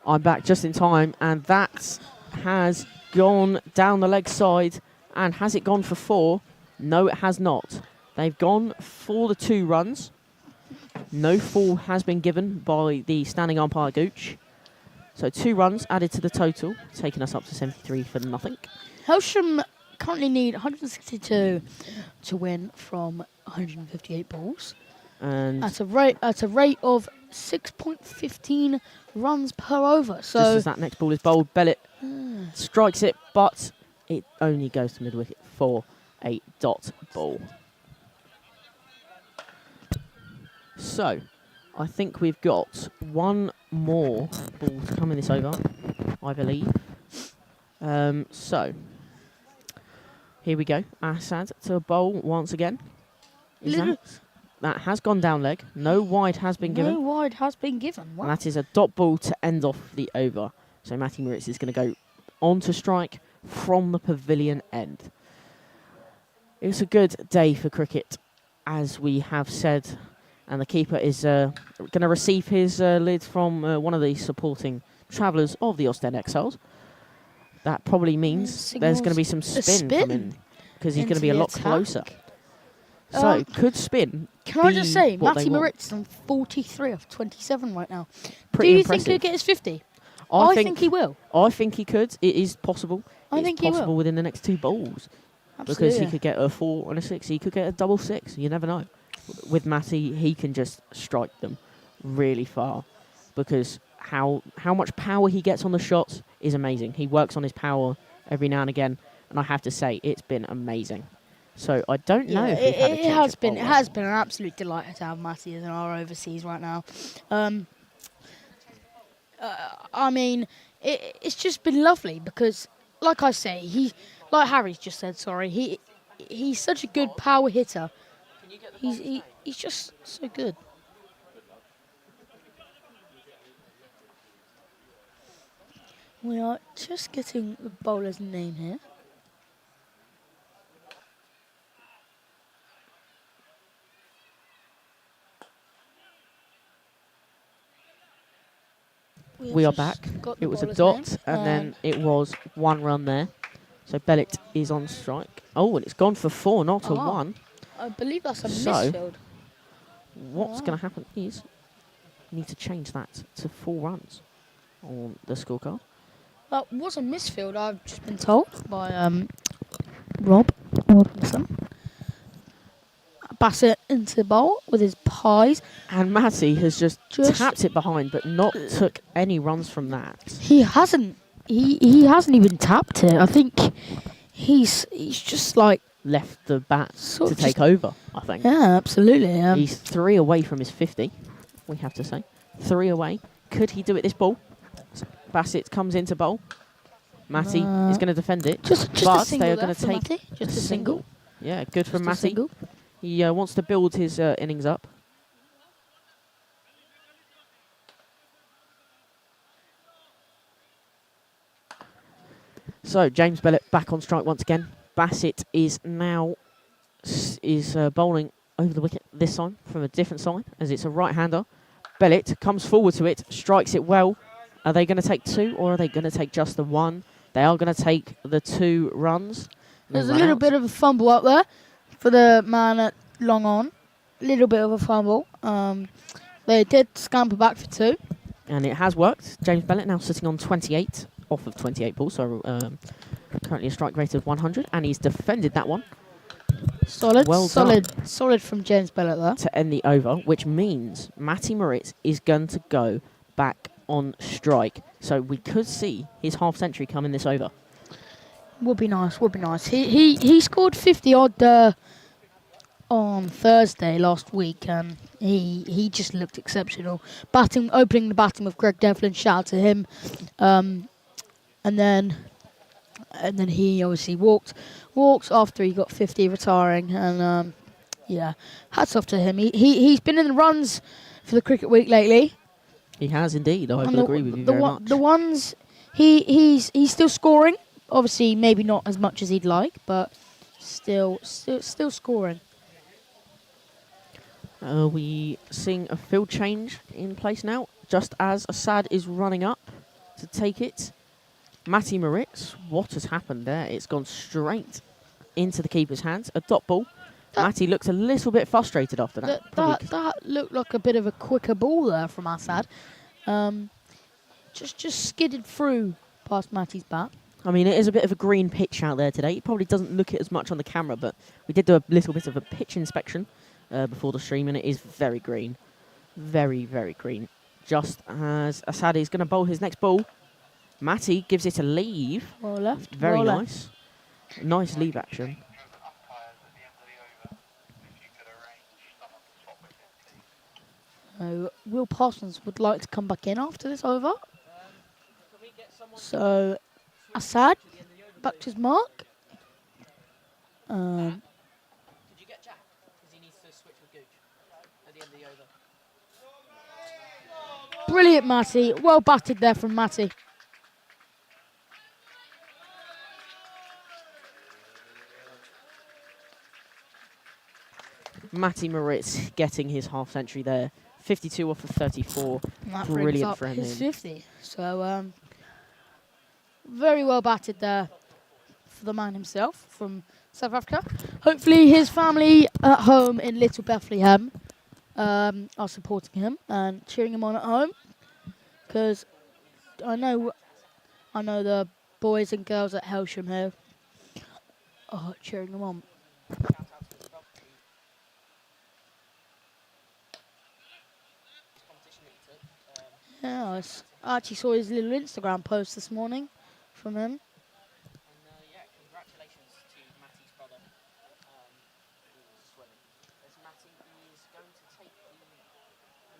I'm back just in time, and that has gone down the leg side. And has it gone for 4? No, it has not. They've gone for the 2 runs. No fall has been given by the standing umpire Gooch. So 2 runs added to the total, taking us up to 73 for nothing. Hailsham currently need 162 to win from 158 balls. And At a rate of 6.15 runs per over. So just as that next ball is bowled, Bellet strikes it, but it only goes to mid-wicket for a dot ball. So, I think we've got one more ball to come in this over, I believe. So, here we go. Assad to bowl once again. That has gone down leg. No wide has been given. No wide has been given. Wow. And that is a dot ball to end off the over. So Matty Moritz is going to go on to strike from the pavilion end. It was a good day for cricket, as we have said. And the keeper is going to receive his lid from one of the supporting travellers of the Ostend Exiles. That probably means there's going to be some spin coming, because he's going to be a lot closer. So, could spin. Can I just say, what Matty they want. Moritz is on 43 of 27 right now. Pretty Do you impressive. think he'll get his 50? I think he will. I think he could. It is possible. I think he It's possible will. within the next 2 bowls. Absolutely. Because he could get a 4 and a 6. He could get a double 6. You never know. With Matty, he can just strike them really far. Because how much power he gets on the shots is amazing. He works on his power every now and again. And I have to say, it's been amazing. So I don't know if we've had a change of It bowler. has been an absolute delight to have Matty as our overseas right now. I mean, it's just been lovely because, like I say, like Harry's just said, sorry, he's such a good power hitter. He's just so good. We are just getting the bowler's name here. We are back. It was a dot, and then it was 1 run there. So Bellet is on strike. Oh, and it's gone for 4, not a 1. I believe that's a So, misfield. What's going to happen is we need to change that to 4 runs on the scorecard. That was a misfield, I've just been told by Rob Robinson. Bassett into bowl with his pies. And Matty has just tapped it behind, but not took any runs from that. He hasn't. He hasn't even tapped it. I think he's just like Left the bat Sort to of take over, I think. yeah, absolutely. He's 3 away from his 50, we have to say. 3 away. Could he do it this ball? Bassett comes into bowl. Matty is going to defend it. Just but a single they are there going to for take Matty. Just a single. Yeah, good from Just a Matty. single. He wants to build his innings up. So James Bellet back on strike once again. Bassett is now bowling over the wicket this time from a different side, as it's a right-hander. Bellet comes forward to it, strikes it well. Are they going to take 2 or are they going to take just the 1? They are going to take the 2 runs. There's a little bit of a fumble up there for the man at long on. Little bit of a fumble. They did scamper back for 2. And it has worked. James Bellet now sitting on 28 off of 28 balls, so currently a strike rate of 100, and he's defended that one. Solid, Well solid from James Bellet there. To end the over, which means Matty Moritz is going to go back on strike. So we could see his half century come in this over. Would be nice, would be nice. He scored 50 odd on Thursday last week, and he just looked exceptional. Opening the batting with Greg Devlin, shout out to him. And then he obviously walked after he got 50, retiring, and yeah, hats off to him. He's been in the runs for the Cricket Week lately. He has indeed. I would agree with you very much. The ones he's still scoring. Obviously, maybe not as much as he'd like, but still scoring. We seeing a field change in place now, just as Assad is running up to take it. Matty Moritz, what has happened there? It's gone straight into the keeper's hands. A dot ball. Matty looked a little bit frustrated after that. That looked like a bit of a quicker ball there from Assad. Just skidded through past Matty's bat. I mean, it is a bit of a green pitch out there today. It probably doesn't look it as much on the camera, but we did do a little bit of a pitch inspection before the stream, and it is very green. Very, very green. Just as Assad is going to bowl his next ball, Matty gives it a leave. Well left. Very well nice. Nice leave action. Will Parsons would like to come back in after this over. So, Assad, back to his mark. Did you get Jack? Because he needs to switch with Gooch at the end of the over. Brilliant, Matty. Well batted there from Matty. Matty Moritz getting his half century there. 52 off of 34. Brilliant for him. His 50. So, very well batted there for the man himself from South Africa. Hopefully his family at home in Little Bethlehem are supporting him and cheering him on at home, because I know the boys and girls at Hailsham here are cheering him on. Yeah, I actually saw his little Instagram post this morning from him. And yeah, congratulations to Matty's brother who's swimming. As Matty is going to take the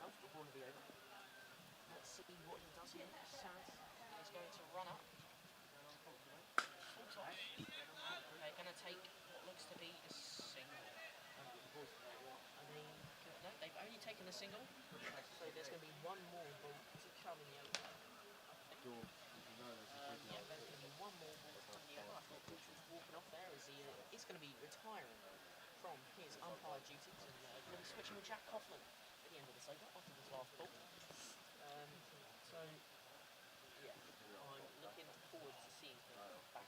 multiple ball of the over. Let's see what he does here. Assad is going to run up. They're going to take what looks to be a single. No, they've only taken a single. So there's going to be one more ball. Is it Charlie in the over? Yeah, there's going to be one more ball from the over. I thought Gooch was walking off there as he is going to be retiring from his umpire duties and going to be switching with Jack Coughlin at the end of this over after this last ball. So, yeah, I'm looking forward to seeing him back.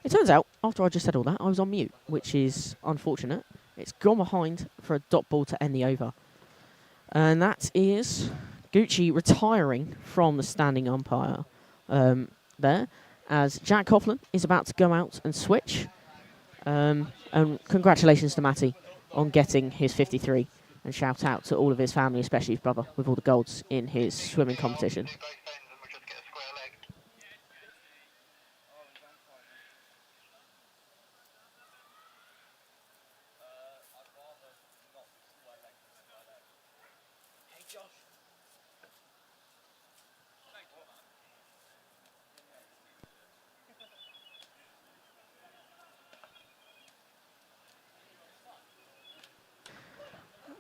It turns out, after I just said all that, I was on mute, which is unfortunate. It's gone behind for a dot ball to end the over. And that is Gucci retiring from the standing umpire there, as Jack Coughlin is about to go out and switch. And congratulations to Matty on getting his 53. And shout out to all of his family, especially his brother, with all the golds in his swimming competition.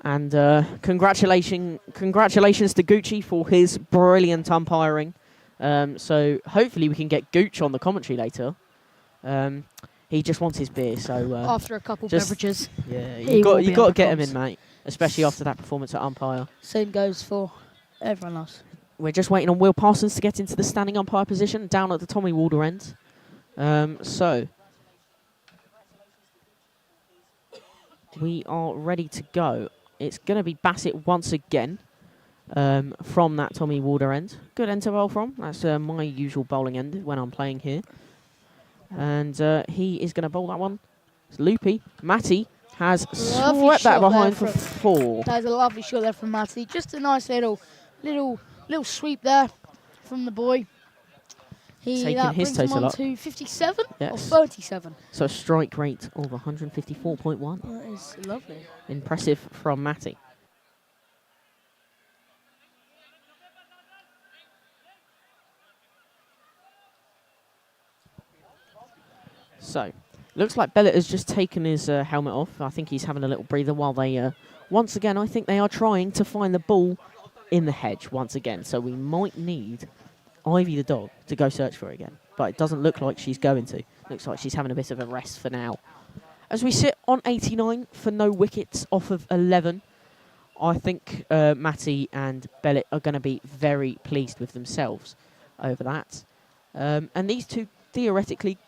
And congratulations to Gucci for his brilliant umpiring. So hopefully we can get Gooch on the commentary later. He just wants his beer, so After a couple beverages. Yeah, you got to get him in, mate. especially after that performance at umpire. Same goes for everyone else. We're just waiting on Will Parsons to get into the standing umpire position down at the Tommy Walder end. So we are ready to go. It's going to be Bassett once again from that Tommy Walder end. Good end to bowl from. That's my usual bowling end when I'm playing here. And he is going to bowl that one. It's loopy. Matty has Lovely swept that shot there behind for from- 4. That was a lovely shot there from Matty. Just a nice little sweep there from the boy. Taking That his brings him total on up. to 57 or Yes. 37. So a strike rate of 154.1. That is lovely. Impressive from Matty. So, looks like Bellett has just taken his helmet off. I think he's having a little breather while they, once again, I think they are trying to find the ball in the hedge once again. So we might need Ivy the dog to go search for it again. But it doesn't look like she's going to. Looks like she's having a bit of a rest for now. As we sit on 89 for no wickets off of 11, I think Matty and Bellett are going to be very pleased with themselves over that. And these two, theoretically,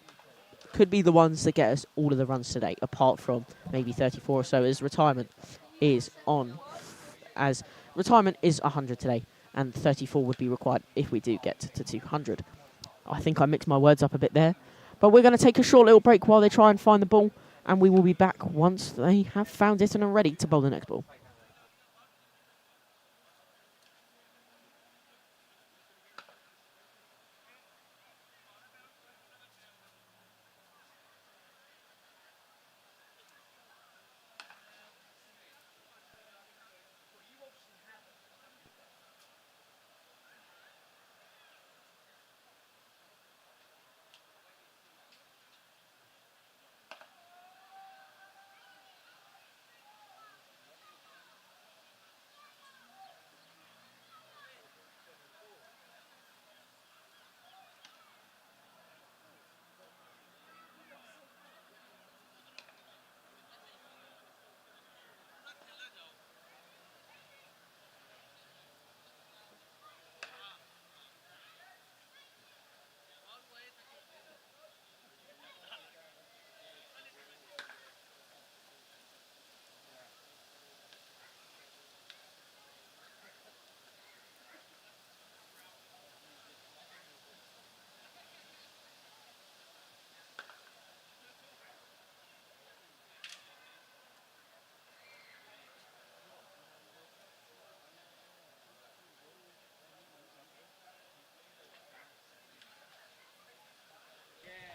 could be the ones that get us all of the runs today, apart from maybe 34 or so, as retirement is on. As retirement is 100 today, and 34 would be required if we do get to 200. I think I mixed my words up a bit there. But we're going to take a short little break while they try and find the ball, and we will be back once they have found it and are ready to bowl the next ball.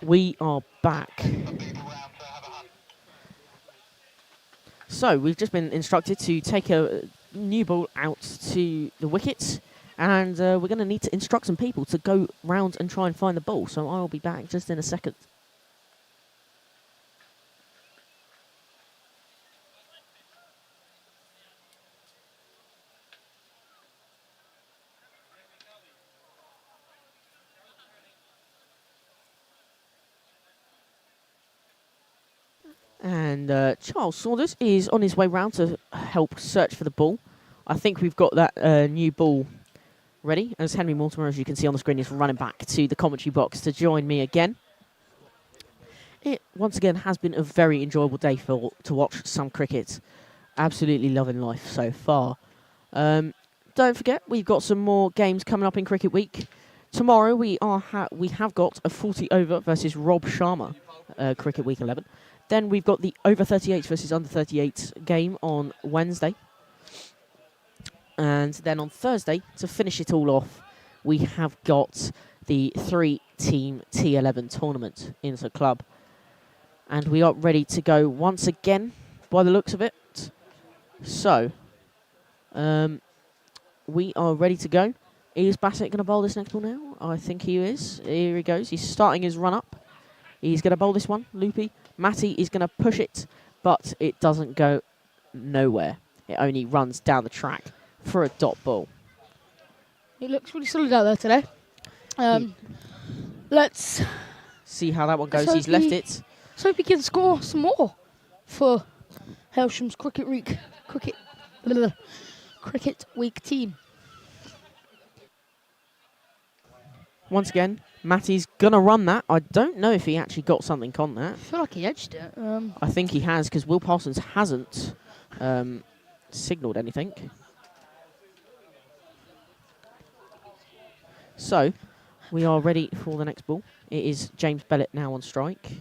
We are back. So we've just been instructed to take a new ball out to the wickets, and we're going to need to instruct some people to go round and try and find the ball. So I'll be back just in a second. And Charles Saunders is on his way round to help search for the ball. I think we've got that new ball ready, as Henry Mortimer, as you can see on the screen, is running back to the commentary box to join me again. It, once again, has been a very enjoyable day to watch some cricket. Absolutely loving life so far. Don't forget, we've got some more games coming up in Cricket Week. Tomorrow we have got a 40 over versus Rob Sharma, Cricket Week 11. Then we've got the over 38s versus under 38s game on Wednesday. And then on Thursday, to finish it all off, we have got the 3-team T11 tournament in the club. And we are ready to go once again, by the looks of it. So, we are ready to go. Is Bassett going to bowl this next ball now? I think he is. Here he goes. He's starting his run up. He's going to bowl this one, loopy. Matty is going to push it, but it doesn't go nowhere. It only runs down the track for a dot ball. It looks really solid out there today. Let's see how that one goes. So He's left it. So hope he can score some more for Hailsham's Cricket Cricket Week team. Once again, Matty's going to run that. I don't know if he actually got something on that. I feel like he edged it. I think he has, because Will Parsons hasn't signalled anything. So, we are ready for the next ball. It is James Bellett now on strike.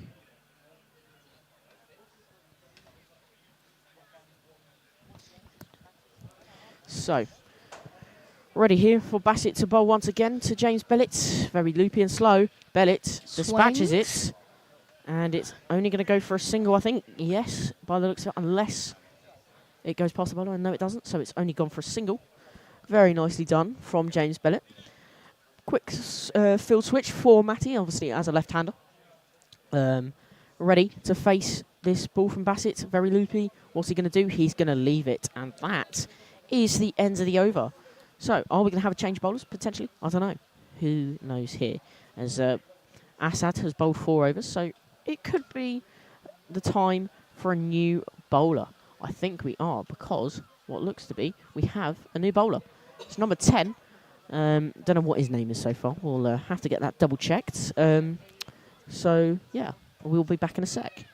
So, ready here for Bassett to bowl once again to James Bellett. Very loopy and slow. Bellett dispatches it. And it's only going to go for a single, I think. Yes, by the looks of it, unless it goes past the bowler. And no, it doesn't. So it's only gone for a single. Very nicely done from James Bellett. Quick field switch for Matty, obviously as a left-hander. Ready to face this ball from Bassett. Very loopy. What's he going to do? He's going to leave it. And that is the end of the over. So, are we going to have a change of bowlers, potentially? I don't know. Who knows here? As Assad has bowled 4 overs, so it could be the time for a new bowler. I think we are, because what looks to be, we have a new bowler. It's number 10. Don't know what his name is so far. We'll have to get that double checked. So, yeah, we'll be back in a sec.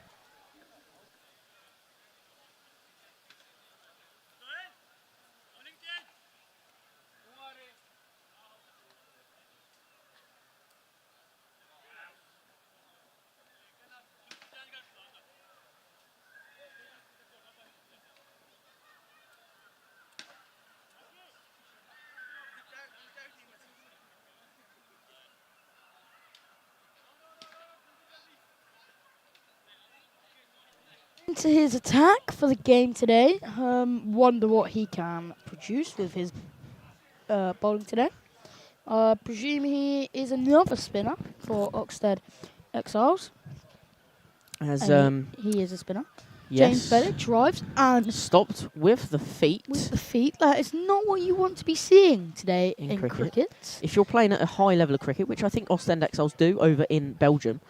Into his attack for the game today. Wonder what he can produce with his bowling today. Presume he is another spinner for Ostend Exiles. As he is a spinner. yes, James Bellett drives and stopped with the feet. with the feet. That is not what you want to be seeing today In in cricket. cricket. If you're playing at a high level of cricket, which I think Ostend Exiles do over in Belgium,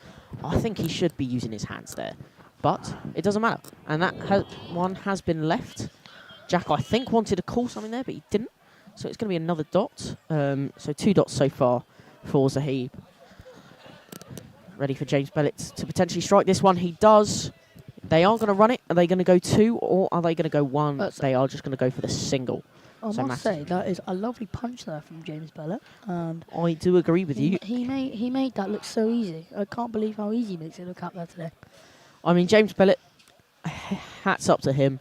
I think he should be using his hands there. But it doesn't matter. And that one has been left. Jack, I think, wanted to call something there, but he didn't. So it's going to be another dot. So 2 dots so far for Zahib. Ready for James Bellett to potentially strike this one. He does. They are going to run it. Are they going to go 2 or are they going to go 1? They are just going to go for the single. I must say, that is a lovely punch there from James Bellett. And I do agree with you. He made that look so easy. I can't believe how easy he makes it look out there today. I mean, James Bellett, hats up to him.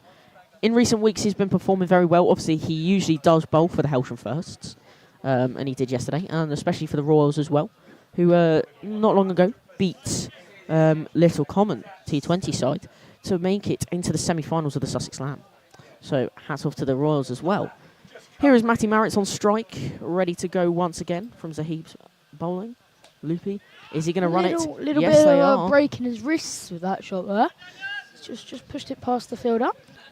In recent weeks, he's been performing very well. Obviously, he usually does bowl for the Hailsham firsts, and he did yesterday, and especially for the Royals as well, who not long ago beat Little Common T20 side to make it into the semi-finals of the Sussex Lamb. So hats off to the Royals as well. Here is Matty Marriott on strike, ready to go once again from Zahib's bowling. Loopy. Is he going to run it? Little Yes, bit they of are. a break in his wrists with that shot there. Just pushed it past the fielder.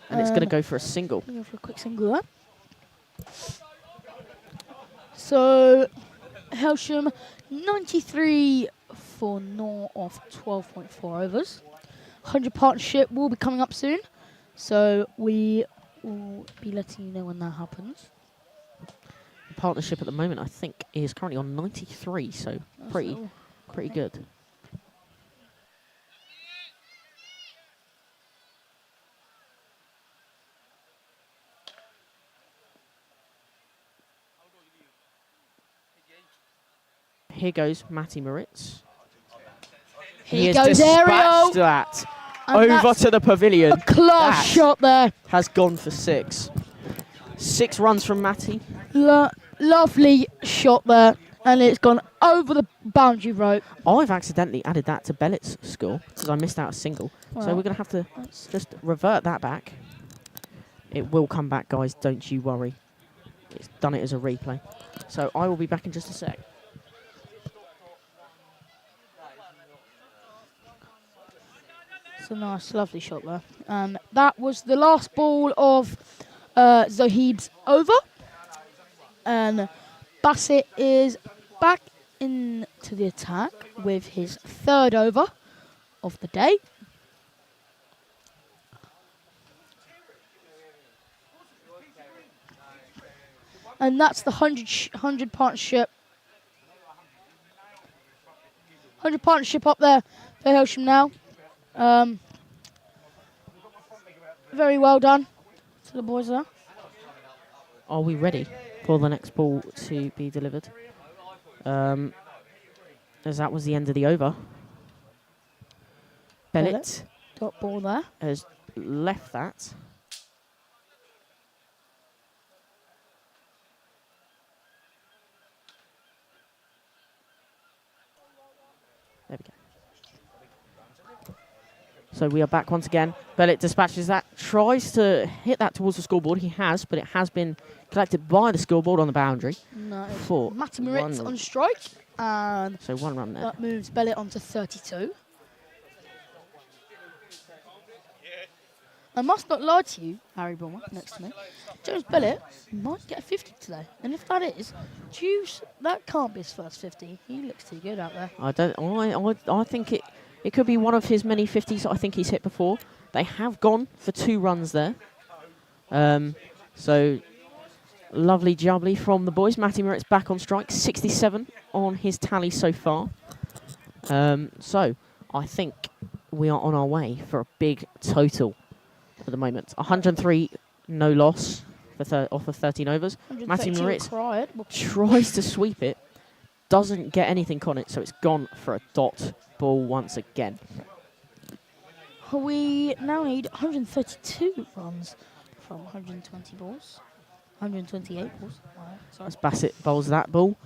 And it's going to go for a single. Go for a quick single there. So, Hailsham, 93 for 0 off 12.4 overs. 100 partnership will be coming up soon. So, we will be letting you know when that happens. The partnership at the moment, I think, is currently on 93, so pretty good. Here goes Matty Moritz. He has dispatched that over to the pavilion. A class shot there. Has gone for 6. 6 runs from Matty. Lovely shot there. And it's gone over the boundary rope. I've accidentally added that to Bellett's score because I missed out a single. Well, so we're going to have to just revert that back. It will come back, guys. Don't you worry. It's done it as a replay. So I will be back in just a sec. It's a nice, lovely shot there. And that was the last ball of Zahib's over. And Bassett is back into the attack with his 3rd over of the day. And that's the 100 partnership. 100 partnership up there for Hailsham now. Very well done to the boys there. Are we ready for the next ball to be delivered? As that was the end of the over. Bellett Got ball there. has left that. There we go. So we are back once again. Bellett dispatches that, tries to hit that towards the scoreboard. He has, but it has been collected by the scoreboard on the boundary. No, For Matty Moritz on strike. And so 1 run there. that moves Bellett on to 32. I must not lie to you, Harry Bulmer, next to me. James Bellett might get a 50 today. And if that is, that can't be his first 50. He looks too good out there. I think it could be one of his many 50s that I think he's hit before. They have gone for 2 runs there. So lovely jubbly from the boys. Matty Moritz back on strike, 67 on his tally so far. So I think we are on our way for a big total at the moment. 103 no loss off of 13 overs. Matty Moritz tries to sweep it, doesn't get anything on it, so it's gone for a dot ball once again. We now need 132 runs from 120 balls. 128 balls. Sorry. As Bassett bowls that ball.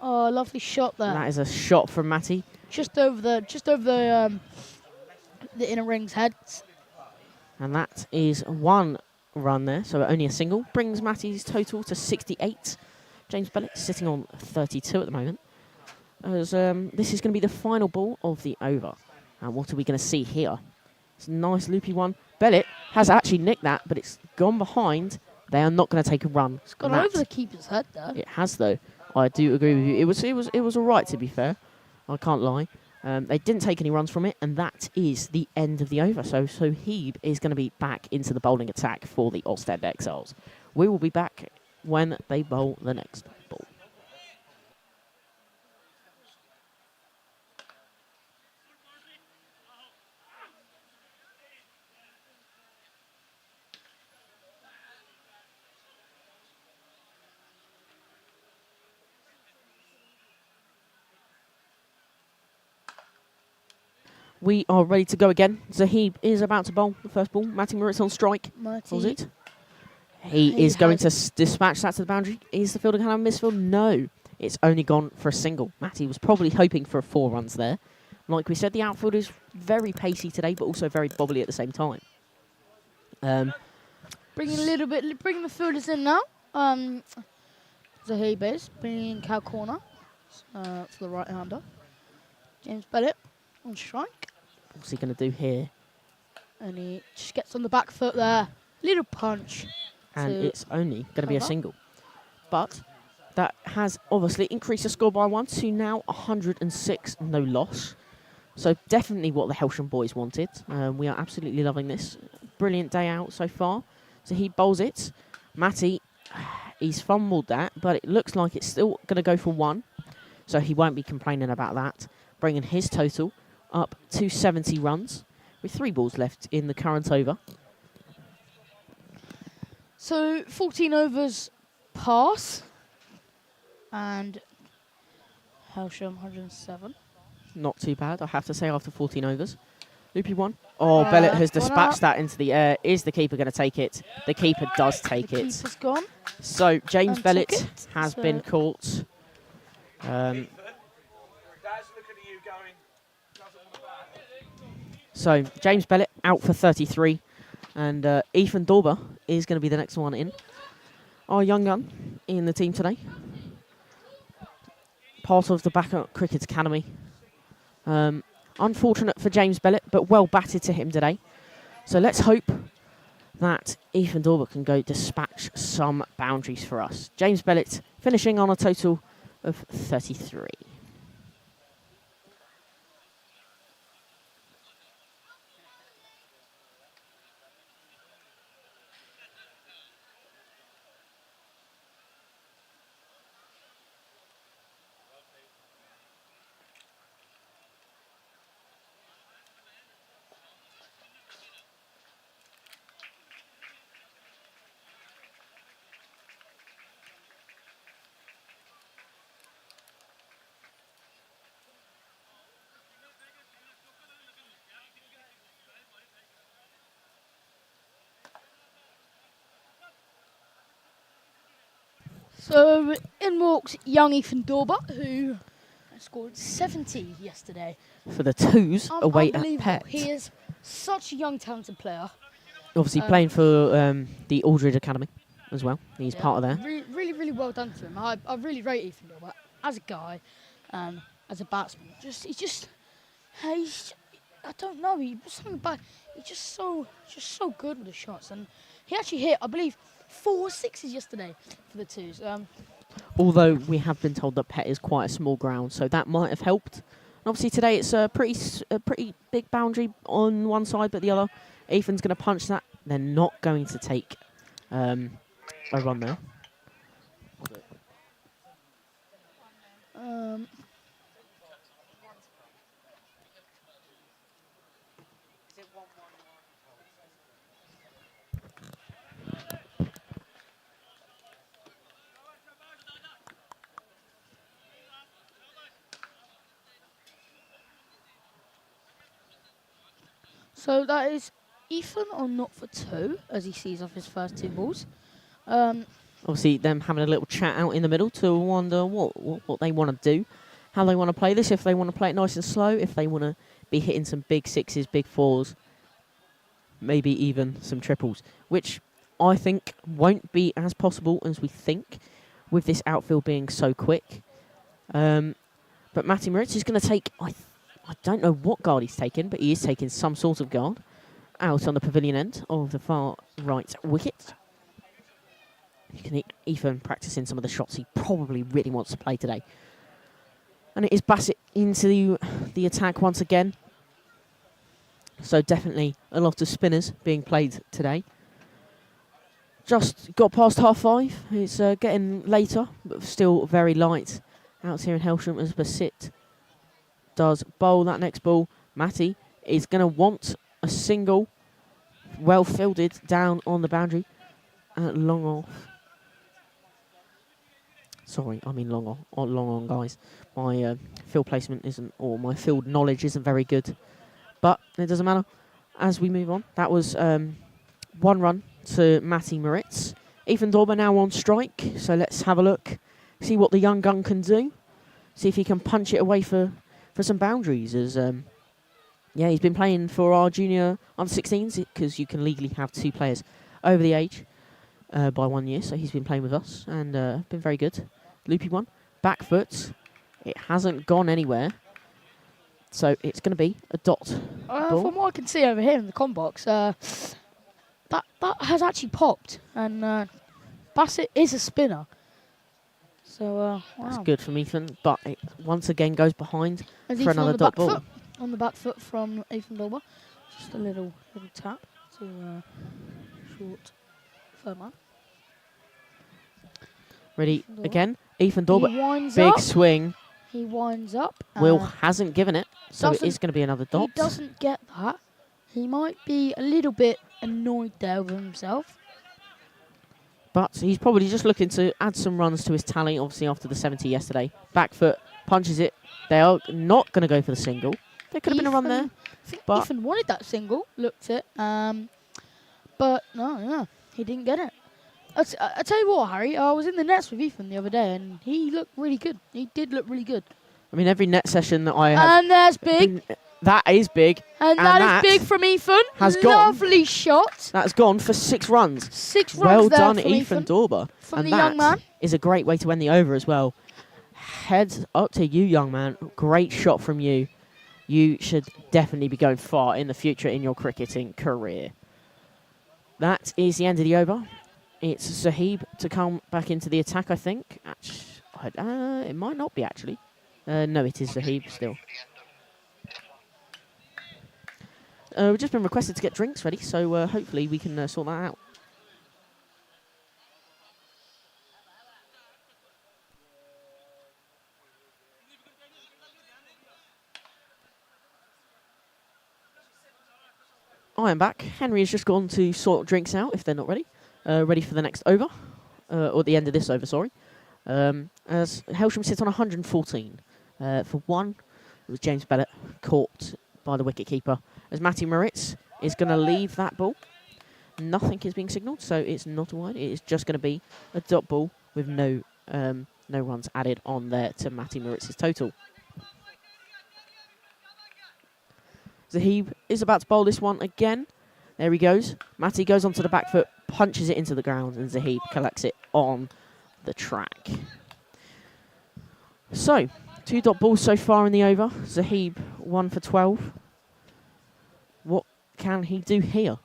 Oh, lovely shot there. That is a shot from Matty. Just over the inner ring's head. And that is 1 run there, so only a single. Brings Matty's total to 68. James Bellett sitting on 32 at the moment. As this is going to be the final ball of the over. And what are we going to see here? It's a nice loopy one. Bellett has actually nicked that, but it's gone behind. They are not going to take a run. It's gone over the keeper's head there. It has, though. I do agree with you. It was all right, to be fair. I can't lie. They didn't take any runs from it, and that is the end of the over. So Hebe is going to be back into the bowling attack for the Ostend Exiles. We will be back when they bowl the next ball. We are ready to go again. Zahib is about to bowl the first ball. Matty Moritz on strike. Was it? He is going to dispatch that to the boundary. Is the fielder going to have a misfield? No. It's only gone for a single. Matty was probably hoping for 4 runs there. Like we said, the outfield is very pacey today, but also very bobbly at the same time. Bringing the fielders in now. Zahib is bringing Cal corner for the right-hander. James Bellett on strike. What's he going to do here? And he just gets on the back foot there. Little punch. And it's only going to be a single. But that has obviously increased the score by 1 to now 106 no loss. So definitely what the Hailsham boys wanted. We are absolutely loving this. Brilliant day out so far. So he bowls it. Matty, he's fumbled that, but it looks like it's still going to go for 1. So he won't be complaining about that. Bringing his total up to 70 runs with 3 balls left in the current over. So 14 overs pass. And Hailsham 107. Not too bad, I have to say, after 14 overs. Loopy one. Oh, Bellett has dispatched that into the air. Is the keeper going to take it? The keeper does take the it. Keeper's gone. So James Bellett has been caught. So James Bellett out for 33. And Ethan Dorber is going to be the next one in. Our young gun in the team today. Part of the Backup Cricket Academy. Unfortunate for James Bellett, but well batted to him today. So let's hope that Ethan Dorber can go dispatch some boundaries for us. James Bellett finishing on a total of 33. So in walks young Ethan Dorber, who scored 70 yesterday. For the twos away at Unbelievable. Pet. He is such a young, talented player. Obviously playing for the Aldridge Academy as well. He's Yeah, part of there. Really, really well done to him. I really rate Ethan Dorber as a guy, as a batsman. He's I don't know. Something about he's just so good with the shots, and he actually hit, I believe, 4 sixes yesterday for the twos. Although we have been told that Pet is quite a small ground, so that might have helped. And obviously today it's a pretty big boundary on one side, but the other. Ethan's going to punch that. They're not going to take a run there. So that is Ethan on not for 2 as he sees off his first 2 balls. Obviously, them having a little chat out in the middle to wonder what they want to do, how they want to play this, if they want to play it nice and slow, if they want to be hitting some big sixes, big fours, maybe even some triples, which I think won't be as possible as we think with this outfield being so quick. But Matty Moritz is going to take, I don't know what guard he's taken, but he is taking some sort of guard out on the pavilion end of the far right wicket. You can Ethan practicing some of the shots he probably really wants to play today. And it is Bassett into the attack once again. So definitely a lot of spinners being played today. Just got past 5:30. It's getting later, but still very light out here in Hailsham as Bassett does bowl that next ball. Matty is going to want a single, well fielded down on the boundary. Long off. Sorry, I mean long on, guys. My field placement isn't, or my field knowledge isn't very good. But it doesn't matter. As we move on, that was 1 run to Matty Moritz. Ethan Dorber now on strike. So let's have a look. See what the young gun can do. See if he can punch it away for some boundaries. As he's been playing for our junior under-16s because you can legally have 2 players over the age by 1 year. So he's been playing with us and been very good. Loopy one, back foot. It hasn't gone anywhere. So it's going to be a dot ball. From what I can see over here in the com box, that has actually popped. And Bassett is a spinner. So, wow. That's good from Ethan, but it once again goes behind As for Ethan another dot ball. Foot, on the back foot from Ethan Dorber. Just a little tap to short third man. Ready again. Ethan Dorber, He winds big up. swing. He winds up. Will hasn't given it, so it is going to be another dot. He doesn't get that. He might be a little bit annoyed there with himself. But he's probably just looking to add some runs to his tally, obviously after the 70 yesterday. Back foot, punches it. They are not going to go for the single. There could have been a run there. I think but Ethan wanted that single, looked it. But no, he didn't get it. I tell you what, Harry, I was in the nets with Ethan the other day, and he looked really good. He did look really good. I mean, every net session that I have... And there's big. That is big. And that is big from Ethan. Has Lovely shot. That's gone for 6 runs. 6 runs well there done, from Ethan Dorber. From and the that young man. is a great way to end the over as well. Heads up to you, young man. Great shot from you. You should definitely be going far in the future in your cricketing career. That is the end of the over. It's Zahib to come back into the attack, I think. It might not be, actually. No, it is Zahib still. We've just been requested to get drinks ready, so hopefully we can sort that out. I am back. Henry has just gone to sort drinks out if they're not ready. Ready for the next over, or the end of this over, sorry. As Hailsham sits on 114. For 1, it was James Bellett caught by the wicket-keeper. As Matty Moritz is going to leave that ball. Nothing is being signalled, so it's not a wide. It is just going to be a dot ball with no no runs added on there to Matty Moritz's total. Zahib is about to bowl this one again. There he goes. Matty goes onto the back foot, punches it into the ground, and Zahib collects it on the track. So, 2 dot balls so far in the over. Zahib 1 for 12. What can he do here?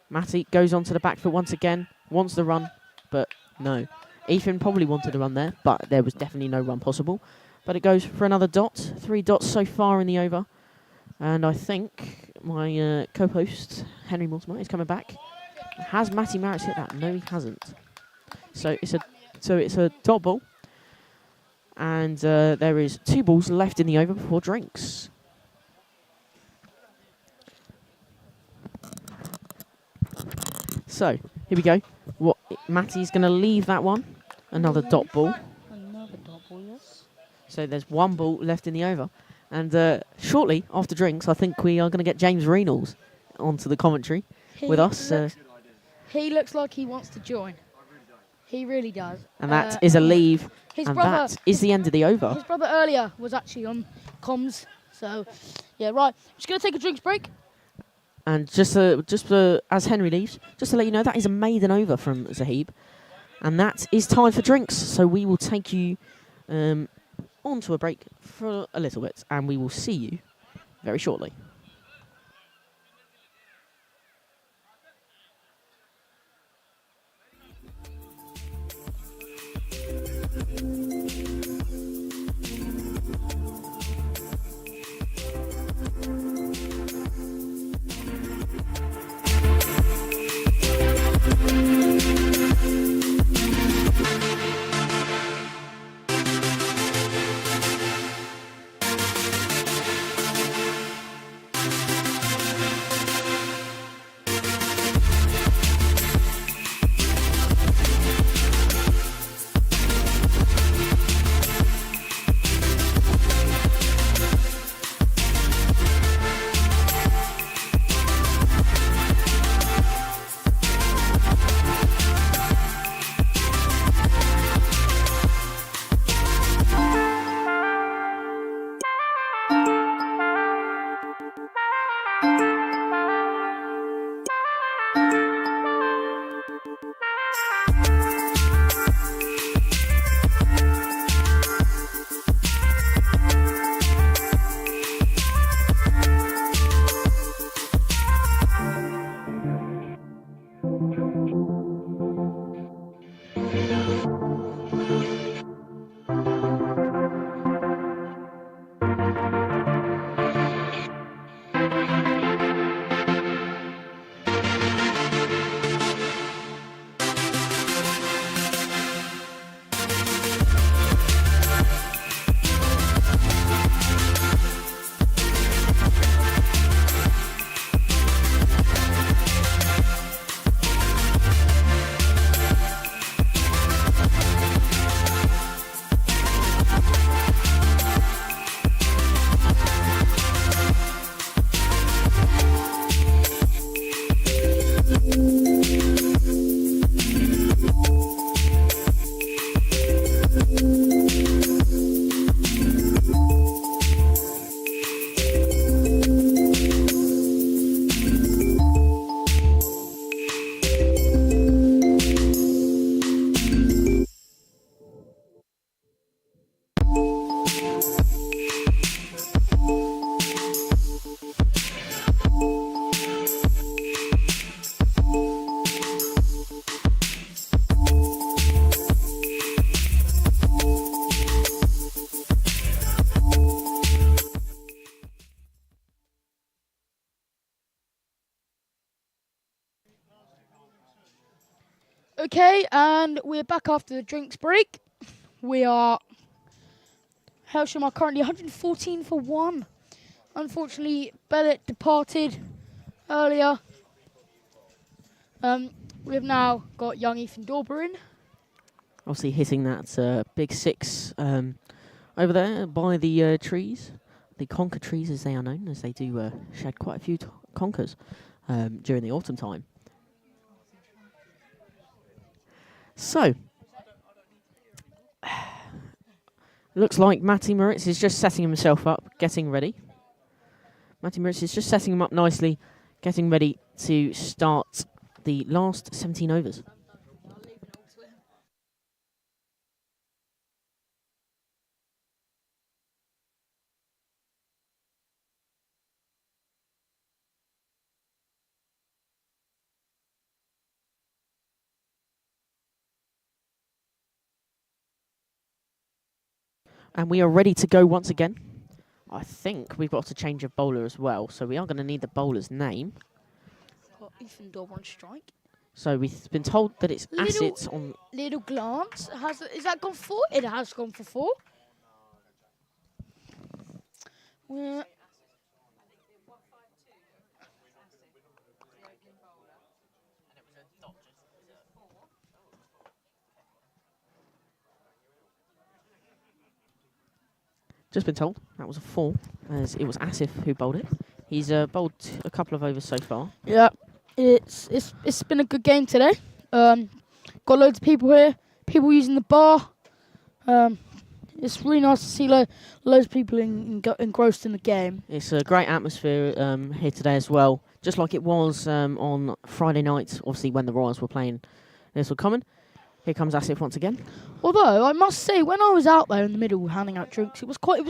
Matty goes onto the back foot once again, wants the run, but no. Ethan probably wanted a run there, but there was definitely no run possible. But it goes for another dot. 3 dots so far in the over. And I think my co-host, Henry Mortimer, is coming back. Has Matty Marritz hit that? No, he hasn't. So it's a dot ball. And there is 2 balls left in the over before drinks. So, here we go. Matty's going to leave that one. Another dot ball. Another dot ball, yes. So there's 1 ball left in the over. And shortly, after drinks, I think we are going to get James Reynolds onto the commentary with us. He looks like he wants to join. He really does. And that is a leave. His And brother, that is the end of the over. his brother earlier was actually on comms. So, yeah, right. Just going to take a drinks break. And just as Henry leaves, just to let you know, that is a maiden over from Zahib. And that is time for drinks. So we will take you on to a break for a little bit. And we will see you very shortly. Okay, and we're back after the drinks break. Hailsham are currently 114 for 1. Unfortunately, Bellet departed earlier. We've now got young Ethan Dorber in. Obviously hitting that big 6 over there by the trees. The conker trees, as they are known, as they do shed quite a few conkers during the autumn time. So, Looks like Matty Moritz is just setting himself up, getting ready. Matty Moritz is just setting him up nicely, getting ready to start the last 17 overs. And we are ready to go once again. I think we've got to change a bowler as well, so we are going to need the bowler's name. Got Ethan Daub on strike. So we've been told that it's Little- Assets on... Little glance. Is that gone for? It has gone for 4. Just been told that was a 4, as it was Asif who bowled it. He's bowled a couple of overs so far. Yeah, it's been a good game today. Got loads of people here, people using the bar. It's really nice to see loads of people engrossed in the game. It's a great atmosphere here today as well, just like it was on Friday night, obviously when the Royals were playing Little Common. Here comes Asif once again. Although I must say, when I was out there in the middle handing out drinks, it was quite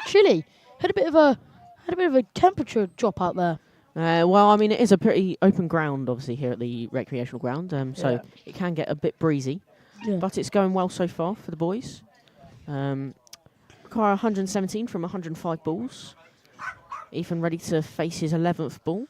chilly. Had a bit of a temperature drop out there. Well, I mean, it is a pretty open ground, obviously, here at the recreational ground, so Yeah. it can get a bit breezy. Yeah. But it's going well so far for the boys. Require 117 from 105 balls. Ethan ready to face his 11th ball.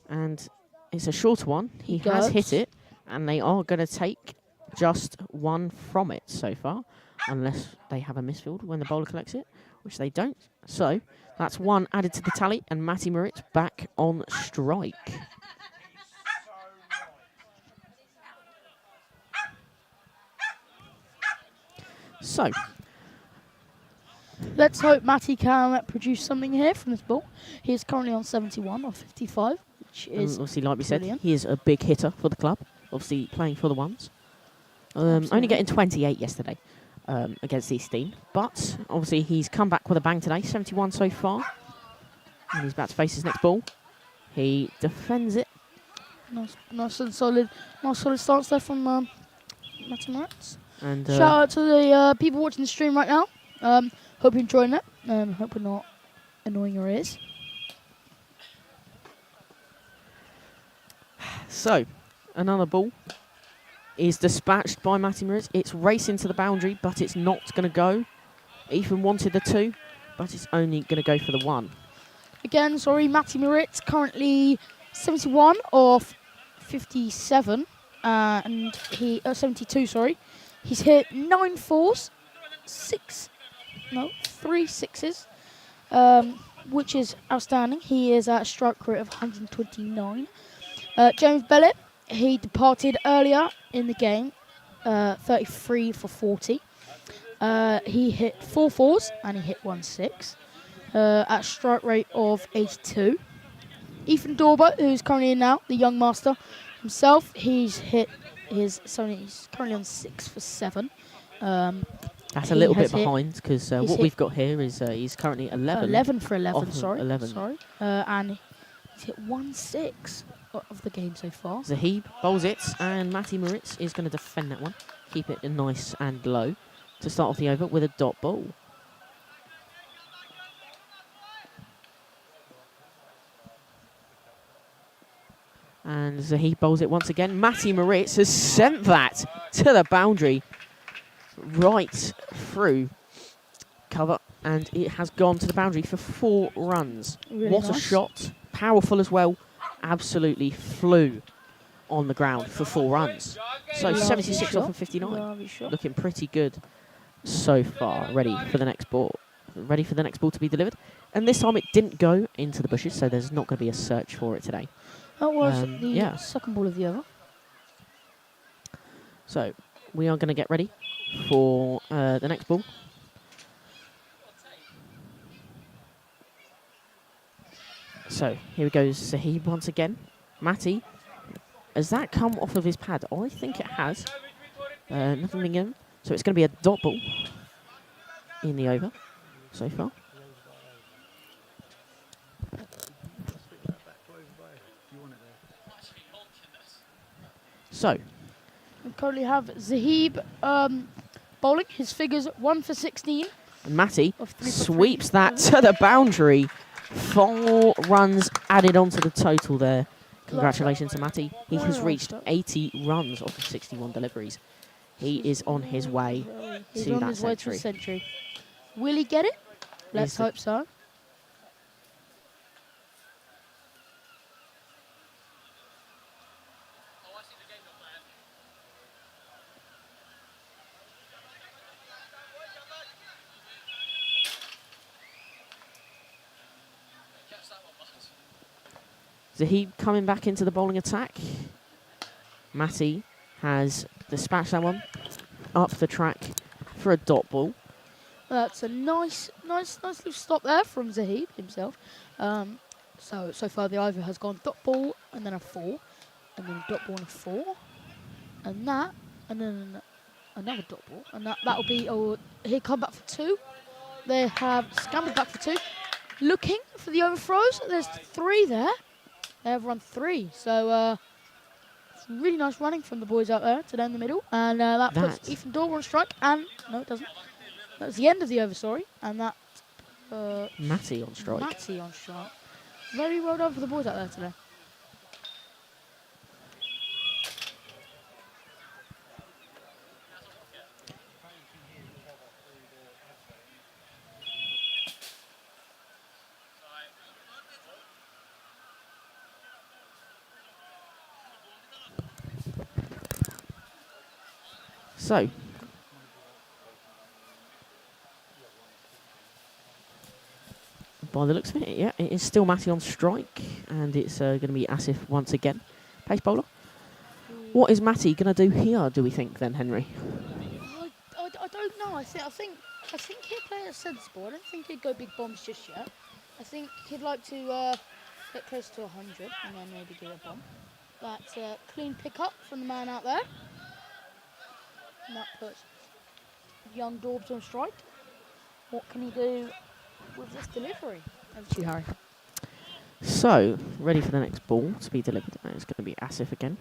And it's a shorter one. He has hit it, and they are going to take just 1 from it so far, unless they have a misfield when the bowler collects it, which they don't. So that's 1 added to the tally, and Matty Moritz back on strike. So Let's hope Matty can produce something here from this ball. He is currently on 71 or 55, which is obviously, like we said, brilliant. he is a big hitter for the club. Obviously, playing for the ones. Only getting 28 yesterday against Eastdean. But, obviously, he's come back with a bang today. 71 so far. And he's about to face his next ball. He defends it. Nice and solid. Nice solid stance there from Matty Moritz. And Shout out to the people watching the stream right now. Hope you're enjoying it. Hope we're not annoying your ears. So, another ball is dispatched by Matty Moritz. It's racing to the boundary, but it's not going to go. Ethan wanted the 2, but it's only going to go for the 1. Again, sorry, Matty Moritz currently 71 off 57, and 72. Sorry, he's hit 9 fours, 3 sixes, which is outstanding. He is at a strike rate of 129. James Bellett, he departed earlier in the game, 33 for 40. He hit 4 fours and he hit 1 6 at a strike rate of 82. Ethan Dorber, who's currently in now, the young master himself, he's currently on 6 for 7. That's a little bit behind, because what we've got here is he's currently 11. 11 for 11, off sorry. 11. Sorry. And he's hit 1 6 of the game so far. Zahib bowls it, and Matty Moritz is going to defend that one. Keep it nice and low to start off the over with a dot ball. And Zahib bowls it once again. Matty Moritz has sent that to the boundary, right through cover, and it has gone to the boundary for 4 runs. Really what a nice. shot. Powerful as well. Absolutely flew on the ground for 4 runs. So Lovely 76 shot. off of 59. Lovely shot. Looking pretty good so far. Ready for the next ball. Ready for the next ball to be delivered. And this time it didn't go into the bushes, so there's not going to be a search for it today. That was the yeah. second ball of the over. So we are going to get ready for the next ball. So here goes Sahib once again. Matty, has that come off of his pad? I think it has. Nothing in. So it's going to be a dot ball. in the over so far. So, We currently have Zahib bowling. His figures 1 for 16. Matty Of 3 for 3. sweeps that to the boundary. 4 runs added onto the total there. Congratulations to Matty. He has reached 80 runs off of 61 deliveries. He is on his way He's to on that his way to a century. century. Will he get it? Let's hope so. Zahib coming back into the bowling attack. Matty has dispatched that one up the track for a dot ball. That's a nice little stop there from Zahib himself. So far the over has gone dot ball and then a 4, and then dot ball and a 4, and that, and then another dot ball, and that'll be. Oh, here come back for 2. They have scampered back for 2, looking for the overthrows. There's 3 there. They have run 3, so it's really nice running from the boys out there today in the middle, and that puts Ethan Dorber on strike. And no, it doesn't. That's the end of the over, sorry, and that Matty on strike. Matty on strike. Very well done for the boys out there today. So, by the looks of it, yeah, it is still Matty on strike, and it's going to be Asif once again, pace bowler. What is Matty going to do here, do we think, then, Henry? I don't know. I think he'd play a sensible. I don't think he'd go big bombs just yet. I think he'd like to get close to 100 and then maybe give a bomb. That's a clean pickup from the man out there. And that puts young Dorbs on strike. What can he do with this delivery? Over to you, Harry. So, ready for the next ball to be delivered. It's going to be Asif again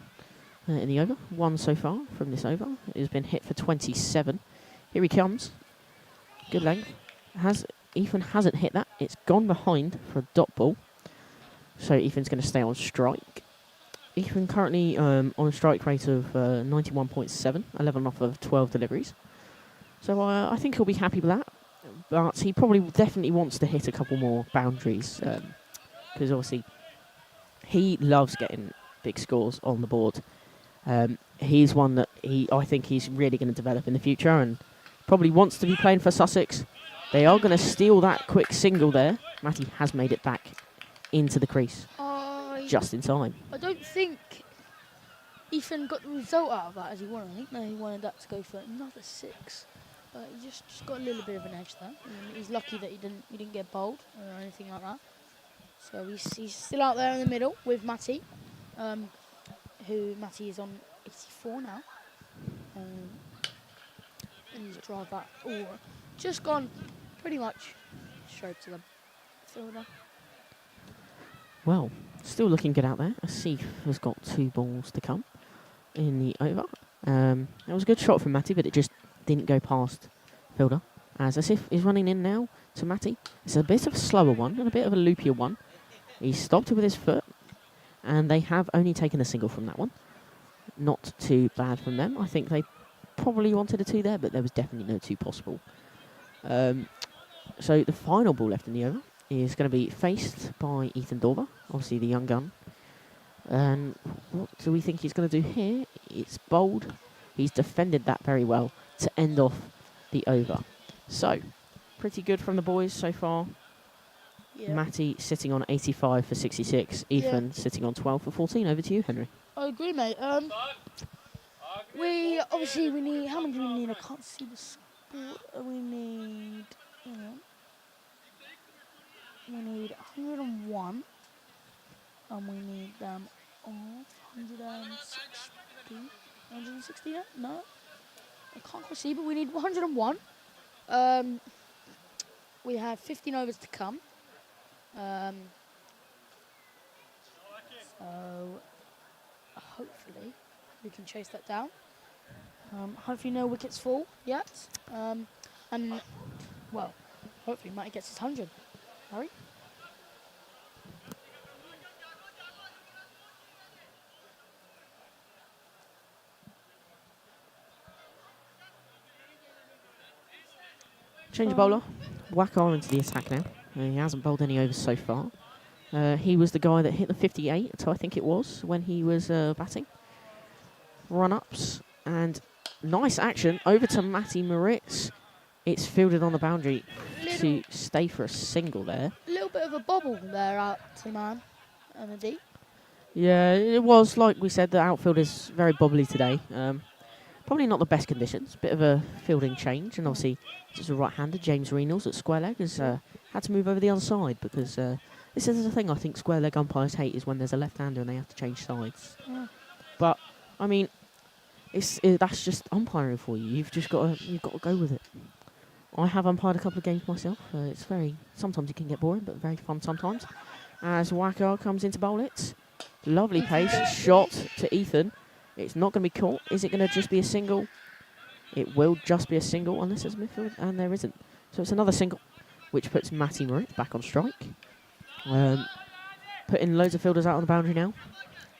in the over. 1 so far from this over. It has been hit for 27. Here he comes. Good length. Ethan hasn't hit that. It's gone behind for a dot ball. So Ethan's going to stay on strike. Ethan currently on a strike rate of 91.7, 11 off of 12 deliveries. So I think he'll be happy with that. But he probably definitely wants to hit a couple more boundaries. Because obviously he loves getting big scores on the board. He's one that I think he's really going to develop in the future and probably wants to be playing for Sussex. They are going to steal that quick single there. Matty has made it back into the crease just in time. I don't think Ethan got the result out of that as he wanted. I think he wanted that to go for another 6. But he just got a little bit of an edge there. He's lucky that he didn't get bowled or anything like that. So he's still out there in the middle with Matty, who Matty is on 84 now. And he's drive that just gone pretty much straight to the fielder. Well, still looking good out there. Asif has got 2 balls to come in the over. It was a good shot from Matty, but it just didn't go past fielder. As Asif is running in now to Matty. It's a bit of a slower one and a bit of a loopier one. He stopped it with his foot, and they have only taken a single from that one. Not too bad from them. I think they probably wanted a 2 there, but there was definitely no 2 possible. So the final ball left in the over is going to be faced by Ethan Dorber, obviously the young gun. And what do we think he's going to do here? It's bold. He's defended that very well to end off the over. So, pretty good from the boys so far. Yeah. Matty sitting on 85 for 66. Ethan sitting on 12 for 14. Over to you, Henry. I agree, mate. We need. How many do we need? I can't see the score. We need. We need 101, and we need them all 160. 160? No, I can't quite see, but we need 101. we have 15 overs to come. So hopefully we can chase that down. Hopefully no wickets fall yet. And, well, hopefully Matty gets his 100. Harry? Change of bowler. Wakar into the attack now. He hasn't bowled any overs so far. He was the guy that hit the 58, I think it was, when he was batting. Run-ups and nice action over to Matty Moritz. It's fielded on the boundary to stay for a single there. A little bit of a bobble there out to man and a deep. Yeah, it was, like we said, the outfield is very bobbly today. Probably not the best conditions. Bit of a fielding change, and obviously just a right-hander, James Reynolds at square leg, has had to move over the other side because this is the thing I think square leg umpires hate is when there's a left-hander and they have to change sides. Yeah. But I mean, that's just umpiring for you. You've got to go with it. I have umpired a couple of games myself. It's sometimes it can get boring, but very fun sometimes. As Wakar comes in to bowl it, lovely pace shot to Ethan. It's not going to be caught. Is it going to just be a single? It will just be a single unless it's midfield, and there isn't. So it's another single, which puts Matty Moritz back on strike. Putting loads of fielders out on the boundary now,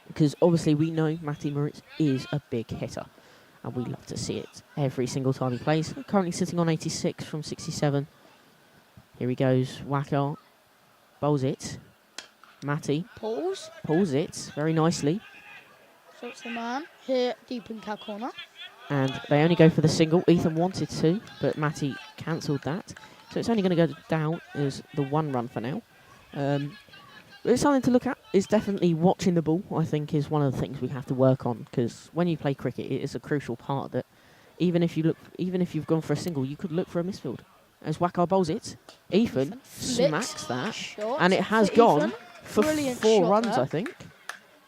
because obviously we know Matty Moritz is a big hitter, and we love to see it every single time he plays. Currently sitting on 86 from 67. Here he goes. Wakar bowls it. Matty pulls it very nicely. Shots the man here deep in cow corner. And they only go for the single. Ethan wanted to, but Matty cancelled that. So it's only going to go down as the 1 run for now. But it's something to look at. It's definitely watching the ball, I think, is one of the things we have to work on. Because when you play cricket, it is a crucial part that even if you've gone for a single, you could look for a misfield. As Wakar bowls it, Ethan smacks that. And it has gone for 4 runs, I think.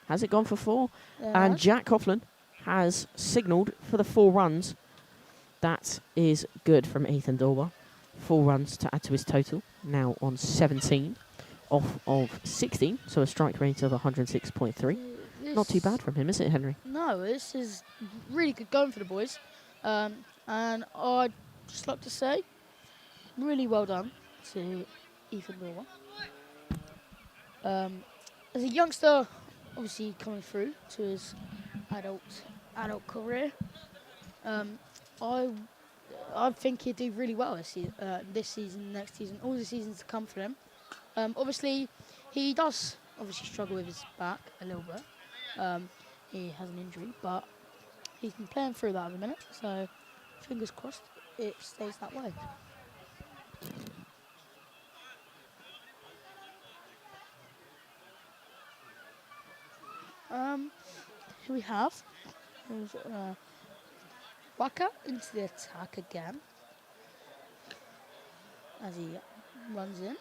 Has it gone for 4? And Jack Coughlin has signalled for the 4 runs. That is good from Ethan Dorber. 4 runs to add to his total. Now on 17 off of 16. So a strike rate of 106.3. Not too bad from him, is it, Henry? No, this is really good going for the boys. And I'd just like to say, really well done to Ethan Dorber. As a youngster, obviously coming through to his adult career, I think he'd do really well this season, next season, all the seasons to come for him. Obviously, he does struggle with his back a little bit. He has an injury, but he's been playing through that at the minute, so fingers crossed it stays that way. Here we have Wakar into the attack again as he runs in.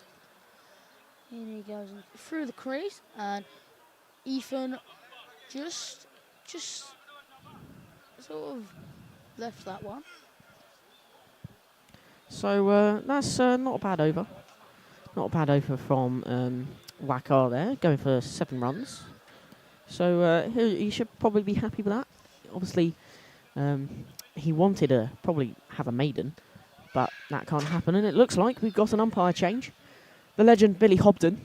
And he goes through the crease, and Ethan just sort of left that one. So that's not a bad over. Not a bad over from Wakar there, going for 7 runs. So he should probably be happy with that. Obviously, he wanted to probably have a maiden, but that can't happen. And it looks like we've got an umpire change. The legend Billy Hobden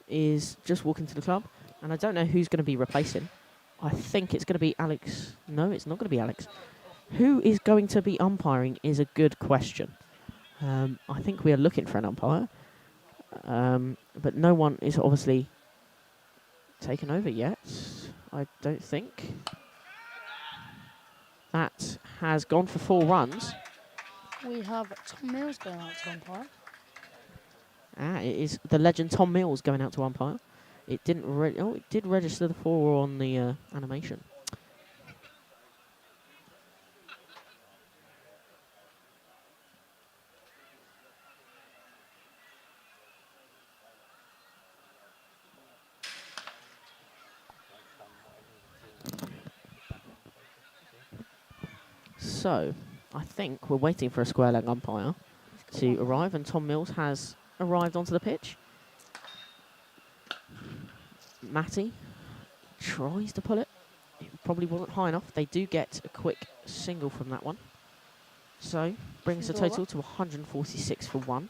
is just walking to the club, and I don't know who's going to be replacing. I think it's going to be Alex. No, it's not going to be Alex. Who is going to be umpiring is a good question. I think we are looking for an umpire, but no one is obviously taken over yet. I don't think. That has gone for 4 runs. We have Tom Mills going out to umpire. It is the legend Tom Mills going out to umpire. It didn't. It did register the 4 on the animation. So, I think we're waiting for a square leg umpire. to arrive, and Tom Mills has arrived onto the pitch. Matty tries to pull it. It probably wasn't high enough. They do get a quick single from that one. So, brings the total to 146 for 1.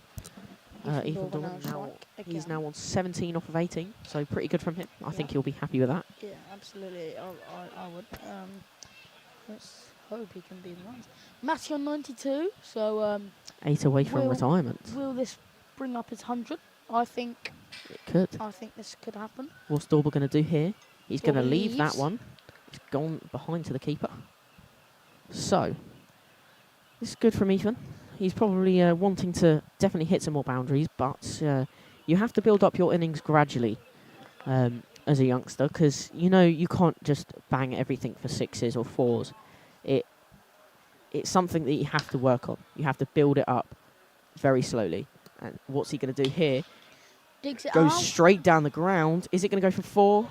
Ethan Dorman he's now on 17 off of 18, so pretty good from him. I think he'll be happy with that. Yeah, absolutely. I would. Let's hope he can be the ones. Matty on 92, so 8 away from retirement. Will this bring up his 100? I think it could. I think this could happen. What's Dorber going to do here? He's going to leave that leaves. one. He's gone behind to the keeper. So, this is good from Ethan. He's probably wanting to definitely hit some more boundaries, but you have to build up your innings gradually as a youngster, because you can't just bang everything for 6s or 4s. It's something that you have to work on. You have to build it up very slowly. And what's he going to do here? Digs it Goes out. straight down the ground. Is it going to go for 4?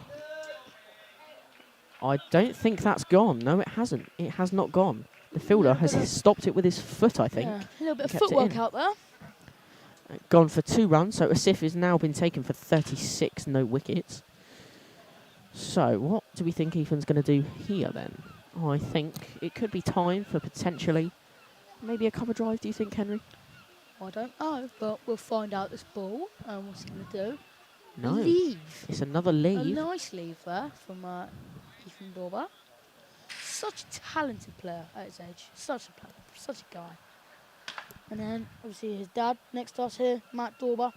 I don't think that's gone. No, it hasn't. It has not gone. The fielder has stopped it with his foot, I think. Yeah, a little bit of Kept it footwork in. out there. Gone for 2 runs, so Asif has now been taken for 36, no wickets. So, what do we think Ethan's going to do here then? I think it could be time for potentially maybe a cover drive, do you think, Henry? I don't know, but we'll find out this ball and what's he going to do. No. Leave. It's another A leave. nice leave there from Ethan Dorber. Such a talented player at his age. Such a guy. And then, obviously, his dad next to us here, Matt Dorber.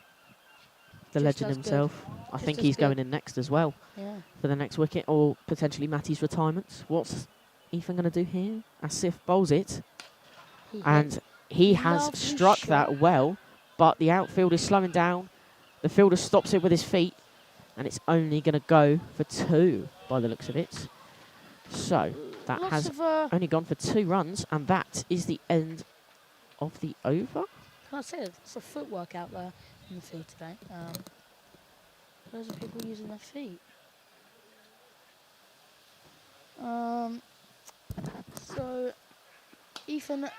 The just legend as himself. I Just think as he's good. going in next as well Yeah. for the next wicket, or potentially Matty's retirement. What's Ethan going to do here? Asif bowls it, He and hit. he has Lovely struck shot. that well, but the outfield is slowing down. The fielder stops it with his feet, and it's only going to go for 2 by the looks of it. So that Lots has of, only gone for 2 runs, and that is the end of the over. can I say it's a footwork out there in the field today. Loads of people using their feet. So Ethan,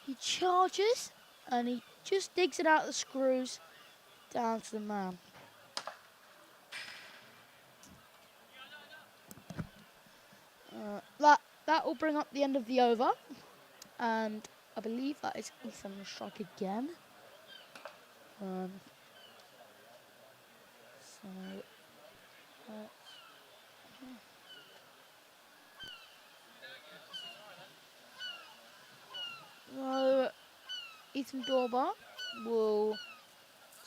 he charges and he just digs it out of the screws down to the man. That will bring up the end of the over, and I believe that is Ethan on strike again. So Ethan Dorber will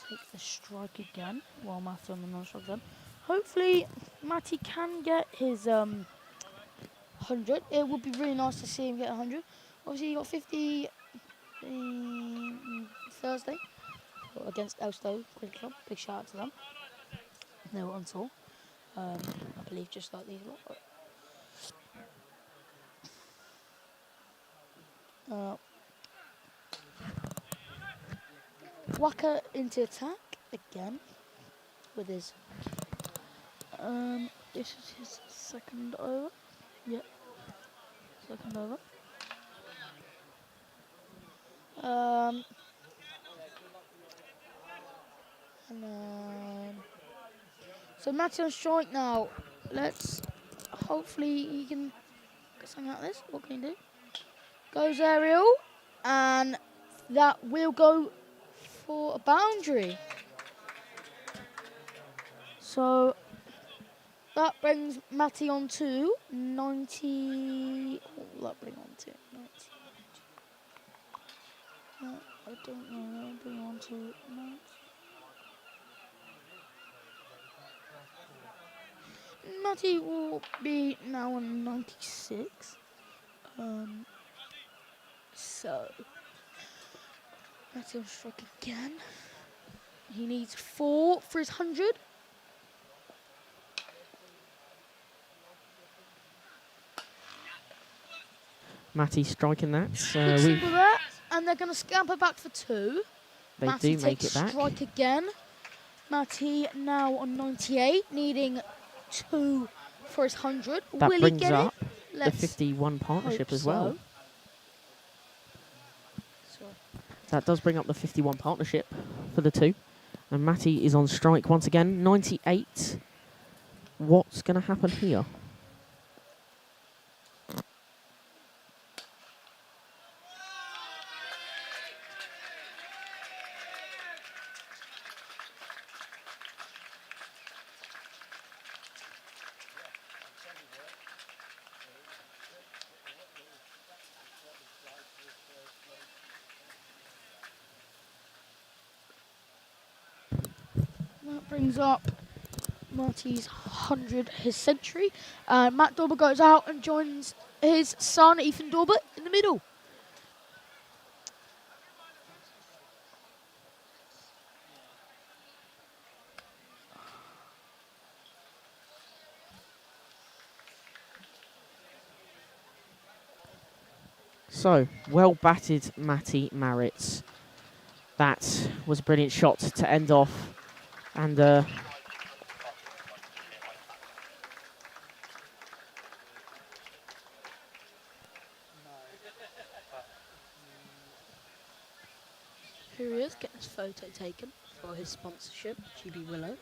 take the strike again while Matty on the non-strike zone. Hopefully Matty can get his 100. It would be really nice to see him get 100. Obviously he got 50 Thursday against Elstow Cricket Club. Big shout out to them. They were on tour. I believe just like these lot. Whacker into attack again with his this is his second over. Yep. Second over. And then so Matty on strike now. Let's hopefully he can get something out of this. What can he do? Goes aerial, and that will go for a boundary. So that brings Matty on to 90. What will that bring on to? 90. I don't know. That'll bring on to 90. Matty will be now on 96. So Matty on strike again. He needs 4 for his 100. Matty striking that. Big single there, and they're going to scamper back for 2. They Matty do make takes it back. strike again. Matty now on 98, needing 2 for his 100. That Will he brings get up it? the Let's 51 partnership hope as well. So That does bring up the 51 partnership for the two. And Matty is on strike once again. 98. What's going to happen here? That brings up Marty's 100, his century. Matt Dorber goes out and joins his son, Ethan Dorber, in the middle. So, well batted Matty Maritz. That was a brilliant shot to end off. And Here he is, getting his photo taken for his sponsorship, GB Willow.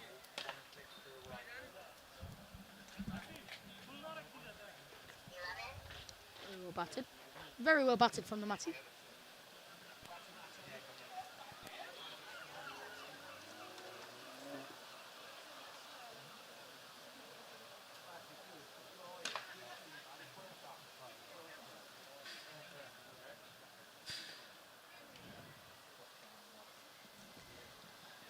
Very well batted. Very well batted from the Matty.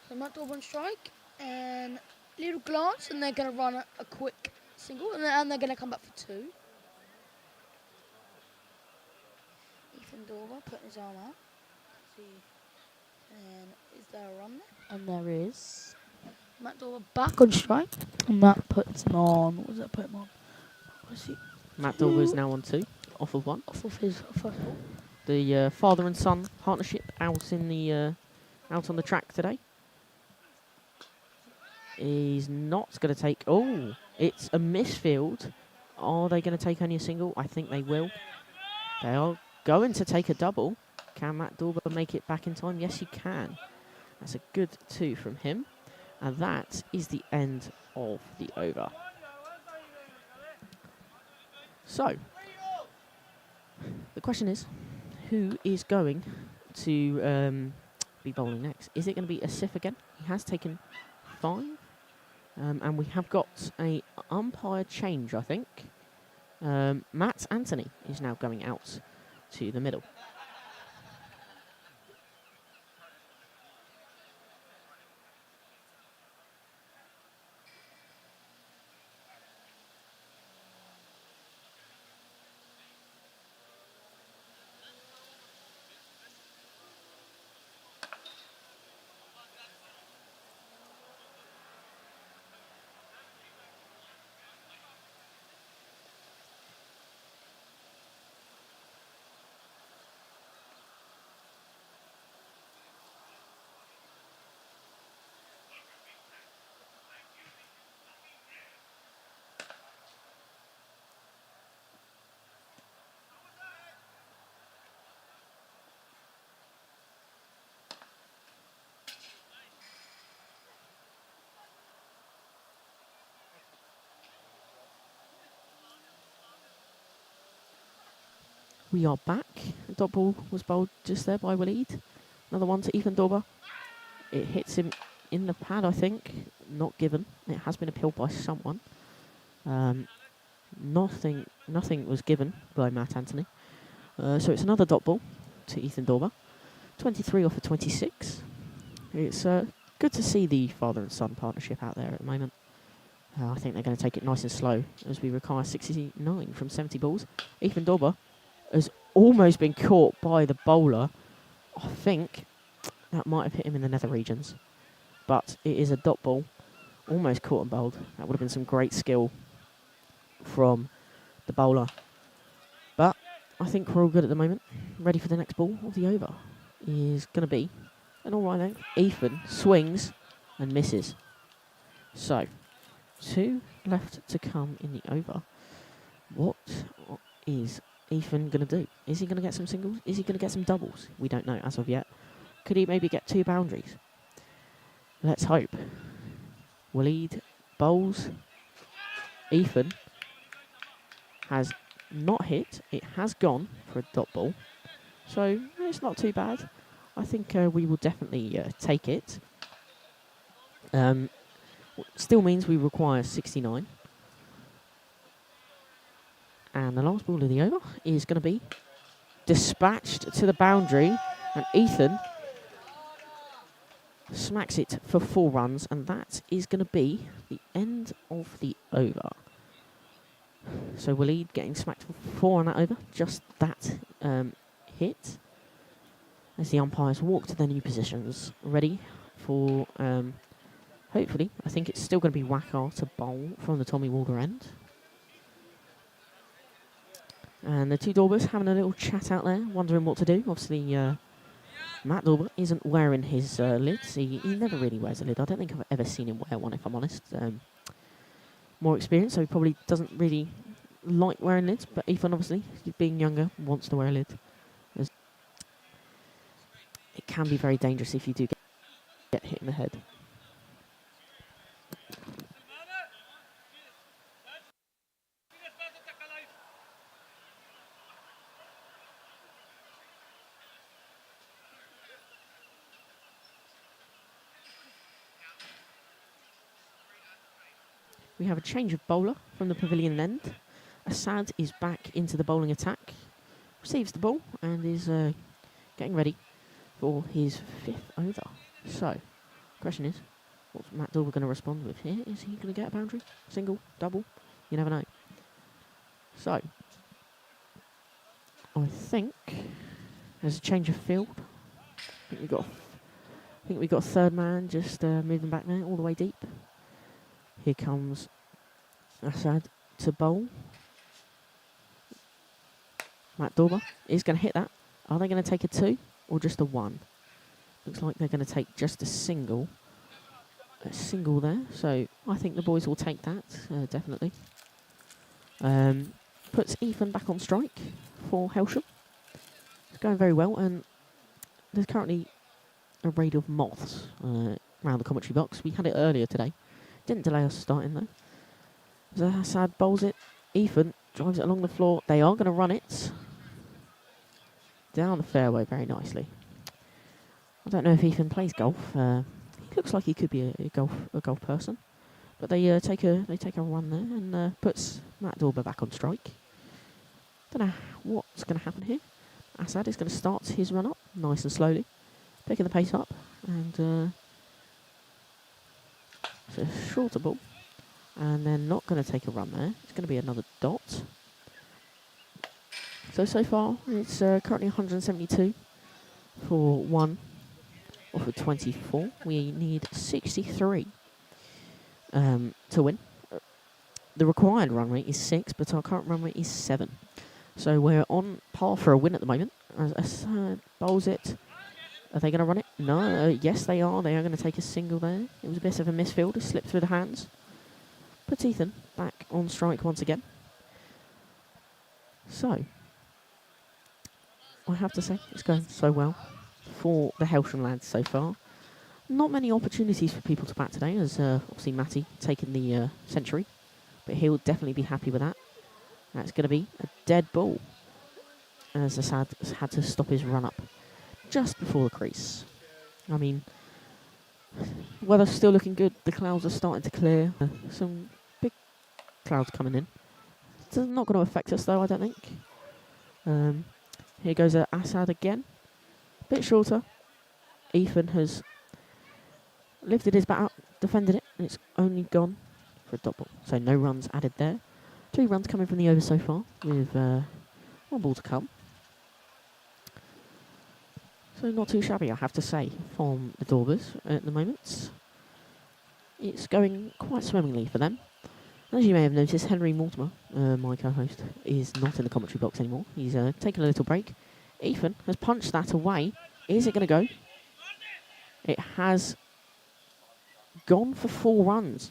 So Matt Dorber on strike, and little glance, and they're going to run a quick single, and they're going to come back for two. Ethan Dorber putting his arm out. See, and is there a run there? And there is. Matt Dorber back on strike, and that puts him on. What does that put him on? What is he? Matt Dorber is now on 2, off of 1. Off of his first ball. The father and son partnership out in the out on the track today. He's not going to take... Oh, it's a misfield. Are they going to take only a single? I think they will. They are going to take a double. Can Matt Dorber make it back in time? Yes, he can. That's a good 2 from him. And that is the end of the over. So, the question is, who is going to be bowling next? Is it going to be Asif again? He has taken 5. And we have got a umpire change, I think. Matt Anthony is now going out to the middle. We are back. A dot ball was bowled just there by Waleed. Another one to Ethan Dorber. It hits him in the pad, I think. Not given. It has been appealed by someone. Nothing was given by Matt Anthony. So it's another dot ball to Ethan Dorber. 23 off of 26. It's good to see the father and son partnership out there at the moment. I think they're going to take it nice and slow as we require 69 from 70 balls. Ethan Dorber has almost been caught by the bowler. I think that might have hit him in the nether regions. But it is a dot ball. Almost caught and bowled. That would have been some great skill from the bowler. But I think we're all good at the moment. Ready for the next ball of the over. Is going to be an alright length. Ethan swings and misses. So, 2 left to come in the over. What is Ethan going to do? Is he going to get some singles? Is he going to get some doubles? We don't know as of yet. Could he maybe get 2 boundaries? Let's hope. Waleed bowls. Ethan has not hit. It has gone for a dot ball. So it's not too bad. I think we will definitely take it. Still means we require 69. And the last ball of the over is going to be dispatched to the boundary. And Ethan smacks it for 4 runs. And that is going to be the end of the over. So Waleed getting smacked for 4 on that over. Just that hit. As the umpires walk to their new positions. Ready for, hopefully, I think it's still going to be Wacker to bowl from the Tommy Walker end. And the 2 Daubers having a little chat out there, wondering what to do. Obviously, Matt Dauber isn't wearing his lids. He never really wears a lid. I don't think I've ever seen him wear one, if I'm honest. More experience, so he probably doesn't really like wearing lids. But Ethan, obviously, being younger, wants to wear a lid. It can be very dangerous if you do get hit in the head. We have a change of bowler from the pavilion end. Assad is back into the bowling attack. Receives the ball and is getting ready for his 5th over. So, question is, what's Matt Dauber going to respond with here? Is he going to get a boundary? Single? Double? You never know. So, I think there's a change of field. I think we got a 3rd man just moving back there all the way deep. Here comes Assad to bowl. Matt Dauber is going to hit that. Are they going to take a 2 or just a 1? Looks like they're going to take just a single. A single there. So I think the boys will take that, definitely. Puts Ethan back on strike for Hailsham. It's going very well, and there's currently a raid of moths around the commentary box. We had it earlier today. Didn't delay us starting though. Assad bowls it. Ethan drives it along the floor. They are going to run it down the fairway very nicely. I don't know if Ethan plays golf. He looks like he could be a golf person. But they take a run there and puts Matt Dauber back on strike. Don't know what's going to happen here. Assad is going to start his run up nice and slowly, picking the pace up, and it's a shorter ball, and they're not going to take a run there. It's going to be another dot. So far, it's currently 172 for 1 off of 24. We need 63 to win. The required run rate is 6, but our current run rate is 7. So we're on par for a win at the moment. Assad bowls it. Are they going to run it? No. Yes, they are. They are going to take a single there. It was a bit of a misfield. It slipped through the hands. Puts Ethan back on strike once again. So, I have to say, it's going so well for the Hailsham lads so far. Not many opportunities for people to bat today, as obviously Matty taking the century. But he'll definitely be happy with that. That's going to be a dead ball, as Assad has had to stop his run up just before the crease. I mean, weather's still looking good. The clouds are starting to clear. Some big clouds coming in. It's not going to affect us though, I don't think. Here goes Assad again. Bit shorter. Ethan has lifted his bat up, defended it, and it's only gone for a dot ball. So no runs added there. 2 runs coming from the over so far, with 1 ball to come. So not too shabby, I have to say, from the Daubers at the moment. It's going quite swimmingly for them. As you may have noticed, Henry Mortimer, my co-host, is not in the commentary box anymore. He's taken a little break. Ethan has punched that away. Is it going to go? It has gone for 4 runs.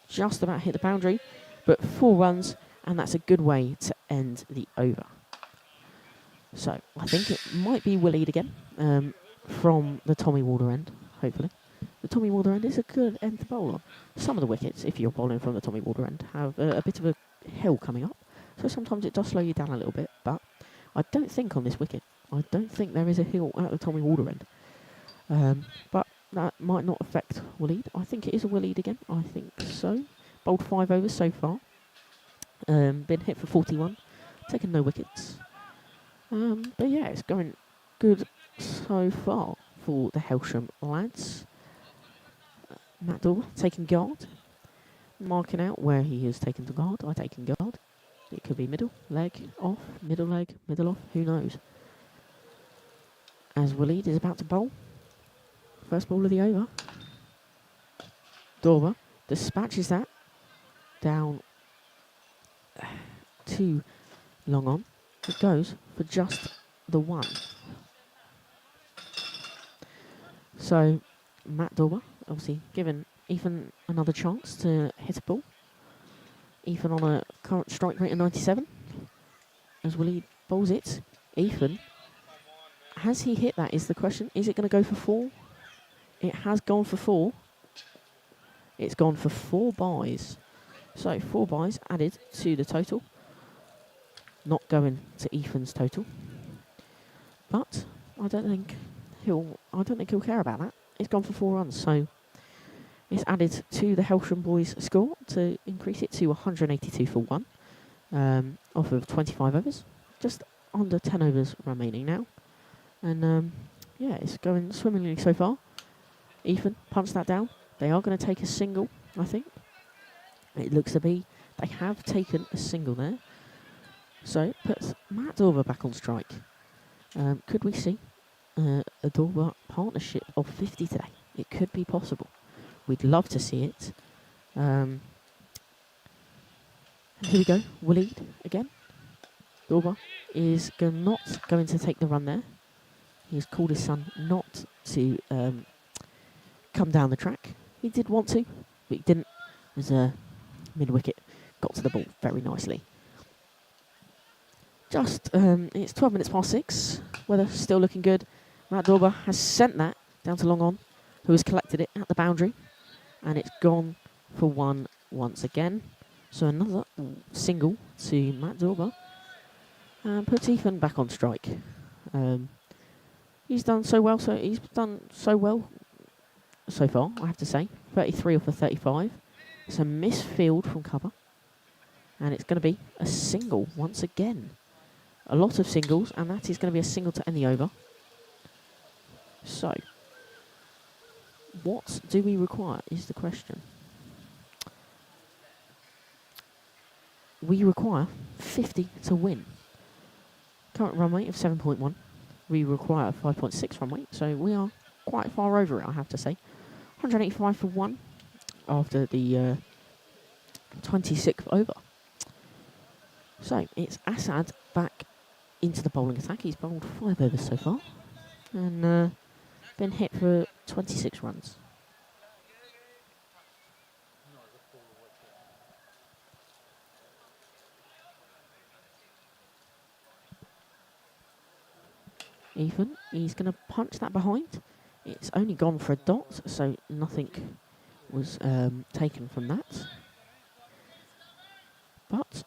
Just about hit the boundary, but 4 runs, and that's a good way to end the over. So I think it might be Willied again from the Tommy Walder end, hopefully. The Tommy Walder end is a good end to bowl on. Some of the wickets, if you're bowling from the Tommy Walder end, have a bit of a hill coming up. So sometimes it does slow you down a little bit. But I don't think on this wicket, I don't think there is a hill at the Tommy Walder end. But that might not affect Willied. I think it is a Willied again. I think so. Bowled 5 overs so far. Been hit for 41. Taken no wickets. But yeah, it's going good so far for the Hailsham lads. Matt Dorber taking guard. Marking out where he is taken to guard. I taking guard. It could be middle, leg, off, middle off, who knows. As Willied is about to bowl. First ball of the over. Dorber dispatches that down to long on. It goes for just the 1. So Matt Dorber obviously giving Ethan another chance to hit a ball. Ethan on a current strike rate of 97. As Willie bowls it, Ethan, has he hit that is the question. Is it going to go for 4? It has gone for 4. It's gone for 4 byes. So 4 byes added to the total. Not going to Ethan's total. But I don't think he'll care about that. It's gone for 4 runs, so it's added to the Hailsham boys' score to increase it to 182 for 1 off of 25 overs. Just under 10 overs remaining now. And yeah, it's going swimmingly so far. Ethan punched that down. They are going to take a single, I think. It looks to be. They have taken a single there. So it puts Matt Dorber back on strike. Could we see a Dorber partnership of 50 today? It could be possible. We'd love to see it. Here we go. Willied again. Dorber is not going to take the run there. He's called his son not to come down the track. He did want to, but he didn't. As a mid-wicket got to the ball very nicely. Just, it's 12 minutes past 6. Weather still looking good. Matt Dorber has sent that down to long on, who has collected it at the boundary. And it's gone for 1 once again. So another single to Matt Dorber. And puts Ethan back on strike. He's done so well so far, I have to say. 33 off of 35. It's a misfield from cover. And it's going to be a single once again. A lot of singles, and that is going to be a single to end the over. So, what do we require is the question. We require 50 to win. Current run rate of 7.1. We require 5.6 run rate, so we are quite far over it, I have to say. 185 for 1 after the 26th over. So, it's Assad back into the bowling attack. He's bowled 5 overs so far. And been hit for 26 runs. Ethan, he's going to punch that behind. It's only gone for a dot, so nothing was taken from that. But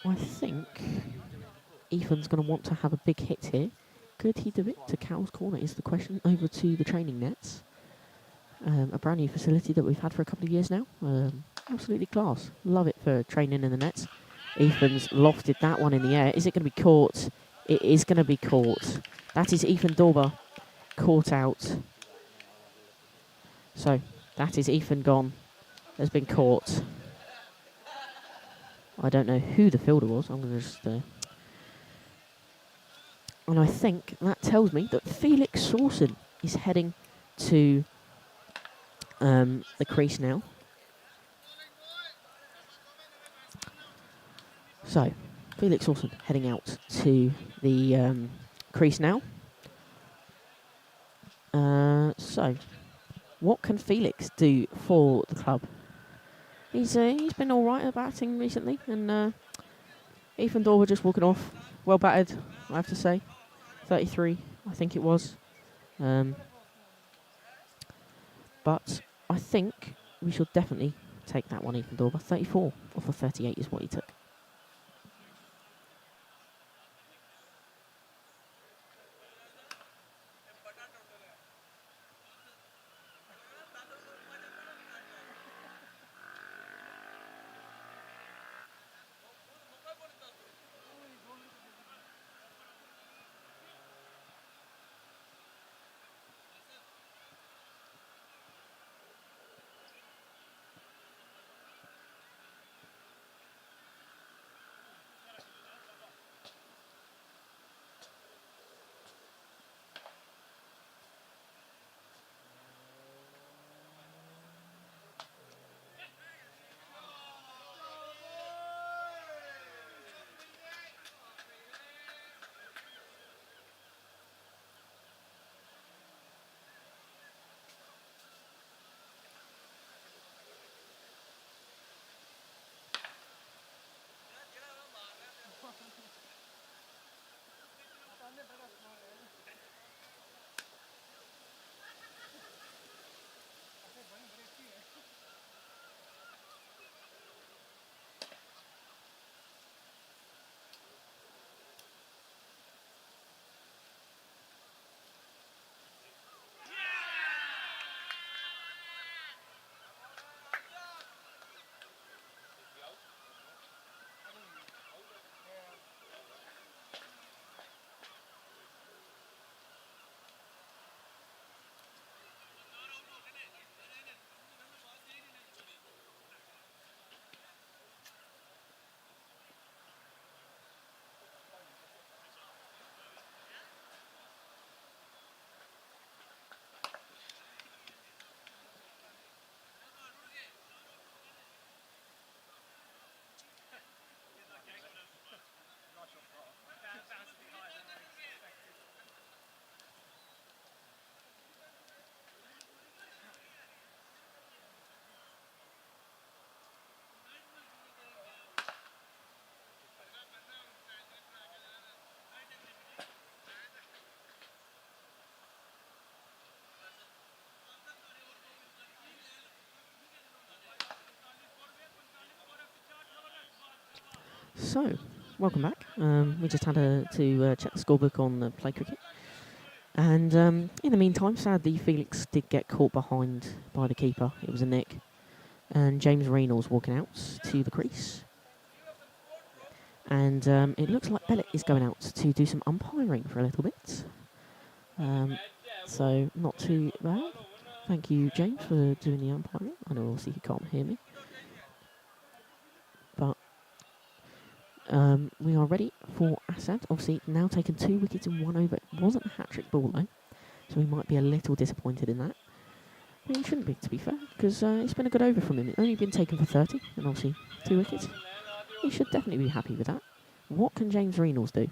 I think Ethan's going to want to have a big hit here. Could he do it to Cow's Corner is the question. Over to the training nets. A brand new facility that we've had for a couple of years now. Absolutely class. Love it for training in the nets. Ethan's lofted that one in the air. Is it going to be caught? It is going to be caught. That is Ethan Dorber caught out. So that is Ethan gone. Has been caught. I don't know who the fielder was. I'm going to just... and I think that tells me that Felix Sawson is heading to the crease now. So, Felix Sawson heading out to the crease now. So, what can Felix do for the club? He's been all right at batting recently, and Ethan Dorber just walking off. Well battered, I have to say. 33, I think it was. But I think we should definitely take that one, Ethan Dorber. 34 off of 38 is what he took. So, welcome back. We just had to check the scorebook on play cricket. And in the meantime, sadly, Felix did get caught behind by the keeper. It was a nick. And James Reynolds walking out to the crease. And it looks like Bellet is going out to do some umpiring for a little bit. So, not too bad. Thank you, James, for doing the umpiring. I know, obviously, you can't hear me. But we are ready for Assad. Obviously, now taken 2 wickets in 1 over. It wasn't a hat-trick ball, though. So we might be a little disappointed in that. But he shouldn't be, to be fair, because it's been a good over from him. It's only been taken for 30, and obviously 2 wickets. He should definitely be happy with that. What can James Reynolds do?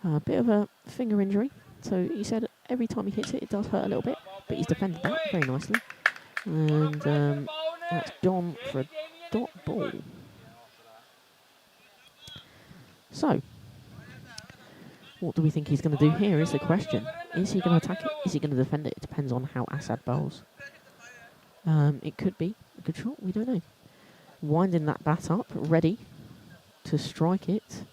A bit of a finger injury. So he said every time he hits it, it does hurt a little bit. But he's defended that very nicely. And that's gone for a dot ball. So, what do we think he's going to do here is the question. Is he going to attack it? Is he going to defend it? It depends on how Assad bowls. It could be a good shot. We don't know. Winding that bat up, ready to strike it.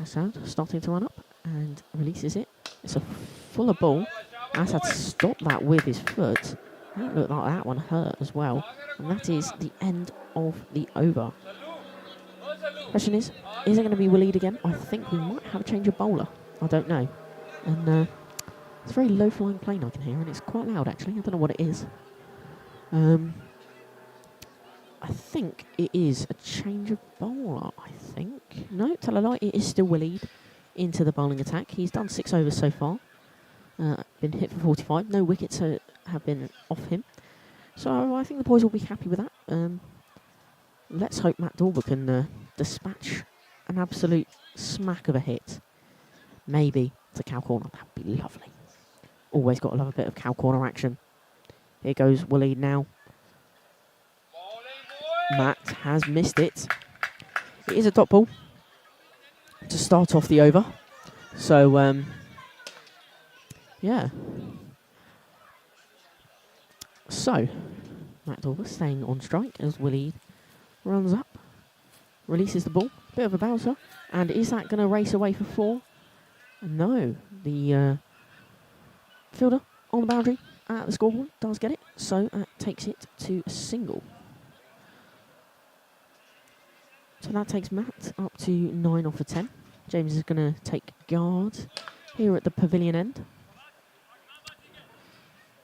Assad starting to run up and releases it. It's a fuller ball. Assad stopped that with his foot. That looked like that one hurt as well. And that is the end of the over. Question is it going to be Waleed again? I think we might have a change of bowler. I don't know. And it's a very low-flying plane I can hear, and it's quite loud, actually. I don't know what it is. I think it is a change of bowler, I think. No, tell a lie, it is still Waleed into the bowling attack. He's done 6 overs so far. Been hit for 45. No wickets have been off him. So I think the boys will be happy with that. Let's hope Matt Dorber can dispatch an absolute smack of a hit. Maybe to cow corner. That would be lovely. Always got to love a bit of cow corner action. Here goes Waleed now. Matt has missed it. It is a dot ball. to start off the over. So, yeah. So, Matt Dorber staying on strike as Willie runs up, releases the ball, bit of a bouncer, and is that going to race away for 4? No, the fielder on the boundary at the scoreboard does get it, so that takes it to a single. So that takes Matt up to 9 off of 10. James is going to take guard here at the pavilion end.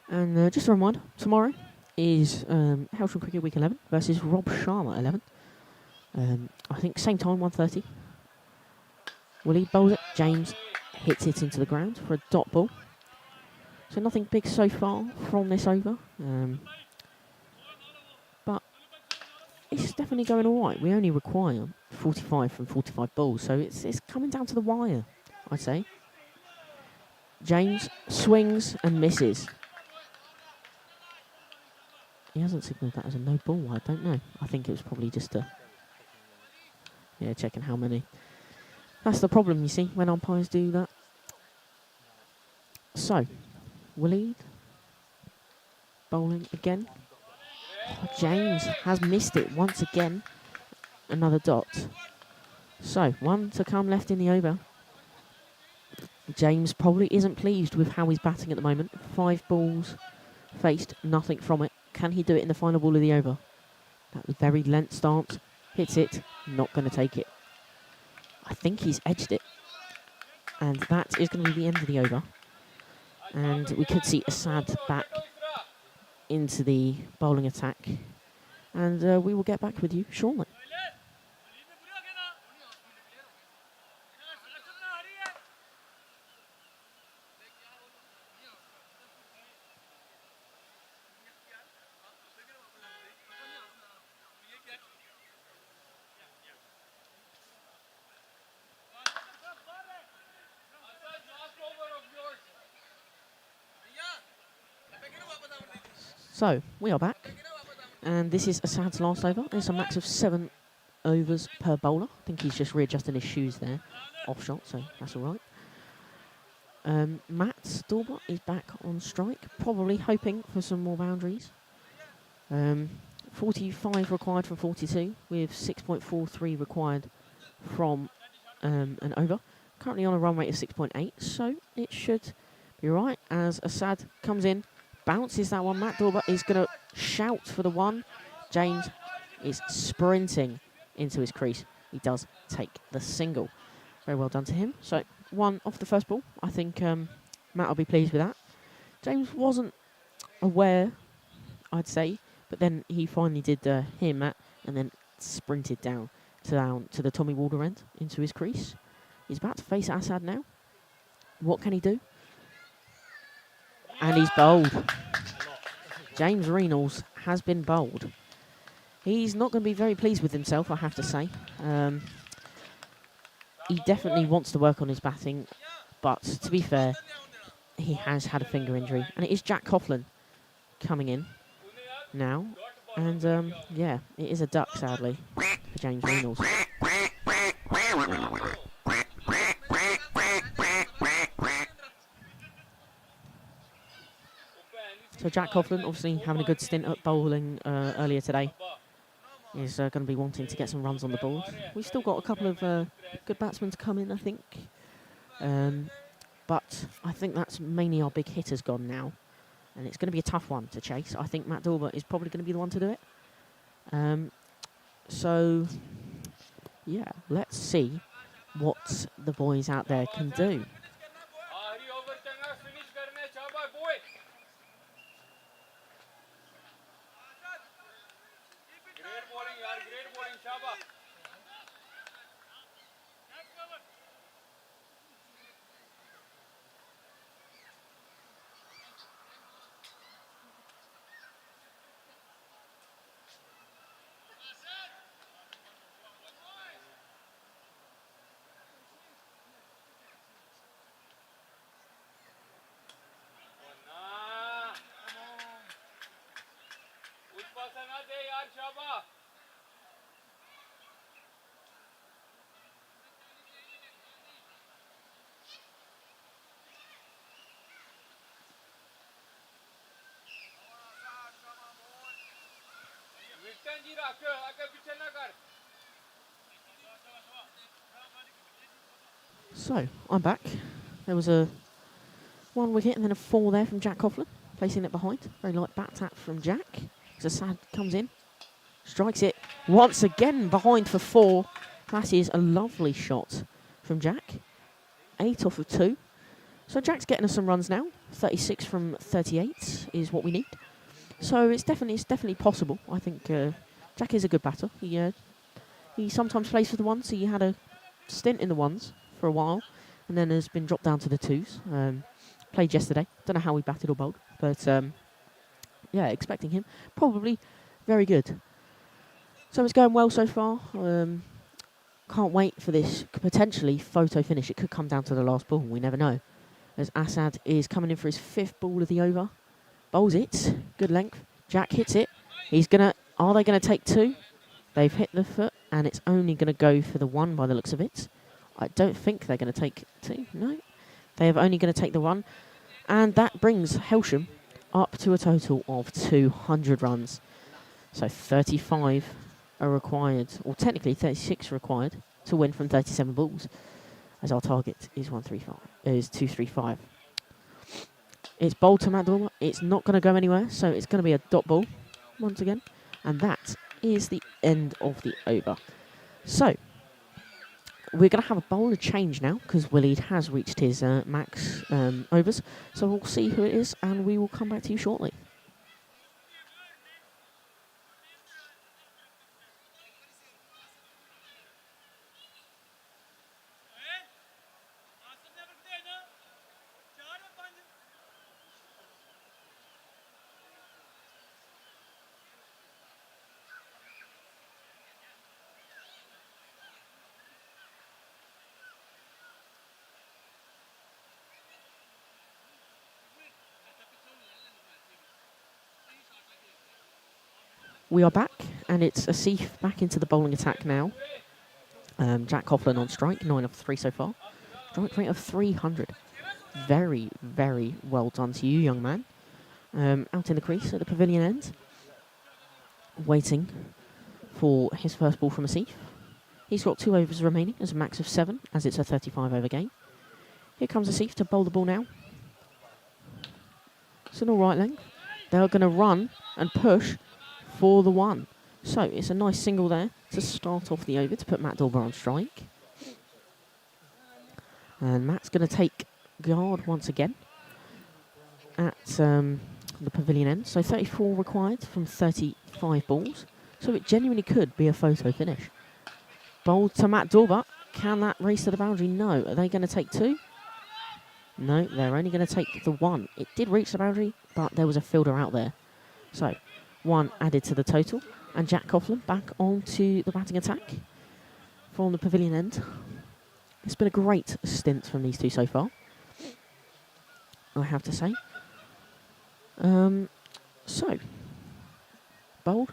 And just a reminder, tomorrow is Hailsham Cricket Week 11 versus Rob Sharma 11. I think same time, 1:30. Willie bowls it, James hits it into the ground for a dot ball. So nothing big so far from this over. But it's definitely going all right. We only require 45 from 45 balls, so it's coming down to the wire, I'd say. James swings and misses. He hasn't signalled that as a no ball, I don't know. I think it was probably just a... Yeah, checking how many. That's the problem, you see, when umpires do that. So, Willie bowling again. Oh, James has missed it once again. Another dot. So, 1 to come left in the over. James probably isn't pleased with how he's batting at the moment. 5 balls faced, nothing from it. Can he do it in the final ball of the over? That was very length stance. Hits it, not going to take it. I think he's edged it. And that is going to be the end of the over. And we could see Assad back into the bowling attack. And we will get back with you shortly. So, we are back, and this is Assad's last over. There's a max of 7 overs per bowler. I think he's just readjusting his shoes there, off shot, so that's all right. Matt Dorber is back on strike, probably hoping for some more boundaries. 45 required from 42, with 6.43 required from an over. Currently on a run rate of 6.8, so it should be right as Assad comes in. Bounces that one. Matt Dorber is going to shout for the 1. James is sprinting into his crease. He does take the single. Very well done to him. So, 1 off the first ball. I think Matt will be pleased with that. James wasn't aware, I'd say, but then he finally did hear Matt and then sprinted down to the Tommy Walder end into his crease. He's about to face Assad now. What can he do? And he's bowled. James Reynolds has been bowled. He's not going to be very pleased with himself, I have to say. He definitely wants to work on his batting, but to be fair, he has had a finger injury. And it is Jack Coughlin coming in now. And yeah, it is a duck, sadly, for James Reynolds. So Jack Coughlin, obviously having a good stint at bowling earlier today, is going to be wanting to get some runs on the board. We've still got a couple of good batsmen to come in, I think. But I think that's mainly our big hitters gone now. And it's going to be a tough one to chase. I think Matt Dorber is probably going to be the one to do it. So, yeah, let's see what the boys out there can do. तंगी रख आगे पीछे ना कर So, I'm back. There was a 1 wicket and then a 4 there from Jack Coughlin, placing it behind. Very light bat tap from Jack. Zasad comes in, strikes it once again behind for 4. That is a lovely shot from Jack. 8 off of 2. So Jack's getting us some runs now. 36 from 38 is what we need. So it's definitely possible. I think Jack is a good batter. He sometimes plays for the ones. He had a stint in the ones for a while, and then has been dropped down to the 2s. Played yesterday. Don't know how he batted or bowled, but yeah, expecting him. Probably very good. So it's going well so far. Can't wait for this potentially photo finish. It could come down to the last ball. We never know. As Asad is coming in for his 5th ball of the over. Bowls it. Good length. Jack hits it. Are they going to take 2? They've hit the foot, and it's only going to go for the 1 by the looks of it. I don't think they're going to take 2. No. They are only going to take the 1. And that brings Hailsham up to a total of 200 runs. So 35 are required, or technically 36 required, to win from 37 balls, as our target is 235. It's bowled to Matt Dormer. It's not going to go anywhere, so it's going to be a dot ball once again. And that is the end of the over. So, we're going to have a bowler change now, because Waleed has reached his max overs. So we'll see who it is, and we will come back to you shortly. We are back, and it's Asif back into the bowling attack now. Jack Coughlin on strike, 9 off 3 so far. Strike rate of 300. Very, very well done to you, young man. Out in the crease at the pavilion end. Waiting for his first ball from Asif. He's got 2 overs remaining as a max of 7, as it's a 35 over game. Here comes Asif to bowl the ball now. It's an alright length. They're going to run and push for the 1. So it's a nice single there to start off the over to put Matt Dormer on strike. And Matt's going to take guard once again at the pavilion end. So 34 required from 35 balls. So it genuinely could be a photo finish. Bowled to Matt Dormer. Can that race to the boundary? No. Are they going to take 2? No, they're only going to take the 1. It did reach the boundary, but there was a fielder out there. So 1 added to the total, and Jack Coughlin back onto the batting attack from the pavilion end. It's been a great stint from these two so far, I have to say. So, bowled.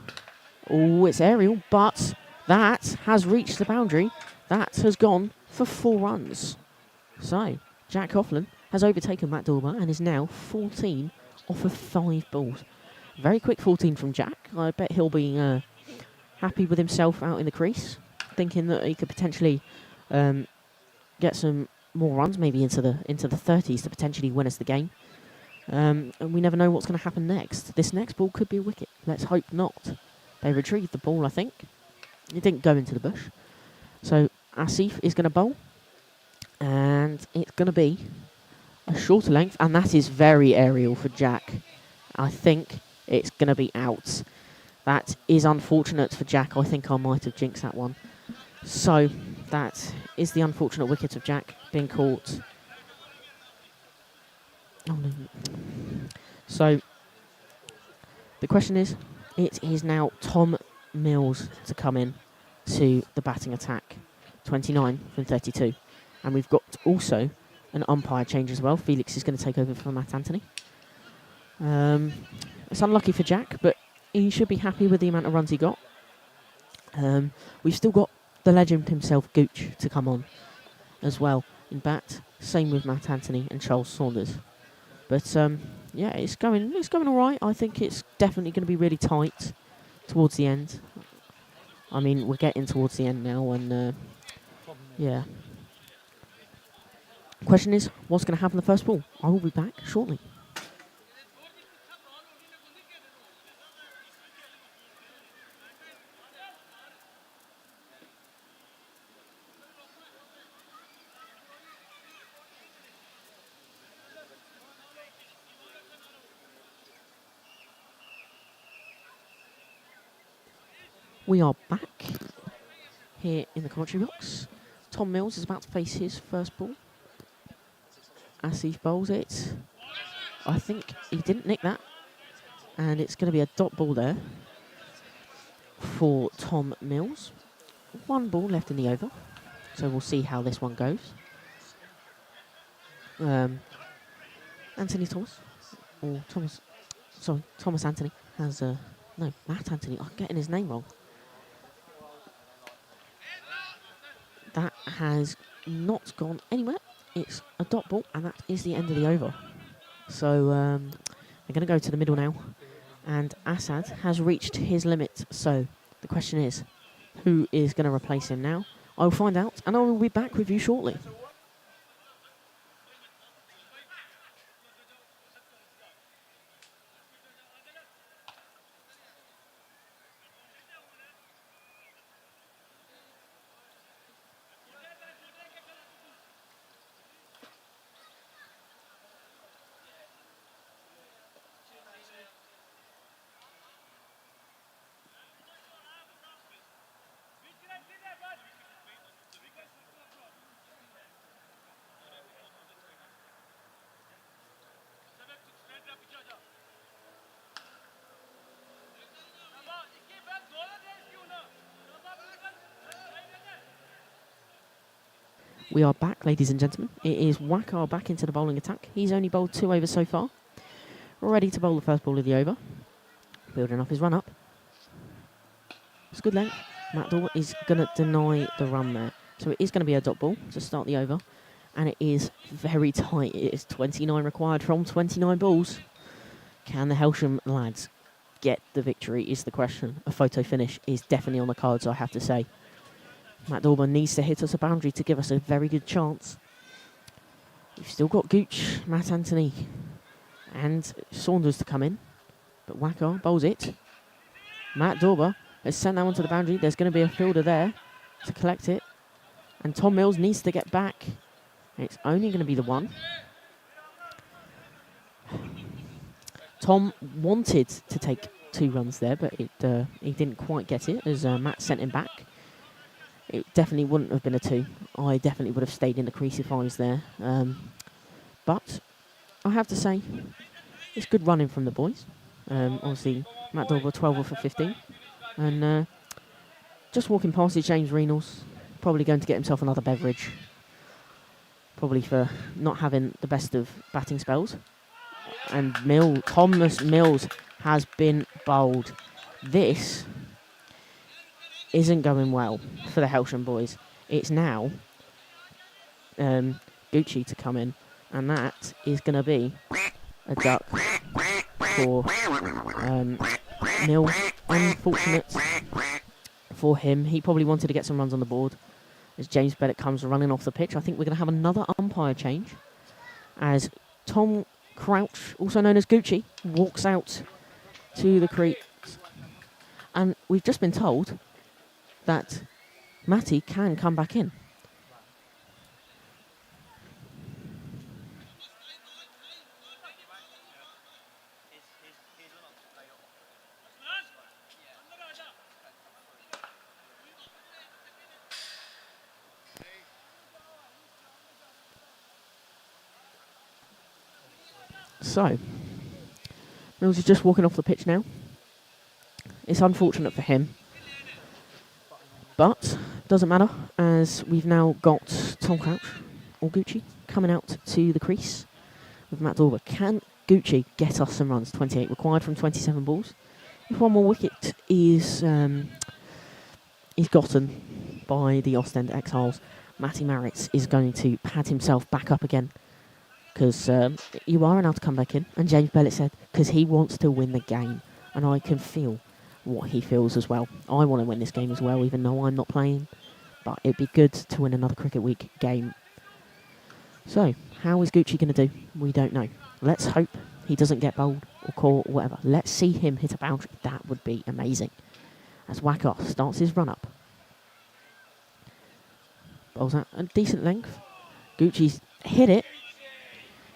Oh, it's aerial, but that has reached the boundary. That has gone for 4 runs. So, Jack Coughlin has overtaken Matt Dormer and is now 14 off of 5 balls. Very quick 14 from Jack. I bet he'll be happy with himself out in the crease, thinking that he could potentially get some more runs, maybe into the 30s to potentially win us the game. And we never know what's going to happen next. This next ball could be a wicket. Let's hope not. They retrieved the ball, I think. It didn't go into the bush. So Asif is going to bowl, and it's going to be a shorter length, and that is very aerial for Jack. I think it's going to be out. That is unfortunate for Jack. I think I might have jinxed that one. So that is the unfortunate wicket of Jack being caught. Oh, no. So the question is, it is now Tom Mills to come in to the batting attack. 29 from 32. And we've got also an umpire change as well. Felix is going to take over for Matt Anthony. It's unlucky for Jack, but he should be happy with the amount of runs he got. We've still got the legend himself, Gooch, to come on as well in bat. Same with Matt Anthony and Charles Saunders. But yeah, it's going all right. I think it's definitely going to be really tight towards the end. I mean, we're getting towards the end now, and yeah. Question is, what's going to happen the first ball? I will be back shortly. We are back here in the commentary box. Tom Mills is about to face his first ball. Asif bowls it. I think he didn't nick that. And it's going to be a dot ball there for Tom Mills. One ball left in the over. So we'll see how this one goes. Anthony Thomas. Or Thomas. Sorry, Thomas Anthony has... no, Matt Anthony. I'm getting his name wrong. That has not gone anywhere. It's a dot ball, and that is the end of the over. So they're going to go to the middle now. And Assad has reached his limit. So the question is, who is going to replace him now? I'll find out, and I will be back with you shortly. We are back, ladies and gentlemen. It is Wakar back into the bowling attack. He's only bowled 2 overs so far. Ready to bowl the first ball of the over. Building up his run up. It's good length. Matt Dorr is going to deny the run there. So it is going to be a dot ball to start the over. And it is very tight. It is 29 required from 29 balls. Can the Hailsham lads get the victory is the question. A photo finish is definitely on the cards, I have to say. Matt Dorber needs to hit us a boundary to give us a very good chance. We've still got Gooch, Matt Anthony, and Saunders to come in. But Wacker bowls it. Matt Dorber has sent that one to the boundary. There's going to be a fielder there to collect it. And Tom Mills needs to get back. And it's only going to be the one. Tom wanted to take 2 runs there, but he didn't quite get it as Matt sent him back. It definitely wouldn't have been a 2. I definitely would have stayed in the crease if I was there. But I have to say, it's good running from the boys. Obviously, Matt Dorber 12 off of 15. And just walking past is James Reynolds. Probably going to get himself another beverage. Probably for not having the best of batting spells. And Thomas Mills has been bowled. This isn't going well for the Hailsham boys. It's now Gucci to come in, and that is going to be a duck for Mills. Unfortunate for him. He probably wanted to get some runs on the board as James Bennett comes running off the pitch. I think we're going to have another umpire change as Tom Crouch, also known as Gucci, walks out to the crease. And we've just been told that Matty can come back in. So, Mills is just walking off the pitch now. It's unfortunate for him. But, doesn't matter, as we've now got Tom Crouch, or Gucci, coming out to the crease with Matt Dorber. Can Gucci get us some runs? 28 required from 27 balls. If one more wicket is gotten by the Ostend Exiles, Matty Maritz is going to pad himself back up again. Because you are allowed to come back in. And James Bellett said, because he wants to win the game. And I can feel what he feels as well. I want to win this game as well, even though I'm not playing. But it'd be good to win another Cricket Week game. So, how is Gucci going to do? We don't know. Let's hope he doesn't get bowled or caught or whatever. Let's see him hit a boundary. That would be amazing. As Wacker starts his run-up. Bowls at a decent length. Gucci's hit it.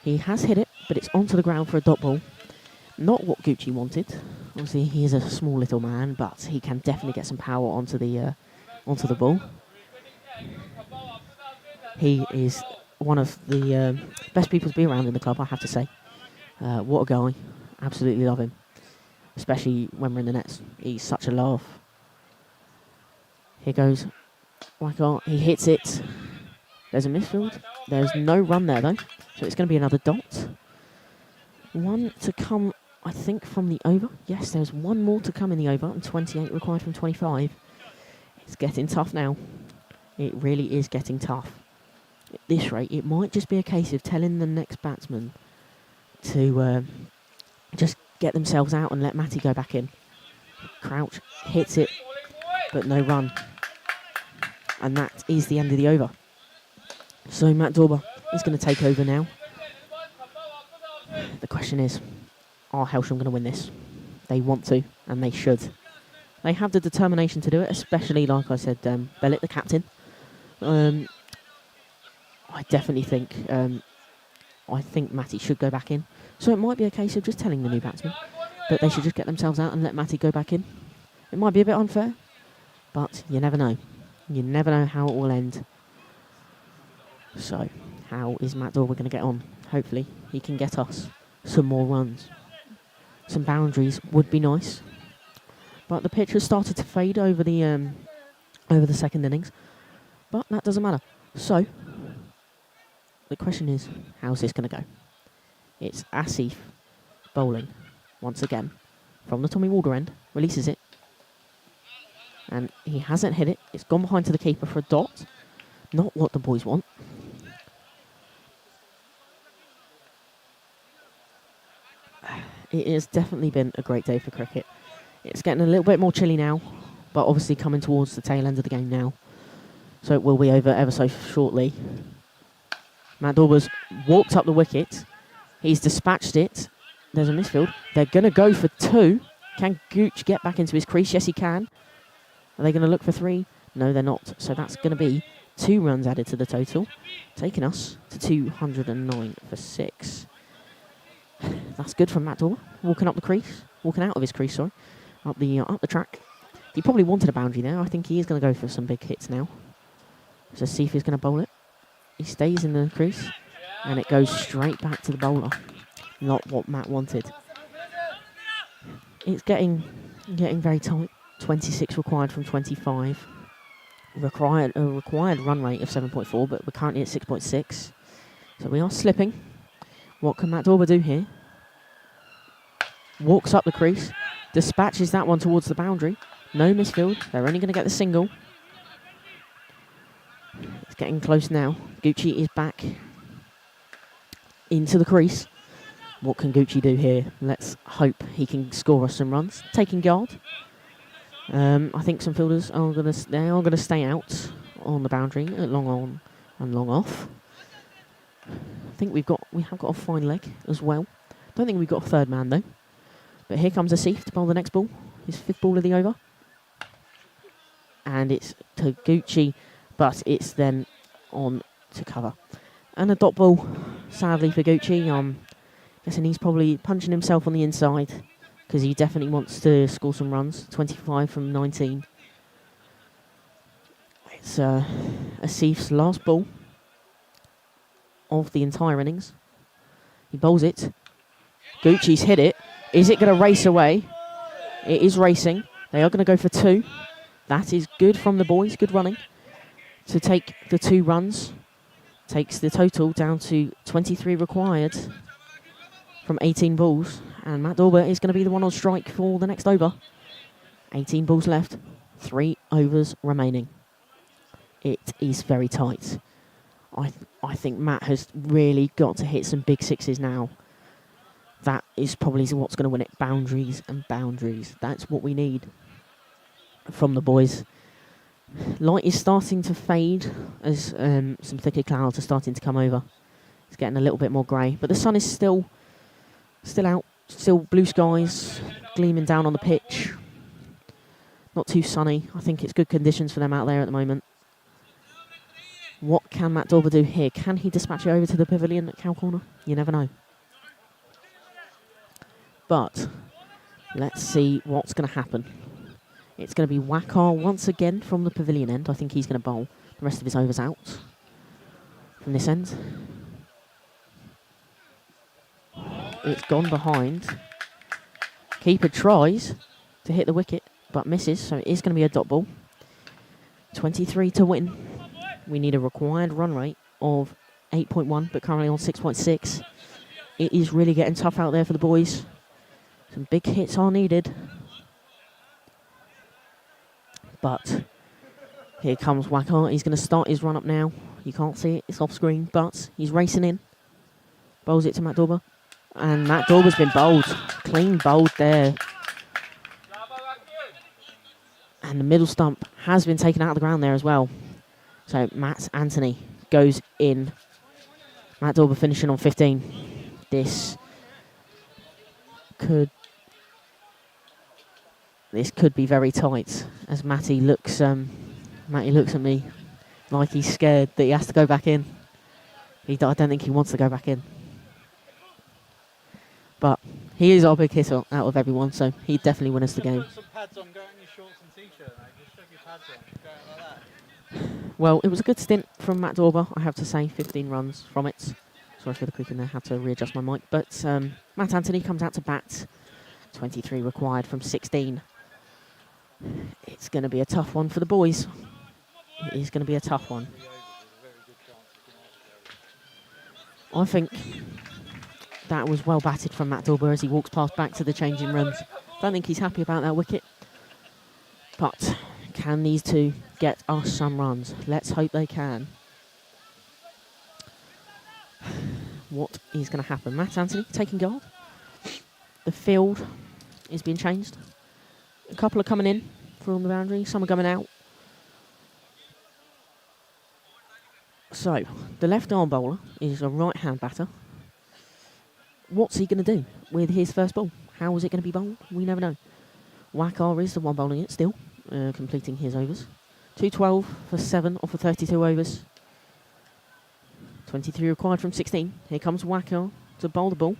He has hit it, but it's onto the ground for a dot ball. Not what Gucci wanted. Obviously, he is a small little man, but he can definitely get some power onto the ball. He is one of the best people to be around in the club, I have to say. What a guy. Absolutely love him. Especially when we're in the nets. He's such a laugh. Here goes Wacker. He hits it. There's a misfield. There's no run there, though. So it's going to be another dot. One to come, I think, from the over. Yes, there's one more to come in the over, and 28 required from 25. It's getting tough now. It really is getting tough. At this rate, it might just be a case of telling the next batsman to just get themselves out and let Matty go back in. Crouch hits it, but no run. And that is the end of the over. So Matt Dorber is going to take over now. The question is, are Hailsham going to win this? They want to, and they should. They have the determination to do it, especially, like I said, Bellet, the captain. I definitely think Matty should go back in. So it might be a case of just telling the new batsman that they should just get themselves out and let Matty go back in. It might be a bit unfair, but you never know. You never know how it will end. So, how is Matt Dorber going to get on? Hopefully, he can get us some more runs. Some boundaries would be nice. But the pitch has started to fade over the second innings. But that doesn't matter. So, the question is, how's this going to go? It's Asif bowling once again from the Tommy Walder end. Releases it. And he hasn't hit it. It's gone behind to the keeper for a dot. Not what the boys want. It has definitely been a great day for cricket. It's getting a little bit more chilly now, but obviously coming towards the tail end of the game now. So it will be over ever so shortly. Matt Dorber's walked up the wicket. He's dispatched it. There's a misfield. They're going to go for 2. Can Gooch get back into his crease? Yes, he can. Are they going to look for 3? No, they're not. So that's going to be 2 runs added to the total, taking us to 209 for 6. That's good from Matt Dorber. Walking up the crease. Walking out of his crease, sorry. Up the track. He probably wanted a boundary there. I think he is going to go for some big hits now. So see if he's going to bowl it. He stays in the crease. And it goes straight back to the bowler. Not what Matt wanted. It's getting very tight. 26 required from 25. Required run rate of 7.4, but we're currently at 6.6. So we are slipping. What can Matt Dorber do here? Walks up the crease. Dispatches that one towards the boundary. No misfield. They're only going to get the single. It's getting close now. Gucci is back into the crease. What can Gucci do here? Let's hope he can score us some runs. Taking guard. I think some fielders are going to stay out on the boundary, long on and long off. I think we have got a fine leg as well. Don't think we've got a third man though. But here comes Asif to bowl the next ball. His 5th ball of the over. And it's to Gucci, but it's then on to cover. And a dot ball, sadly for Gucci. Guessing he's probably punching himself on the inside because he definitely wants to score some runs. 25 from 19. It's Asif's last ball of the entire innings. He bowls it. Gucci's hit it. Is it going to race away? It is racing. They are going to go for 2. That is good from the boys. Good running to take the 2 runs. Takes the total down to 23 required from 18 balls. And Matt Dorber is going to be the one on strike for the next over. 18 balls left. 3 overs remaining. It is very tight. I think Matt has really got to hit some big 6s now that is probably what's going to win it. Boundaries and boundaries. That's what we need from the boys. Light is starting to fade as some thicker clouds are starting to come over. It's getting a little bit more grey, but the sun is still out. Still blue skies gleaming down on the pitch. Not too sunny. I think it's good conditions for them out there at the moment. What can Matt Dorber do here? Can he dispatch it over to the pavilion at Cow Corner? You never know. But let's see what's going to happen. It's going to be Wakar once again from the pavilion end. I think he's going to bowl. The rest of his overs out from this end. It's gone behind. Keeper tries to hit the wicket, but misses, so it is going to be a dot ball. 23 to win. We need a required run rate of 8.1, but currently on 6.6. It is really getting tough out there for the boys. Some big hits are needed. But here comes Wakar. He's going to start his run up now. You can't see it, it's off screen, but he's racing in. Bowls it to Matt Dorber. And Matt Dorber's been bowled. Clean bowled there. And the middle stump has been taken out of the ground there as well. So Matt Anthony goes in. Matt Dorber finishing on 15. This could be very tight as Matty looks at me like he's scared that he has to go back in. I don't think he wants to go back in. But he is our big hitter out of everyone, so he'd definitely win us the game. Put some pads on, go out in your shorts and t-shirt, mate. Just shove your pads on, go out like that. Well, it was a good stint from Matt Dorber, I have to say. 15 runs from it. Sorry for the creak in there, had to readjust my mic. But Matt Anthony comes out to bat. 23 required from 16. It's going to be a tough one for the boys. It is going to be a tough one. I think that was well batted from Matt Dorber as he walks past back to the changing rooms. Don't think he's happy about that wicket. But can these two get us some runs? Let's hope they can. What is going to happen? Matt Anthony taking guard. The field is being changed. A couple are coming in from the boundary. Some are coming out. So, the left arm bowler is a right-hand batter. What's he going to do with his first ball? How is it going to be bowled? We never know. Wakar is the one bowling it still, completing his overs. 212 for 7 off of 32 overs. 23 required from 16. Here comes Wakar to bowl the ball.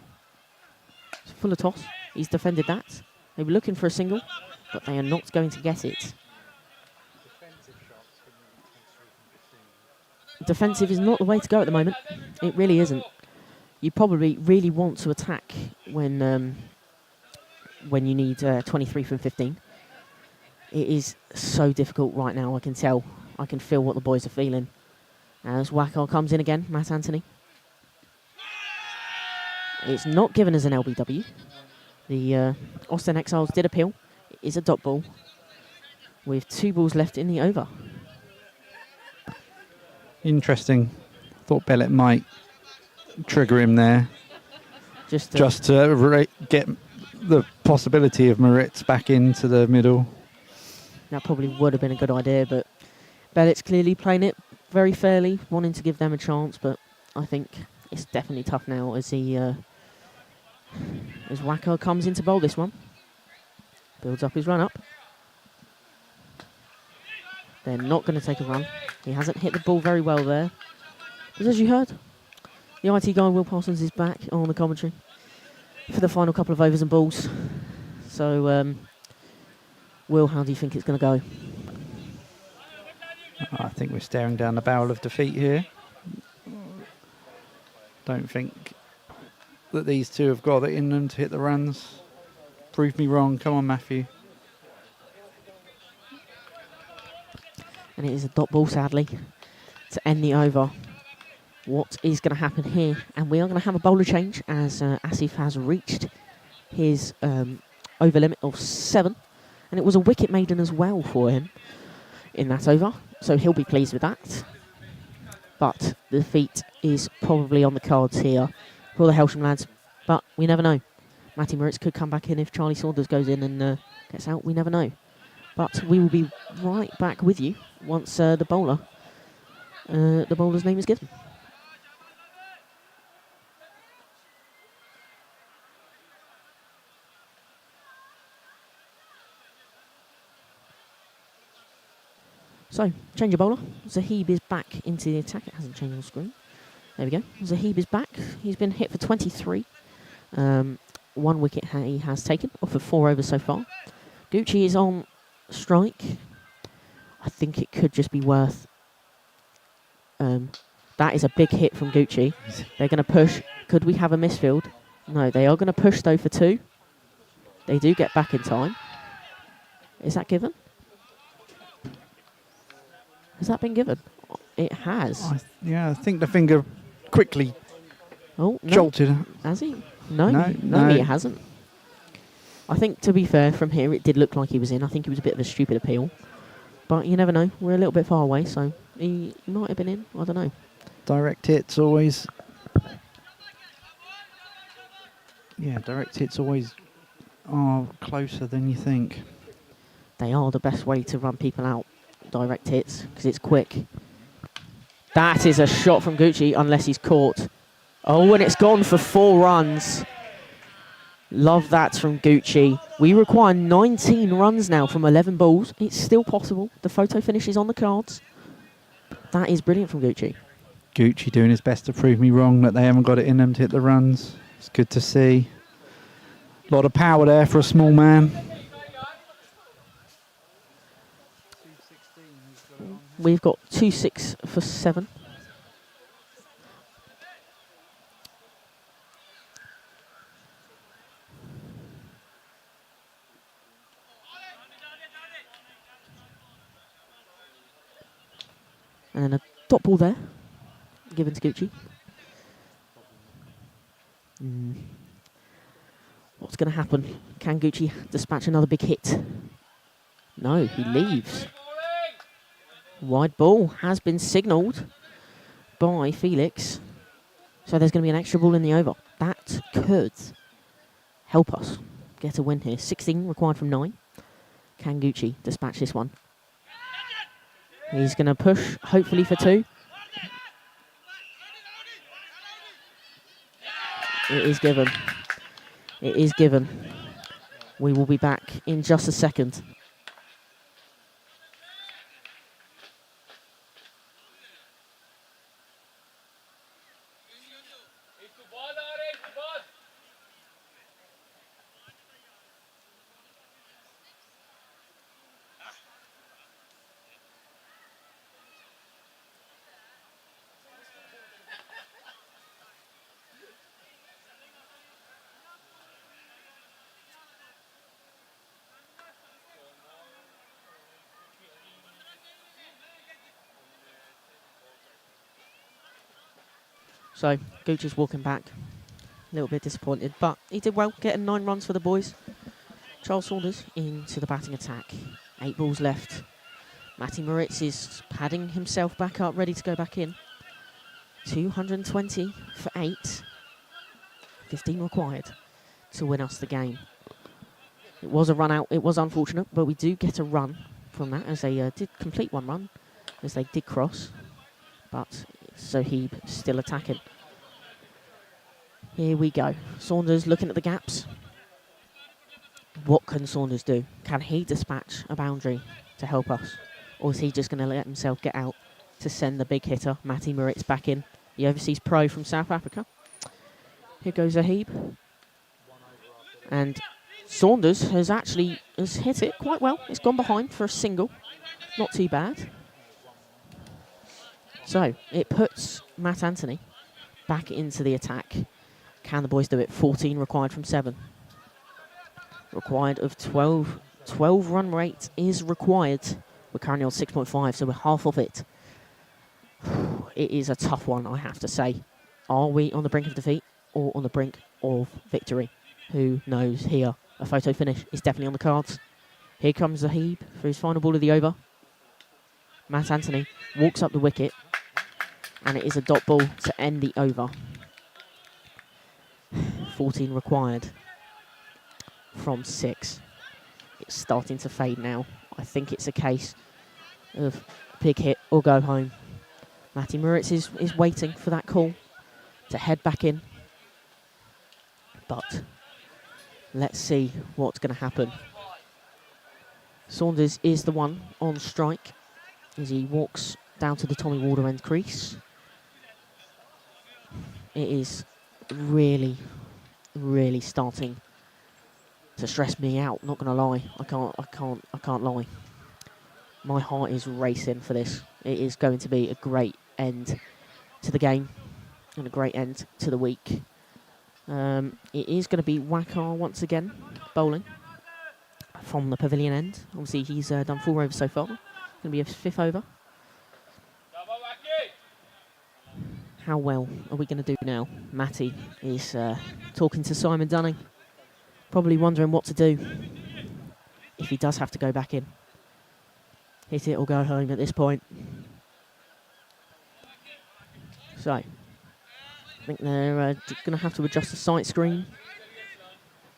It's full of toss. He's defended that. They were looking for a single, but they are not going to get it. Defensive is not the way to go at the moment. It really isn't. You probably really want to attack when you need 23 from 15. It is so difficult right now, I can tell. I can feel what the boys are feeling. As Wakar comes in again, Matt Anthony. It's not given as an LBW. The Ostend Exiles did appeal. It is a dot ball with 2 balls left in the over. Interesting. Thought Bellett might trigger him there. Just to get the possibility of Moritz back into the middle. That probably would have been a good idea, but Bellett's clearly playing it very fairly, wanting to give them a chance, but I think it's definitely tough now as Wakar comes in to bowl this one. Builds up his run up. They're not going to take a run. He hasn't hit the ball very well there. But as you heard, the IT guy, Will Parsons, is back on the commentary for the final couple of overs and balls. So, Will, how do you think it's going to go? I think we're staring down the barrel of defeat here. Don't think that these two have got it in them to hit the runs. Prove me wrong. Come on, Matthew. And it is a dot ball, sadly, to end the over. What is going to happen here? And we are going to have a bowler change as Asif has reached his over limit of 7. And it was a wicket maiden as well for him in that over. So he'll be pleased with that. But the defeat is probably on the cards here for the Hailsham lads. But we never know. Matty Moritz could come back in if Charlie Saunders goes in and gets out. We never know. But we will be right back with you once the bowler's name is given. So, change of bowler. Zahib is back into the attack. It hasn't changed on the screen. There we go. Zahib is back. He's been hit for 23. 1 wicket he has taken off of 4 overs so far. Gucci is on strike. I think it could just be worth... that is a big hit from Gucci. They're going to push. Could we have a misfield? No, they are going to push though for 2. They do get back in time. Is that given? Has that been given? It has. I think the finger quickly jolted. Has he? No, it hasn't. I think, to be fair, from here it did look like he was in. I think it was a bit of a stupid appeal. But you never know. We're a little bit far away, so he might have been in. I don't know. Direct hits always... Yeah, direct hits always are closer than you think. They are the best way to run people out. Direct hits, because it's quick. That is a shot from Gucci, unless he's caught. Oh, and it's gone for 4 runs. Love that from Gucci. We require 19 runs now from 11 balls. It's still possible. The photo finish is on the cards. That is brilliant from Gucci. Gucci doing his best to prove me wrong that they haven't got it in them to hit the runs. It's good to see. A lot of power there for a small man. We've got 2-6 for 7. And then a dot ball there, given to Gucci. What's going to happen? Can Gucci dispatch another big hit? No, he leaves. Wide ball has been signalled by Felix. So there's going to be an extra ball in the over. That could help us get a win here. 16 required from 9. Can Gucci dispatch this one? He's going to push, hopefully for 2. It is given. It is given. We will be back in just a second. So, Gucci's walking back. A little bit disappointed, but he did well, getting 9 runs for the boys. Charles Saunders into the batting attack. 8 balls left. Matty Moritz is padding himself back up, ready to go back in. 220 for 8. 15 required to win us the game. It was a run out. It was unfortunate, but we do get a run from that, as they did complete 1 run, as they did cross. But Zahib still attacking. Here we go. Saunders looking at the gaps. What can Saunders do? Can he dispatch a boundary to help us? Or is he just going to let himself get out to send the big hitter, Matty Moritz, back in? The overseas pro from South Africa. Here goes Zahib. And Saunders has hit it quite well. It's gone behind for a single. Not too bad. So, it puts Matt Anthony back into the attack. Can the boys do it? 14 required from 7. Required of 12. 12 run rate is required. We're currently on 6.5, so we're half of it. It is a tough one, I have to say. Are we on the brink of defeat or on the brink of victory? Who knows here? A photo finish is definitely on the cards. Here comes Zahib for his final ball of the over. Matt Anthony walks up the wicket. And it is a dot ball to end the over. 14 required. from 6. It's starting to fade now. I think it's a case of big hit or go home. Matty Moritz is waiting for that call to head back in. But let's see what's going to happen. Saunders is the one on strike as he walks down to the Tommy Warder end crease. It is really, really starting to stress me out, not gonna lie. I can't lie. My heart is racing for this. It is going to be a great end to the game and a great end to the week. It is going to be Wakar once again bowling from the pavilion end. Obviously he's done 4 overs so far. Going to be a 5th over. How well are we going to do now? Matty is talking to Simon Dunning, probably wondering what to do if he does have to go back in. Hit it or go home at this point. So, I think they're going to have to adjust the sight screen.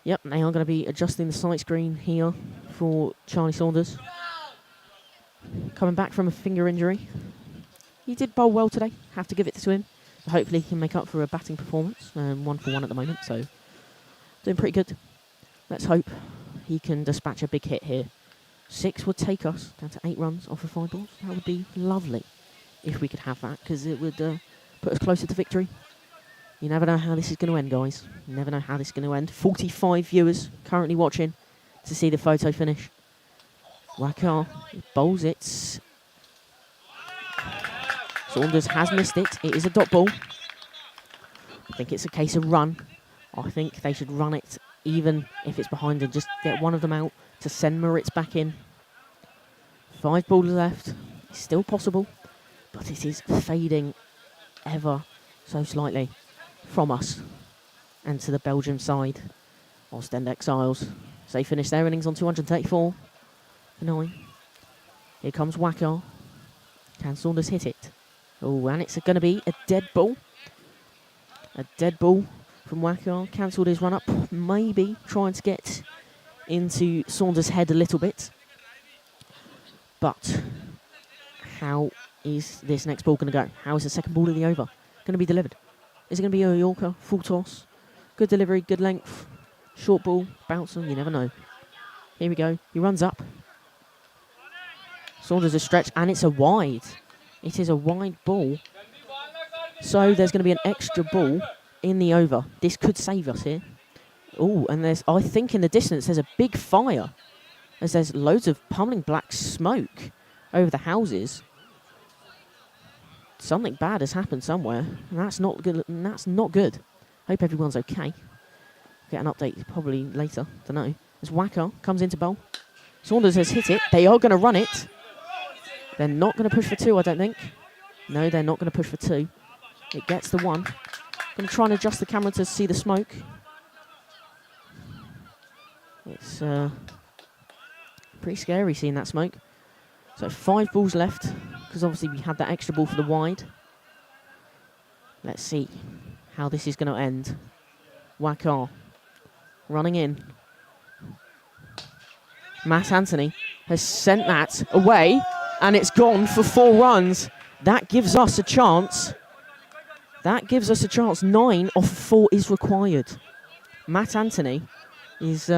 Yep, they are going to be adjusting the sight screen here for Charlie Saunders. Coming back from a finger injury. He did bowl well today, have to give it to him. Hopefully he can make up for a batting performance. 1 for 1 at the moment, so doing pretty good. Let's hope he can dispatch a big hit here. 6 would take us down to 8 runs off of 5 balls. That would be lovely if we could have that, because it would put us closer to victory. You never know how this is going to end, guys. You never know how this is going to end. 45 viewers currently watching to see the photo finish. Wakar bowls it. Saunders has missed it. It is a dot ball. I think it's a case of run. I think they should run it even if it's behind and just get one of them out to send Moritz back in. 5 balls left. It's still possible, but it is fading ever so slightly from us and to the Belgium side. Ostend Exiles. So they finish their innings on 234 for 9. Here comes Wakar. Can Saunders hit it? Oh, and it's going to be a dead ball. A dead ball from Wakar. Cancelled his run up. Maybe trying to get into Saunders' head a little bit. But how is this next ball going to go? How is the second ball of the over going to be delivered? Is it going to be a Yorker, full toss? Good delivery, good length. Short ball, bouncer, you never know. Here we go. He runs up. Saunders is stretched, and it's a wide. It is a wide ball. So there's going to be an extra ball in the over. This could save us here. Oh, and there's, I think in the distance, there's a big fire. As there's loads of pummeling black smoke over the houses. Something bad has happened somewhere. And that's not good. And that's not good. Hope everyone's okay. Get an update probably later. Don't know. As Wakar comes into bowl. Saunders has hit it. They are going to run it. They're not going to push for 2, I don't think. No, they're not going to push for 2. It gets the 1. Going to try and adjust the camera to see the smoke. It's pretty scary seeing that smoke. So 5 balls left, because obviously we had that extra ball for the wide. Let's see how this is going to end. Wakar running in. Matt Anthony has sent that away, and it's gone for 4 runs. That gives us a chance. That gives us a chance. 9 off 4 is required. Matt Anthony is...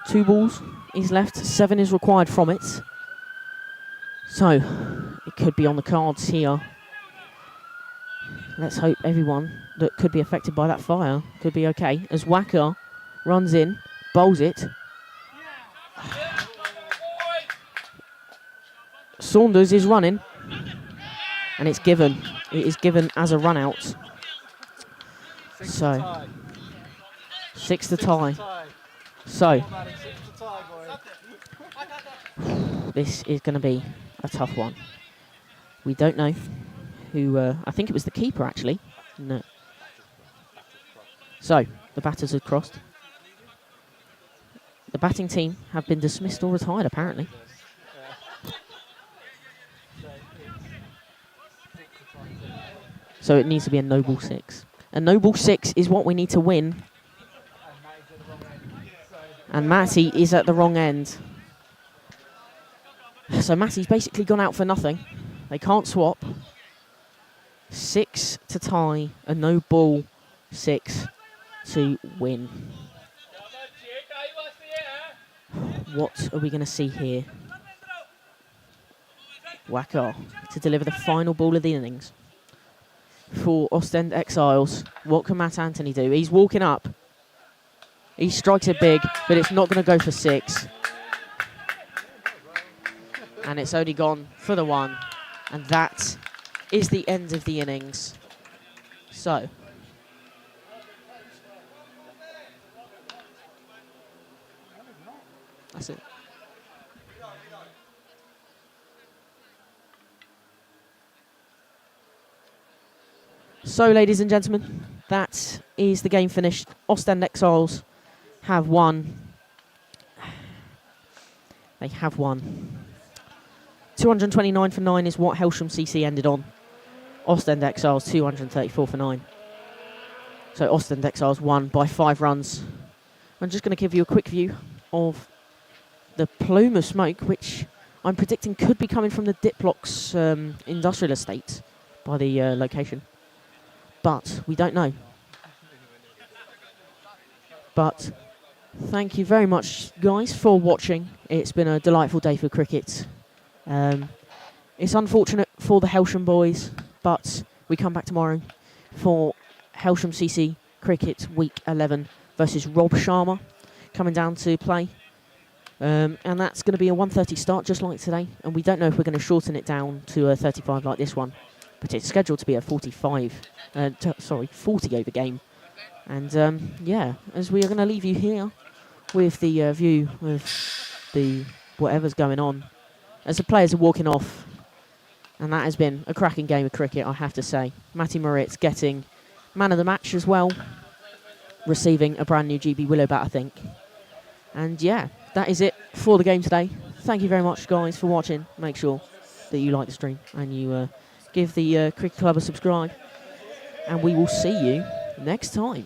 Two balls is left, 7 is required from it. So, it could be on the cards here. Let's hope everyone that could be affected by that fire could be okay. As Wakar runs in, bowls it. Saunders is running. And it's given. it is given as a run out. So 6 to tie. So this is going to be a tough one. We don't know who. I think it was the keeper actually. No. So the batters have crossed. The batting team have been dismissed or retired apparently. So it needs to be a no ball 6. A no ball 6 is what we need to win. And Matty is at the wrong end. So Matty's basically gone out for nothing. They can't swap. 6 to tie, a no ball 6 to win. What are we going to see here? Wacker to deliver the final ball of the innings. For Ostend Exiles, what can Matt Anthony do? He's walking up. He strikes it big, but it's not going to go for 6. And it's only gone for the 1. And that is the end of the innings. So that's it. So, ladies and gentlemen, that is the game finished. Ostend Exiles have won. They have won. 229 for 9 is what Hailsham CC ended on. Ostend Exiles 234 for 9. So Ostend Exiles won by 5 runs. I'm just going to give you a quick view of the plume of smoke, which I'm predicting could be coming from the Diplocks industrial estate by the location. But we don't know. But thank you very much, guys, for watching. It's been a delightful day for cricket. It's unfortunate for the Hailsham boys, but we come back tomorrow for Hailsham CC Cricket Week 11 versus Rob Sharma coming down to play. And that's going to be a 1:30 start, just like today. And we don't know if we're going to shorten it down to a 35 like this one. But it's scheduled to be a 40 over game. And yeah, as we are going to leave you here with the view of the whatever's going on as the players are walking off. And that has been a cracking game of cricket, I have to say. Matty Moritz getting man of the match as well, receiving a brand new GB Willow bat, I think. And yeah, that is it for the game today. Thank you very much, guys, for watching. Make sure that you like the stream and you give the Cricket Club a subscribe. And we will see you next time.